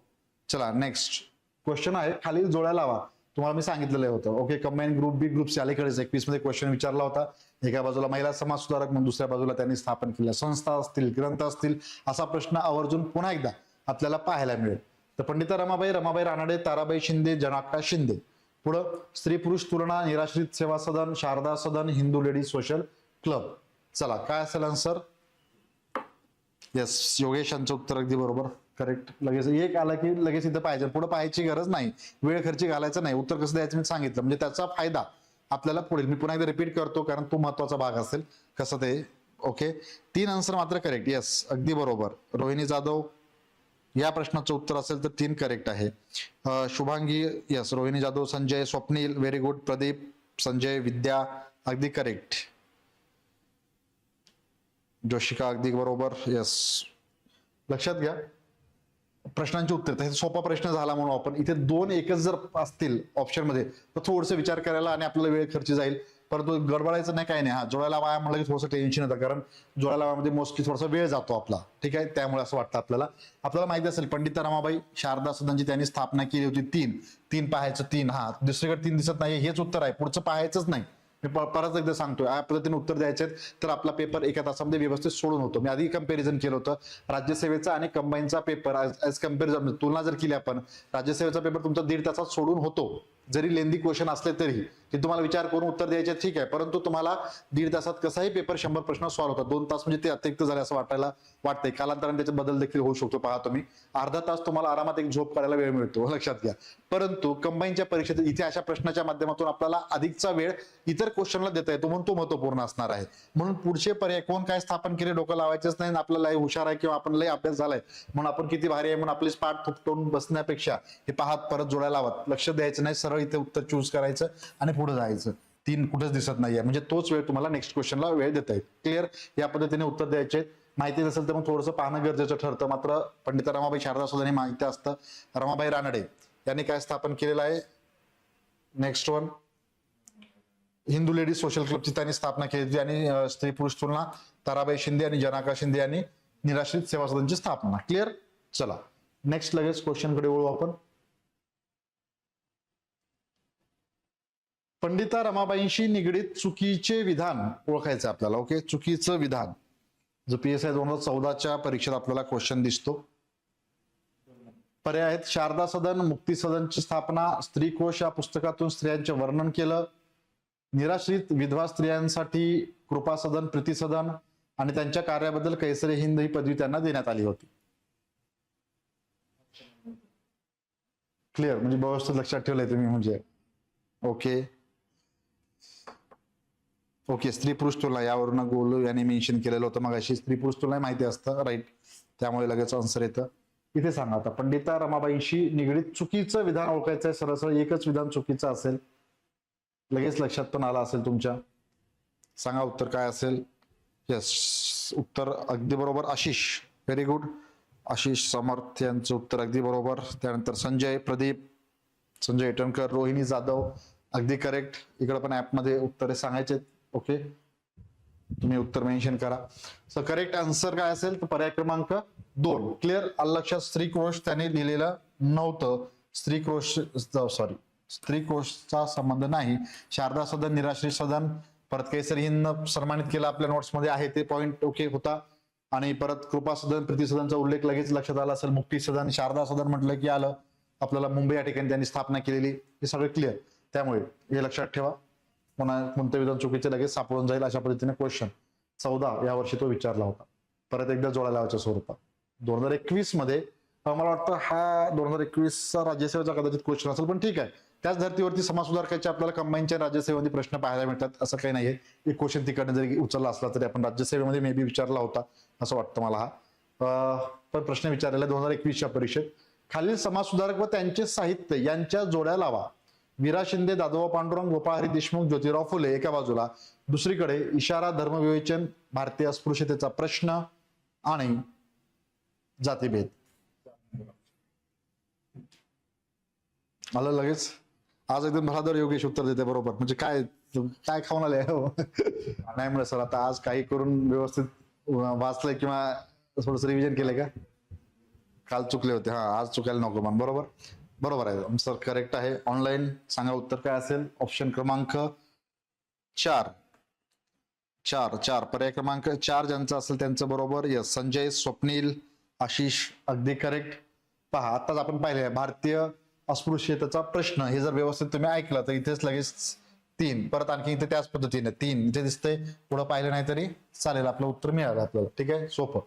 चला नेक्स्ट क्वेश्चन आहे, खालील जोड्या लावा. तुम्हाला मी सांगितलेलं होतं. ओके, कंबाईन ग्रुप बी ग्रुप सी अलीकडेच 21 मध्ये क्वेश्चन विचारला होता. एका बाजूला महिला समाज सुधारक, मग दुसऱ्या बाजूला त्यांनी स्थापन केलेल्या संस्था असतील, ग्रंथ असतील, असा प्रश्न आवर्जून पुन्हा एकदा आपल्याला पाहायला मिळेल. तर पंडिता रमाबाई रानडे, ताराबाई शिंदे, जनाक्का शिंदे. पुढं स्त्री पुरुष तुलना, निराश्रित सेवा सदन, शारदा सदन, हिंदू लेडीज सोशल क्लब. चला काय असेल आन्सर? येस, योगेश यांचं उत्तर अगदी बरोबर, करेक्ट. लगेच एक आलं की लगेच इथं पाहिजे, पुढे पाहायची गरज नाही, वेळ खर्ची घालायचं नाही. उत्तर कसं द्यायचं मी सांगितलं, म्हणजे त्याचा फायदा आपल्याला पुढील. मी पुन्हा एकदा रिपीट करतो कारण तो महत्वाचा भाग असेल कसं ते. ओके, 3 आन्सर मात्र करेक्ट. येस, अगदी बरोबर. रोहिणी जाधव या प्रश्नाचं उत्तर असेल तर 3 करेक्ट आहे. Shubhangi, yes, Rohini Jadhav, Sanjay, Swapnil, very good. Pradeep, Sanjay, Vidya, अगदी करेक्ट. जोशिका अगदी बरोबर. यस, लक्षात घ्या प्रश्नांची उत्तर. तर हे सोपा प्रश्न झाला म्हणून आपण इथे 2 एकच जर असतील ऑप्शन मध्ये तर थोडंसं विचार करायला आणि आपल्याला वेळ खर्च जाईल, परंतु गडबडायचं नाही, काही नाही. हा जोडायला वाया म्हणलं की थोडंसं टेन्शन येतं, कारण जोडायला वायामध्ये मोस्टली थोडासा वेळ जातो आपला, ठीक आहे. त्यामुळे असं वाटतं आपल्याला माहिती असेल पंडित रमाबाई शारदा सदनची त्यांनी स्थापना केली होती. 3 पाहायचं 3, हा दुसरीकडे 3 दिसत नाही, हेच उत्तर आहे, पुढचं पाहायचंच नाही. मी परत एकदा सांगतोय, या पद्धतीने उत्तर द्यायचे तर आपला पेपर एका तासामध्ये व्यवस्थित सोडून होतो. मी आधी कंपॅरिझन केलं होतं राज्यसेवेचा आणि कंबाईनचा पेपर, ऍज कंपॅरिझन तुलना जर केली आपण, राज्यसेवेचा पेपर तुमचा 1.5 तासात सोडून होतो, जरी लेंदी क्वेश्चन असले तरी ते तुम्हाला विचार करून उत्तर द्यायचे, ठीक आहे. परंतु तुम्हाला 1.5 तासात कसाही पेपर 100 प्रश्न सॉल्व्ह होतात. 2 तास म्हणजे ते अतिरिक्त झाले असं वाटतंय. कालांतराने त्याच्यात बदल देखील होऊ शकतो. पहा तुम्ही, अर्धा तास तुम्हाला आरामात एक झोप काढायला वेळ मिळतो, लक्षात घ्या. परंतु कंबाईनच्या परीक्षेत इथे अशा प्रश्नाच्या माध्यमातून आपल्याला अधिकचा वेळ इतर क्वेश्चनला देता येतो, म्हणून तो महत्वपूर्ण असणार आहे. म्हणून पुढचे पर्याय कोण काय स्थापन केले डोकं लावायचंच नाही. आपल्याला लय हुशार आहे किंवा आपण लय अभ्यास झालाय म्हणून आपण किती भारी आहे म्हणून आपली पाठ थुपटून बसण्यापेक्षा हे पाहत परत जोडायला लावत, लक्ष द्यायचं नाही, सरळ इथे उत्तर चूज करायचं आणि पुढे जायचं. 3 कुठेच दिसत नाहीये, म्हणजे तोच वेळ तुम्हाला नेक्स्ट क्वेश्चनला वेळ देता येईल. क्लिअर, या पद्धतीने उत्तर द्यायचे. माहिती नसेल तर मग थोडंसं पाहणं गरजेचं ठरतं. मात्र पंडित रमाबाई शारदा सदन हे माहिती असतं. रमाबाई रानडे यांनी काय स्थापन केलेलं आहे? Next one, Hindu ladies social क्लबची त्यांनी स्थापना केली होती. आणि स्त्री पुरुष तुलना ताराबाई शिंदे आणि जनाका शिंदे यांनी निराश्रित सेवा सदनची स्थापना. क्लिअर, चला नेक्स्ट लगेच क्वेश्चन कडे वळू आपण. पंडिता रमाबाईंशी निगडीत चुकीचे विधान ओळखायचं आपल्याला. ओके, चुकीचं विधान जो PSI 2014च्या परीक्षेत आपल्याला क्वेश्चन दिसतो. पर्याय आहेत शारदा सदन, मुक्ती सदनची स्थापना, स्त्री कोश या पुस्तकातून स्त्रियांचे वर्णन केलं, निराश्रित विधवा स्त्रियांसाठी कृपा सदन, प्रीती सदन आणि त्यांच्या कार्याबद्दल कैसरे हिंद ही पदवी त्यांना देण्यात आली होती. क्लिअर, म्हणजे व्यवस्थित लक्षात ठेवलंय तुम्ही म्हणजे. ओके ओके, स्त्री पुरुष तुलना यावरून गोलू यांनी मेन्शन केलेलं होतं मग अशी स्त्री पुरुष तुलना माहिती असतं, राईट. त्यामुळे लगेच आन्सर येतं. इथे सांगा आता, पंडिता रमाबाईंशी निगडीत चुकीचं विधान ओळखायचं आहे. सरळ एकच विधान चुकीचं असेल, लगेच लक्षात पण आला असेल तुमच्या. सांगा उत्तर काय असेल. येस, उत्तर अगदी बरोबर आशिष, व्हेरी गुड. आशिष समर्थ यांचं उत्तर अगदी बरोबर. त्यानंतर संजय प्रदीप, संजय एटनकर, रोहिणी जाधव अगदी करेक्ट. इकडे पण ऍपमध्ये उत्तरे सांगायचे. ओके, तुम्ही उत्तर मेन्शन करा. सो करेक्ट आन्सर काय असेल तर पर्याय क्रमांक 2. क्लिअर, लक्षात. स्त्रीकोश त्याने लिहिलेलं नव्हतं. स्त्रीकोशचा संबंध नाही. शारदा सदन, निराश्रित सदन, परत कैसरी हिंद सन्मानित केलं आपल्या नोट्स मध्ये आहे ते पॉइंट ओके होता. आणि परत कृपा सदन, प्रीती सदनचा उल्लेख लगेच लक्षात आला असेल. मुक्ती सदन, शारदा सदन म्हटलं की आलं आपल्याला मुंबई या ठिकाणी त्यांनी स्थापना केलेली, हे सगळं क्लिअर. त्यामुळे हे लक्षात ठेवा. कोणतं विधान चुकीचे लगेच सापडून जाईल अशा पद्धतीने क्वेश्चन 14 या वर्षी तो विचारला होता, परत एकदा जोडायला लावायच्या स्वरूपात. 2021 मध्ये मला वाटतं हा 2021चा राज्यसेवेचा कदाचित क्वेश्चन असेल, पण ठीक आहे. त्याच धर्तीवरती समाज सुधारकाचे आपल्याला कंबाईनच्या राज्यसेवेमध्ये प्रश्न पाहायला मिळतात, असं काही नाहीये. एक क्वेश्चन तिकडनं जरी उचलला असला तरी आपण राज्यसेवेमध्ये मे बी विचारला होता असं वाटतं मला हा. पण प्रश्न विचारलेला 2021च्या परीक्षेत. खालील समाज सुधारक व त्यांचे साहित्य यांच्या जोड्या लावा. वीरा शिंदे, दादोबा पांडुरंग, गोपाळहरी देशमुख, ज्योतिराव फुले एका बाजूला, दुसरीकडे इशारा, धर्मविवेचन, भारतीय अस्पृश्यतेचा प्रश्न आणि जातीभेद. आलं लगेच. आज एकदम बहादर योगेश उत्तर देते बरोबर. म्हणजे काय काय खाऊन आले नाही म्हणलं सर, आता आज काही करून व्यवस्थित वाचलंय किंवा थोडस रिव्हिजन केलंय का? काल चुकले होते, हा आज चुकायला नको. पण बरोबर बरोबर आहे सर, करेक्ट आहे. ऑनलाईन सांगा उत्तर काय असेल. ऑप्शन क्रमांक 4 पर्याय क्रमांक 4 ज्यांचं असेल त्यांचं बरोबर. यस, संजय, स्वप्नील, आशिष अगदी करेक्ट. पहा आताच आपण पाहिले भारतीय अस्पृश्यतेचा प्रश्न, हे जर व्यवस्थित तुम्ही ऐकलं तर इथेच लगेच 3, परत आणखी इथे त्याच पद्धतीने 3 इथे दिसतंय. पुढे पाहिलं नाही तरी चालेल, आपलं उत्तर मिळालं आपल्याला. ठीक आहे, सोपं.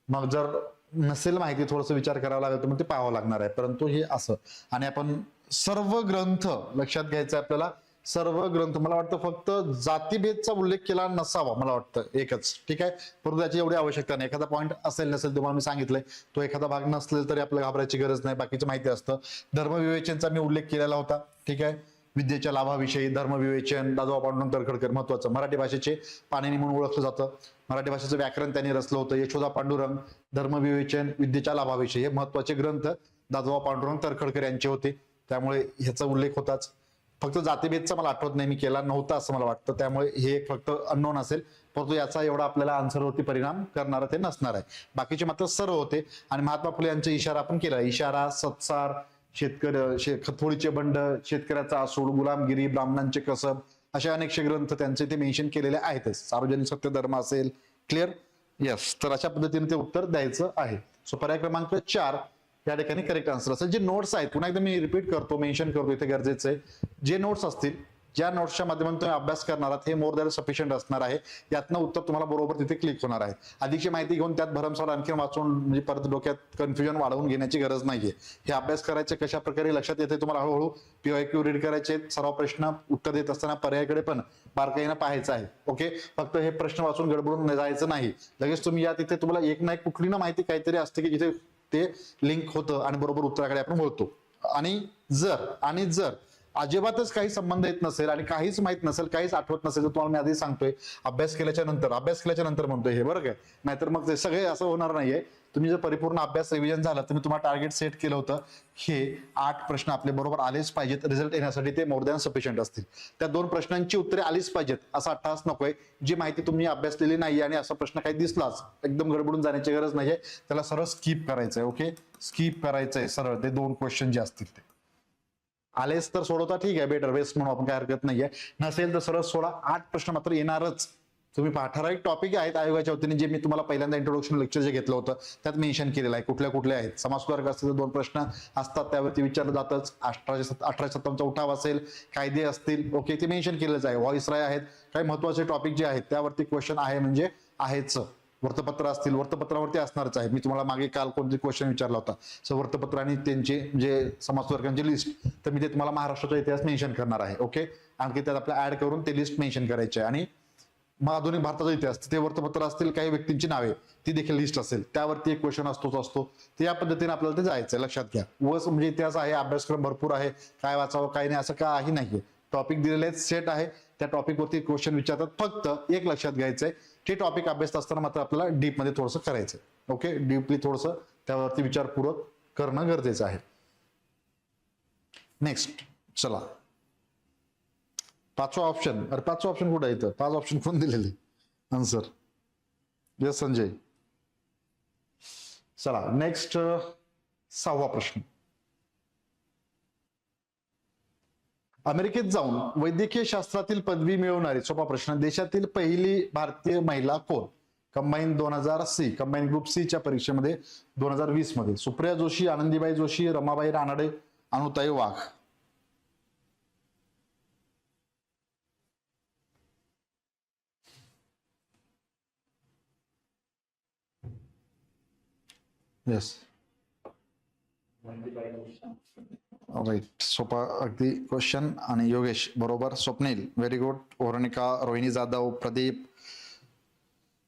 मग जर नसेल माहिती थोडस विचार करावा लागेल तर मग ते पाहावं लागणार आहे. परंतु हे असं, आणि आपण सर्व ग्रंथ लक्षात घ्यायचं आपल्याला. सर्व ग्रंथ, मला वाटतं फक्त जातीभेदचा उल्लेख केला नसावा, मला वाटतं एकच. ठीक आहे, परंतु त्याची एवढी आवश्यकता नाही. एखादा पॉईंट असेल नसेल तुम्हाला मी सांगितलंय, तो एखादा भाग नसेल तरी आपल्याला घाबरायची गरज नाही, बाकीची माहिती असतं. धर्मविवेचनचा मी उल्लेख केलेला होता. ठीक आहे, विद्येच्या लाभाविषयी धर्मविवेचन, दादोबा पांडुरंग तर्खडकर महत्वाचं. मराठी भाषेचे पाणिनी म्हणून ओळखलं जातं. मराठी भाषेचं व्याकरण त्यांनी रचलं होतं. यशोदा पांडुरंग, धर्मविवेचन, विद्येच्या लाभाविषयी हे महत्वाचे ग्रंथ दादोबा पांडुरंग तर्खडकर यांचे होते. त्यामुळे ह्याचा उल्लेख होताच. फक्त जातीभेदचा मला आठवत नाही, मी केला नव्हता असं मला वाटतं, त्यामुळे हे फक्त अननोन असेल, परंतु याचा एवढा आपल्याला आन्सरवरती परिणाम करणारा ते नसणार आहे. बाकीचे मात्र सर्व होते. आणि महात्मा फुले यांचा इशारा आपण केला. इशारा, सत्सार, शेतकरी खतफोडीचे बंड, शेतकऱ्याचा आसूड, गुलामगिरी, ब्राह्मणांचे कसब, असे अनेकशे ग्रंथ त्यांचे ते मेन्शन केलेले आहेतच. सार्वजनिक सत्य धर्म असेल. क्लिअर? यस. तर अशा पद्धतीने ते उत्तर द्यायचं आहे. सो पर्याय क्रमांक 4 या ठिकाणी करेक्ट आन्सर असेल. जे नोट्स आहेत, पुन्हा एकदा मी रिपीट करतो, मेन्शन करतो इथे गरजेचं आहे. जे नोट्स असतील, ज्या नोट्सच्या माध्यमातून तुम्ही अभ्यास करणार आहात, हे मोर दॅन सफिशियंट असणार आहे. यातनं उत्तर तुम्हाला बरोबर तिथे क्लिक होणार आहे. अधिकची माहिती घेऊन त्यात भरमसाठ आणखी वाचून म्हणजे परत डोक्यात कन्फ्युजन वाढवून घेण्याची गरज नाहीये. हे अभ्यास करायचे कशा प्रकारे लक्षात येते तुम्हाला हळूहळू. PYQ रीड करायचे, सर्व प्रश्न उत्तर देत असताना पर्यायाकडे पण बारकाईनं पाहायचं आहे. ओके, फक्त हे प्रश्न वाचून गडबडून जायचं नाही. लगेच तुम्ही या तिथे तुम्हाला एक ना एक कुठली ना माहिती काहीतरी असते की जिथे ते लिंक होतं आणि बरोबर उत्तराकडे आपण वळतो. आणि जर अजिबातच काही संबंध येत नसेल आणि काहीच माहित नसेल, काहीच आठवत नसेल, तर तुम्हाला मी आधी सांगतोय अभ्यास केल्याच्या नंतर म्हणतोय हे, बरं काय? नाहीतर मग ते सगळे असं होणार नाहीये. तुम्ही जर परिपूर्ण अभ्यास रिव्हिजन झाला, तुम्ही तुम्हाला टार्गेट सेट केलं होतं, हे 8 प्रश्न आपले बरोबर आलेच पाहिजेत. रिझल्ट येण्यासाठी ते मोर दॅन सफिशियंट असतील. त्या 2 प्रश्नांची उत्तरे आलीच पाहिजेत असा अट्टहास नकोय. जी माहिती तुम्ही अभ्यासलेली नाही आणि असा प्रश्न काही दिसलाच, एकदम गडबडून जाण्याची गरज नाहीये. त्याला सरळ स्किप करायचंय. ओके, स्किप करायचंय सरळ ते 2 क्वेश्चन जे असतील ते. आलेच तर सोडवता, ठीक आहे, बेटर बेस्ट म्हणून आपण काय हरकत नाहीये. नसेल तर सरळ सोडा. 8 प्रश्न मात्र येणारच. तुम्ही ठराविक टॉपिक आहेत आयोगाच्या वतीने, जे मी तुम्हाला पहिल्यांदा इंट्रोडक्शन लेक्चर जे घेतलं होतं त्यात मेन्शन केलेलं आहे कुठल्या कुठले आहेत. समाज सुधारक असतील तर 2 प्रश्न असतात, त्यावरती विचारलं जातच. 1857चा उठाव असेल, कायदे असतील, ओके, ते मेन्शन केलेलंच आहे. व्हॉइस राय आहेत, काही महत्वाचे टॉपिक जे आहेत त्यावरती क्वेश्चन आहे म्हणजे आहेच. वृत्तपत्र असतील, वृत्तपत्रावरती असणारच आहे. मी तुम्हाला मागे काल कोणते क्वेश्चन विचारला होता, सो वृत्तपत्र आणि त्यांचे जे समाज सुधारकांची लिस्ट, तर मी ते तुम्हाला महाराष्ट्राचा इतिहास मेन्शन करणार आहे. ओके, आणखी त्यात आपल्या ऍड करून ते लिस्ट मेन्शन करायचे. आणि आधुनिक भारताचा इतिहास, ते वृत्तपत्र असतील, काही व्यक्तींची नावे, ती देखील लिस्ट असेल, त्यावरती एक क्वेश्चन असतो. तर या पद्धतीने आपल्याला ते जायचंय. लक्षात घ्या. वस म्हणजे इतिहास आहे, अभ्यासक्रम भरपूर आहे, काय वाचावं काय नाही असं काही नाहीये. टॉपिक दिलेले आहेत, सेट आहे, त्या टॉपिकवरती क्वेश्चन विचारतात. फक्त एक लक्षात घ्यायचंय, ते टॉपिक अभ्यासत असताना मात्र आपल्याला डीप मध्ये थोडंसं करायचंय. ओके, डीपली थोडंसं त्यावरती विचारपूर्वक करणं गरजेचं आहे. नेक्स्ट, चला 5वा ऑप्शन. अरे 5वा ऑप्शन कुठं आहे इथं? 5 ऑप्शन कोण दिलेले आन्सर? यस संजय. चला नेक्स्ट, 6वा प्रश्न. अमेरिकेत जाऊन वैद्यकीय शास्त्रातील पदवी मिळवणारी, सोपा प्रश्न, देशातील पहिली भारतीय महिला कोण? कंबाईन 2000 कंबाईन ग्रुप सी च्या परीक्षेमध्ये 2020 मध्ये. सुप्रिया जोशी, आनंदीबाई जोशी, रमाबाई रानडे, अनुताई वाघ. Yes, right. सोपा अगदी क्वेश्चन. आणि योगेश बरोबर, Swapnil very good, Ornika, Rohini Jadhav, Pradeep,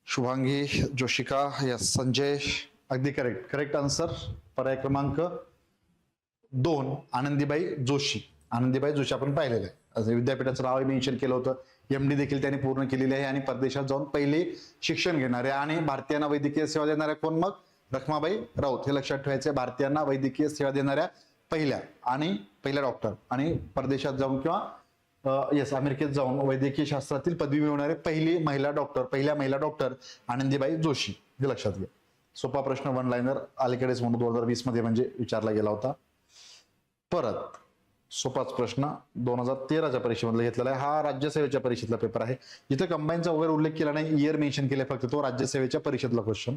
Shubhangi, Joshika, yes, Sanjay अगदी करेक्ट आन्सर. पर्याय क्रमांक 2 आनंदीबाई जोशी. आनंदीबाई जोशी आपण पाहिलेलं आहे. विद्यापीठाचं नाव मेन्शन केलं होतं. MD देखील त्यांनी पूर्ण केलेली आहे आणि परदेशात जाऊन पहिले शिक्षण घेणारे आणि भारतीयांना वैद्यकीय सेवा देणाऱ्या कोण? मग रखमाबाई राऊत. हे लक्षात ठेवायचे. भारतीयांना वैद्यकीय सेवा देणाऱ्या पहिल्या डॉक्टर आणि परदेशात जाऊन किंवा येस अमेरिकेत जाऊन वैद्यकीय शास्त्रातील पदवी मिळवणारे पहिल्या महिला डॉक्टर आनंदीबाई जोशी. हे लक्षात घ्या. सोपा प्रश्न, 1 लाइनर, अलीकडेच म्हणून 2020 मध्ये म्हणजे विचारला गेला होता. परत सोपाच प्रश्न 2013च्या परीक्षेमधला घेतलेला आहे. हा राज्यसेवेच्या परीक्षेतला पेपर आहे. जिथे कंबाईनचा वगैरे उल्लेख केला नाही, इयर मेन्शन केले फक्त, तो राज्यसेवेच्या परीक्षेतला क्वेश्चन.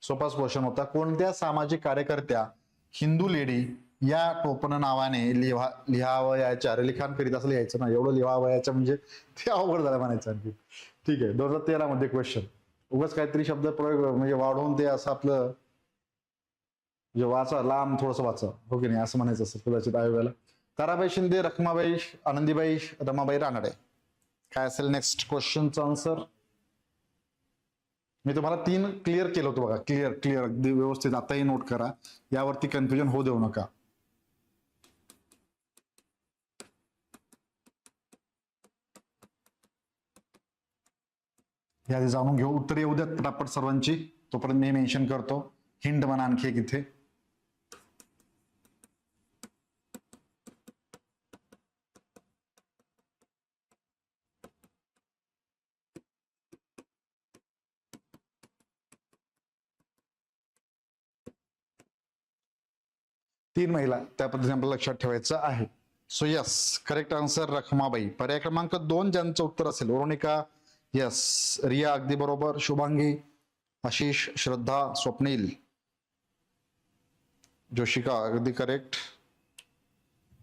सोपाच क्वेश्चन होता. कोणत्या सामाजिक कार्यकर्त्या हिंदू लेडी या टोपण नावाने लिहावयाच्या, लिखाण करीत असं लिहायचं ना, एवढं लिहावयाच्या म्हणजे ते अवघड झालं म्हणायचं आणखी. ठीक आहे, 2013 मध्ये क्वेश्चन. उगाच काहीतरी शब्द प्रयोग म्हणजे वाढवून ते असं आपलं म्हणजे वाचा, लांब थोडस वाचा, हो की नाही, असं म्हणायचं असेल कदाचित आयोगाला. ताराबाई शिंदे, रखमाबाई, आनंदीबाई, रमाबाई रानडे. काय असेल नेक्स्ट क्वेश्चनचा आन्सर? मी तुम्हाला 3 क्लिअर केलं होतं बघा. क्लिअर अगदी व्यवस्थित. आताही नोट करा, यावरती कन्फ्युजन होऊ देऊ नका. हे आधी जाणून घेऊ. उत्तर येऊ द्यात पटापट सर्वांची, तोपर्यंत मी मेन्शन करतो. हिंट म्हणा आणखी एक इथे. तीन महिला, त्या पद्धतीने आपल्याला लक्षात ठेवायचं आहे. So yes, correct answer Rakhmabai. पर्याय क्रमांक 2 ज्यांचं उत्तर असेल, वरुणिका, यस, रिया अगदी बरोबर, शुभांगी, आशिष, श्रद्धा, स्वप्नील, जोशिका अगदी करेक्ट,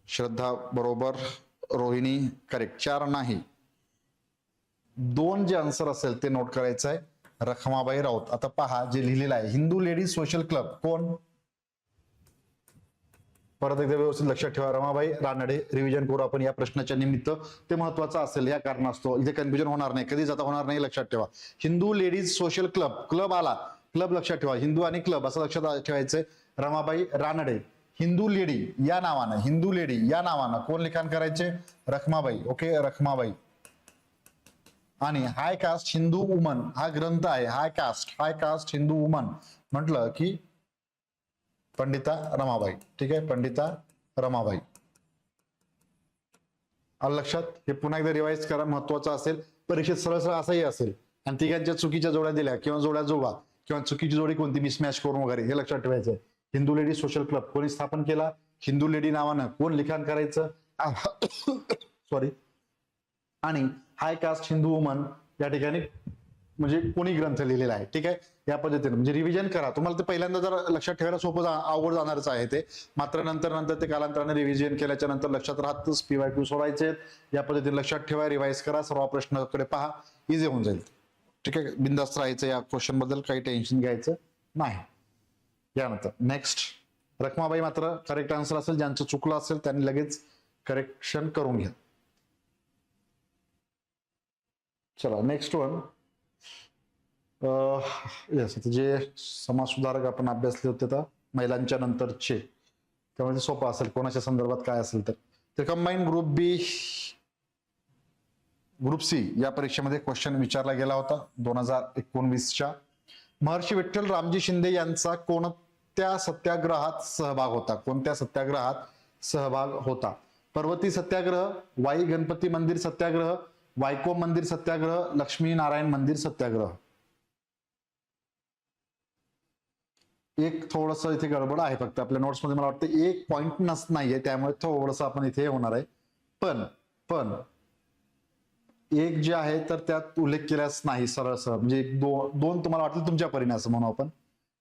श्रद्धा बरोबर, रोहिणी करेक्ट. 4 नाही, 2 जे आन्सर असेल ते नोट करायचं आहे, रखमाबाई राऊत. आता पहा जे लिहिलेलं आहे, हिंदू लेडीज सोशल क्लब, कोण? परत एकदा व्यवस्थित लक्षात ठेवा, रमाबाई रानडे. रिव्हिजन करू आपण या प्रश्नाच्या निमित्त, ते महत्वाचं असेल या कारणास्तव. इथे कन्फ्युजन होणार नाही, कधी जाता होणार नाही, लक्षात ठेवा. Hindu ladies social club, club आला, क्लब लक्षात ठेवा, हिंदू आणि क्लब असं लक्षात ठेवायचंय. रमाबाई रानडे, हिंदू लेडी या नावानं, हिंदू लेडी या नावानं कोण लिखाण करायचे? रखमाबाई. ओके, रखमाबाई. आणि हाय कास्ट हिंदू वुमन हा ग्रंथ आहे, हाय कास्ट हिंदू वुमन म्हटलं की पंडिता रमाबाई. ठीक आहे, पंडिता रमाबाई. आलं लक्षात? हे पुन्हा एकदा रिवाइज करा, महत्वाचं असेल. परीक्षेत सरळ सरळ असंही असेल, आणि तिघांच्या चुकीच्या जोड्या दिल्या किंवा जोड्या जोडा किंवा चुकीची जोडी कोणती मिसमॅच करून वगैरे, हे लक्षात ठेवायचं आहे. हिंदू लेडी सोशल क्लब कोणी स्थापन केला? हिंदू लेडी नावानं कोण लिखाण करायचं? सॉरी. आणि हाय कास्ट हिंदू वुमन या ठिकाणी म्हणजे कोणी ग्रंथ लिहिलेला आहे. ठीक आहे, या पद्धतीने म्हणजे रिव्हिजन करा. तुम्हाला ते पहिल्यांदा जर लक्षात ठेवायला सोपं अवघड जाणारच आहे ते, मात्र नंतर ते कालांतराने रिव्हिजन केल्याच्या नंतर लक्षात राहतच. PYQ सोडायचे या पद्धतीने लक्षात ठेवा, रिवाइज करा, सर्व प्रश्नाकडे पहा, इझी होऊन जाईल. ठीक आहे, बिंदास्त राहायचं, या क्वेश्चन बद्दल काही टेन्शन घ्यायचं नाही. यानंतर नेक्स्ट, रखमाबाई मात्र करेक्ट आन्सर असेल. ज्यांचं चुकलं असेल त्यांनी लगेच करेक्शन करून घ्या. चला नेक्स्ट वन. यस, जे समाज सुधारक आपण अभ्यासले होते तर महिलांच्या नंतरचे, त्यामुळे ते सोपं असेल कोणाच्या संदर्भात काय असेल तर कंबाईन ग्रुप बी ग्रुप सी या परीक्षेमध्ये क्वेश्चन विचारला गेला होता 2019च्या. महर्षी विठ्ठल रामजी शिंदे यांचा कोणत्या सत्याग्रहात सहभाग होता? कोणत्या सत्याग्रहात सहभाग होता? पर्वती सत्याग्रह, वाई गणपती मंदिर सत्याग्रह, वायकोम मंदिर सत्याग्रह, लक्ष्मी नारायण मंदिर सत्याग्रह. एक थोडस इथे गडबड आहे फक्त आपल्या नोट्स मध्ये, मला वाटतं एक पॉइंट नाहीये, त्यामुळे थोडस आपण इथे होणार आहे. पण एक जे आहे तर त्यात उल्लेख केल्यास नाही, सरळ म्हणजे दोन तुम्हाला वाटलं तुमच्या परीने असं म्हणू आपण,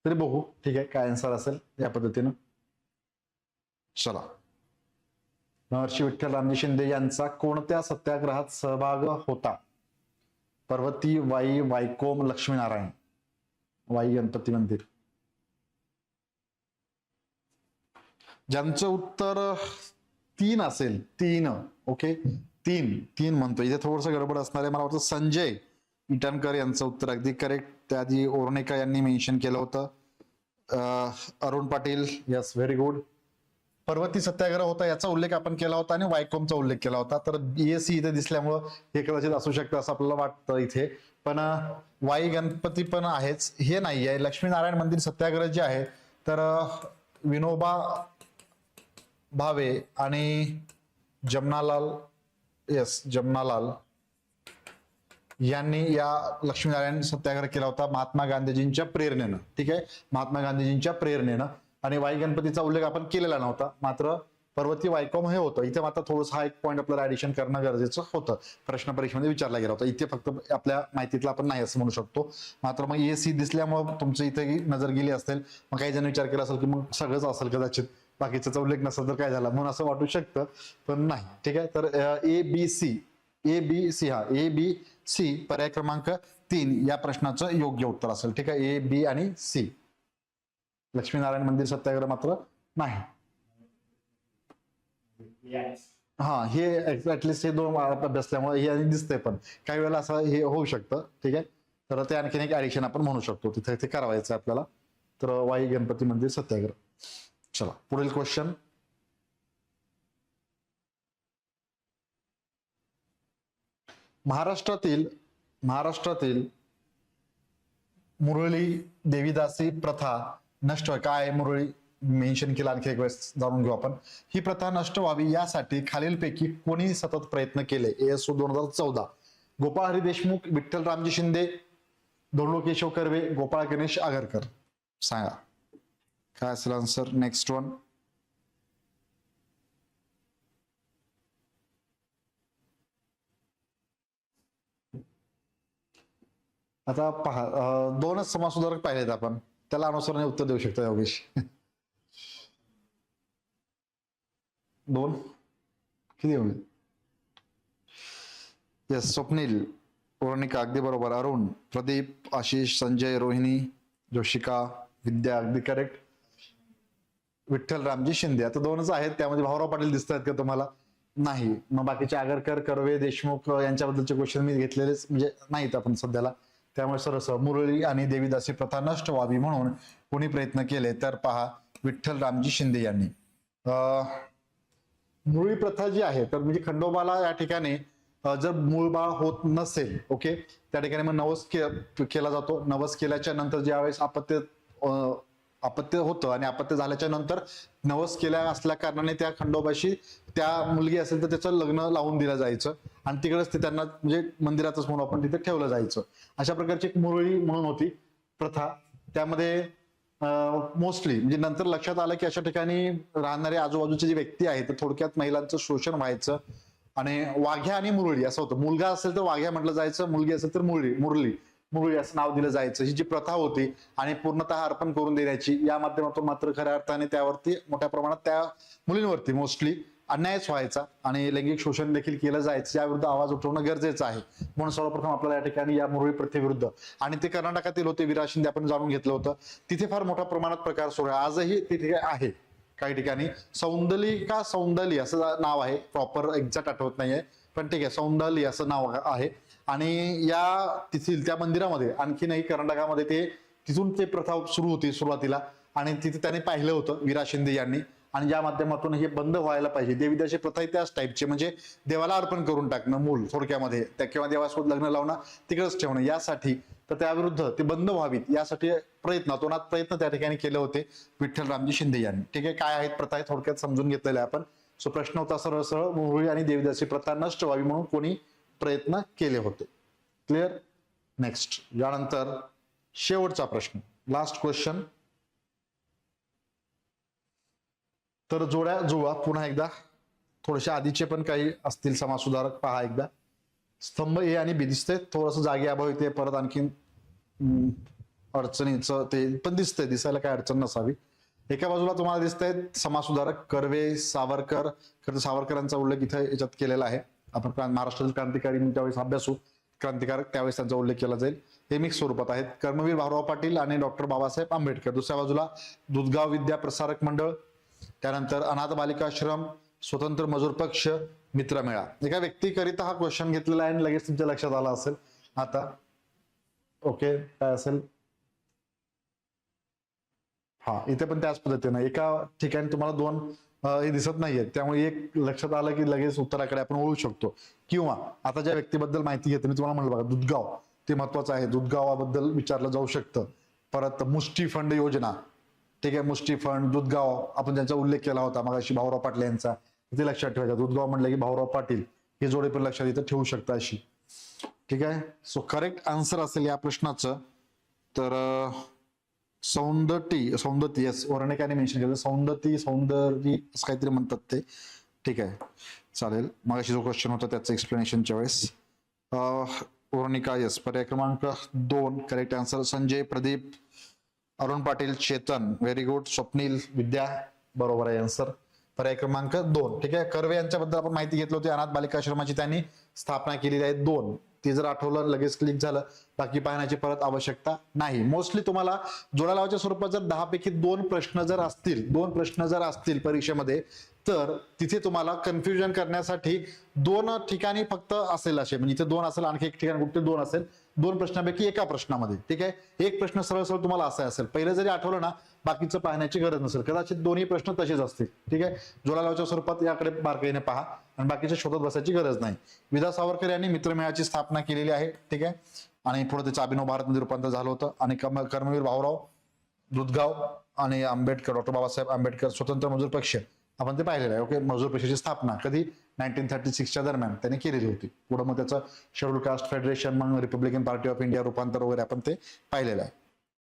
तरी बघू. ठीक आहे, काय आन्सर असेल या पद्धतीनं. चला, महर्षी विठ्ठल रामजी शिंदे यांचा कोणत्या सत्याग्रहात सहभाग होता? पर्वती, वाई, वायकोम, लक्ष्मीनारायण. वाई गणपती मंदिर. ज्यांचं उत्तर 3 असेल, 3. ओके, 3 म्हणतो, इथे थोडस गडबड असणार आहे. मला वाटतं संजय इटनकर यांचं उत्तर अगदी करेक्ट. त्याआधी ओरनेका यांनी मेन्शन केलं होतं. Arun Patil, yes, very good. Parvati Satyagraha होता याचा उल्लेख आपण केला होता आणि वायकोमचा उल्लेख केला होता. तर BSc इथे दिसल्यामुळं हे कदाचित असू शकतं असं आपल्याला वाटतं इथे. पण वाई गणपती पण आहेच, हे नाही आहे. लक्ष्मीनारायण मंदिर सत्याग्रह जे आहे तर विनोबा भावे आणि जमनालाल यांनी या लक्ष्मीनारायण सत्याग्रह केला होता महात्मा गांधीजींच्या प्रेरणेनं. ठीक आहे, महात्मा गांधीजींच्या प्रेरणेनं. आणि वाई गणपतीचा उल्लेख आपण केलेला नव्हता, मात्र पर्वती वायकोम हे होतं. इथे मात्र थोडंसं हा एक पॉईंट आपल्याला ऍडिशन करणं गरजेचं होतं. प्रश्न परीक्षेमध्ये विचारला गेला होता. इथे फक्त आपल्या माहितीतला आपण नाही असं म्हणू शकतो. मात्र मग ESc दिसल्यामुळे तुमचं इथे नजर गेली असेल. मग काही जण विचार केला असेल की मग सगळंच असेल कदाचित, बाकीचा उल्लेख नसेल तर काय झाला म्हणून असं वाटू शकतं, पण नाही. ठीक आहे, तर ABC पर्याय क्रमांक 3 या प्रश्नाचं योग्य उत्तर असेल. ठीक आहे, A, B आणि C. लक्ष्मीनारायण मंदिर सत्याग्रह मात्र नाही. हा, हे ऍटलिस्ट हे 2 अभ्यासल्यामुळे हे दिसतंय, पण काही वेळेला असं हे होऊ शकतं. ठीक आहे, तर ते आणखीन एक ऍडिशन आपण म्हणू शकतो तिथे ते करावायचं आपल्याला. तर वाई गणपती मंदिर सत्याग्रह. चला पुढील क्वेश्चन. महाराष्ट्रातील मुरळी देवीदासी प्रथा नष्ट काय मुरळी मेन्शन केलं आणखी एक वेळेस जाणून घेऊ आपण. ही प्रथा नष्ट व्हावी यासाठी खालीलपैकी कोणी सतत प्रयत्न केले. ASO 2014 गोपाळ हरी देशमुख, विठ्ठल रामजी शिंदे, धोंडो केशव कर्वे, गोपाळ गणेश आगरकर. सांगा काय असेल आन्सर. Next one. आता पहा, दोनच समाजसुधारक पाहिलेत आपण, त्याला अनुसरणे उत्तर देऊ शकतो योगेश. दोन किती होईल. येस स्वप्नील, पौर्णिका अगदी बरोबर. अरुण, प्रदीप, आशिष, संजय, रोहिणी, जोशिका, विद्या अगदी करेक्ट. विठ्ठल रामजी शिंदे. आता दोनच आहेत, त्यामध्ये भाऊराव पाटील दिसत आहेत का तुम्हाला. नाही. मग बाकीचे आगरकर, कर्वे, देशमुख यांच्याबद्दलचे क्वेश्चन मी घेतलेलेच म्हणजे नाहीत आपण सध्याला. त्यामुळे सरस मुरळी आणि देवीदासी प्रथा नष्ट व्हावी म्हणून कोणी प्रयत्न केले तर पहा विठ्ठल रामजी शिंदे यांनी. मुरळी प्रथा जी आहे तर म्हणजे खंडोबाला या ठिकाणी जर मूळ बाळ होत नसेल, ओके, त्या ठिकाणी मग नवस केला जातो. नवस केल्याच्या नंतर ज्यावेळेस अपत्य होतं आणि अपत्य झाल्याच्या नंतर नवस केल्या असल्या कारणाने त्या खंडोबाशी त्या मुलगी असेल तर त्याचं लग्न लावून दिलं जायचं आणि तिकडेच ते त्यांना म्हणजे मंदिरातच म्हणून आपण तिथे ठेवलं जायचं. अशा प्रकारची एक मुरळी म्हणून होती प्रथा. त्यामध्ये मोस्टली म्हणजे नंतर लक्षात आलं की अशा ठिकाणी राहणारे आजूबाजूचे जे व्यक्ती आहेत तर थोडक्यात महिलांचं शोषण व्हायचं आणि वाघ्या आणि मुरळी असं होतं. मुलगा असेल तर वाघ्या म्हटलं जायचं, मुलगी असेल तर मुरळी असं नाव दिलं जायचं. ही जी प्रथा होती आणि पूर्णतः अर्पण करून देण्याची या माध्यमातून मात्र खऱ्या अर्थाने त्यावरती मोठ्या प्रमाणात त्या मुलींवरती मोस्टली अन्यायच व्हायचा आणि लैंगिक शोषण देखील केलं जायचं. याविरुद्ध आवाज उठवणं गरजेचं आहे. म्हणून सर्वप्रथम आपल्याला या ठिकाणी या मुरळी प्रथेविरुद्ध, आणि ते कर्नाटकातील होते, विरा शिंदे आपण जाणून घेतलं होतं, तिथे फार मोठ्या प्रमाणात प्रकार सुरू आहे. आजही तिथे आहे काही ठिकाणी. सौंदली असं नाव आहे, प्रॉपर एक्झॅक्ट आठवत नाहीये पण ठीक आहे, सौंदली असं नाव आहे. आणि या तिथील त्या मंदिरामध्ये आणखीनही कर्नाटकामध्ये ते तिथून ते प्रथा सुरू होती सुरुवातीला आणि तिथे त्यांनी पाहिलं होतं विरा शिंदे यांनी, आणि या माध्यमातून हे बंद व्हायला पाहिजे. देवीदासी प्रथा त्याच टाईपची म्हणजे देवाला अर्पण करून टाकणं मूल थोडक्यामध्ये त्या किंवा देवासोबत लग्न लावणं तिकडेच ठेवणं यासाठी, तर त्याविरुद्ध ते बंद व्हावीत यासाठी प्रयत्न त्या ठिकाणी केले होते विठ्ठल रामजी शिंदे यांनी. ठीक आहे, काय आहेत प्रथा थोडक्यात समजून घेतलेल्या आपण. सो प्रश्न होता सरळ सरळ मुरळी आणि देवीदासी प्रथा नष्ट व्हावी म्हणून कोणी प्रयत्न केले होते. क्लिअर. नेक्स्ट. यानंतर शेवटचा प्रश्न, लास्ट क्वेश्चन. तर जोड्या जुळवा पुन्हा एकदा, थोडेसे आधीचे पण काही असतील समाजसुधारक पहा एकदा. स्तंभ A आणि B दिसते, थोडस जागे अभाव येते, परत आणखीन अडचणीचं ते पण दिसतंय, दिसायला काय अडचण नसावी. एका बाजूला तुम्हाला दिसतंय समाजसुधारक कर्वे, सावरकर. खरं सावरकरांचा उल्लेख इथे याच्यात केलेला आहे. आपण महाराष्ट्रातील क्रांतिकारी त्यावेळेस अभ्यासू क्रांतिकारक, त्यावेळेस त्यांचा उल्लेख केला जाईल. हे मिक्स स्वरूपात आहेत. कर्मवीर भाऊराव पाटील आणि डॉक्टर बाबासाहेब आंबेडकर. दुसऱ्या बाजूला दुधगाव विद्या प्रसारक मंडळ, त्यानंतर अनाथ बालिकाश्रम, स्वतंत्र मजूर पक्ष, मित्रमेळा. एका व्यक्तीकरिता हा क्वेश्चन घेतलेला आहे आणि लगेच तुमच्या लक्षात आला असेल. आता ओके काय असेल. हा, इथे पण त्याच पद्धतीने एका ठिकाणी तुम्हाला दोन हे दिसत नाहीये, त्यामुळे एक लक्षात आलं की लगेच उत्तराकडे आपण वळू शकतो. किंवा आता ज्या व्यक्तीबद्दल माहिती घेते मी तुम्हाला म्हणलं बघा, दुधगाव ते महत्वाचं आहे, दुधगावाबद्दल विचारलं जाऊ शकतं. परत मुष्टी फंड योजना, ठीक आहे, मुष्टी फंड, दुधगाव आपण त्यांचा उल्लेख केला होता मगाशी भाऊराव पाटील यांचा, ते लक्षात ठेवायचं. दुधगाव म्हणलं की भाऊराव पाटील हे जोडे पण लक्षात इथं ठेवू शकता अशी. ठीक आहे. सो करेक्ट आन्सर असेल या प्रश्नाचं तर सौंदती येस, वर्णिकाने मेन्शन केलं सौंदर्य असं काहीतरी म्हणतात ते. ठीक आहे, चालेल. मगाशी जो क्वेश्चन होता त्याचं एक्सप्लेनेशनच्या वेळेस वर्णिका येस. पर्याय क्रमांक 2 correct answer. Sanjay, Pradeep, Arun Patil, Chetan very good. Swapnil, Vidya बरोबर आहे आन्सर. पर्याय क्रमांक 2. ठीक आहे. कर्वे यांच्याबद्दल आपण माहिती घेतली होती. अनाथ बालिकाश्रमाची त्यांनी स्थापना केलेली आहे 2. ते जर आठवलं लगेच क्लिक झालं, बाकी पाहण्याची परत आवश्यकता नाही. मोस्टली तुम्हाला जोड्या लावाच्या स्वरूपात जर 10 पैकी 2 प्रश्न जर असतील परीक्षेमध्ये तर तिथे तुम्हाला कन्फ्युजन करण्यासाठी 2 ठिकाणी फक्त असेल असे, म्हणजे इथे 2 असेल, आणखी एक ठिकाणी कुठे 2 असेल, 2 प्रश्नांपैकी एका प्रश्नामध्ये. ठीक आहे. एक प्रश्न सरळ सरळ तुम्हाला असा असेल, पहिलं जरी आठवलं ना बाकीचं पाहण्याची गरज नसेल, कदाचित दोन्ही प्रश्न तसेच असतील. ठीक आहे. जोड्या लावाच्या स्वरूपात याकडे बारकाईने पहा आणि बाकीचे शोधत बसायची गरज नाही. विदा सावरकर यांनी मित्रमेळाची स्थापना केलेली आहे. ठीक आहे. आणि पुढे त्याचं अभिनव भारतमध्ये रूपांतर झालं होतं. आणि कर्मवीर भाऊराव दुधगाव आणि आंबेडकर, डॉक्टर बाबासाहेब आंबेडकर स्वतंत्र मजूर पक्ष, आपण ते पाहिलेलं आहे. ओके, मजूर पक्षाची स्थापना कधी 1936च्या दरम्यान त्याने केलेली होती. पुढे मग त्याचं शेड्यूल कास्ट फेडरेशन, मग रिपब्लिकन पार्टी ऑफ इंडिया रूपांतर वगैरे आपण ते पाहिलेलं आहे.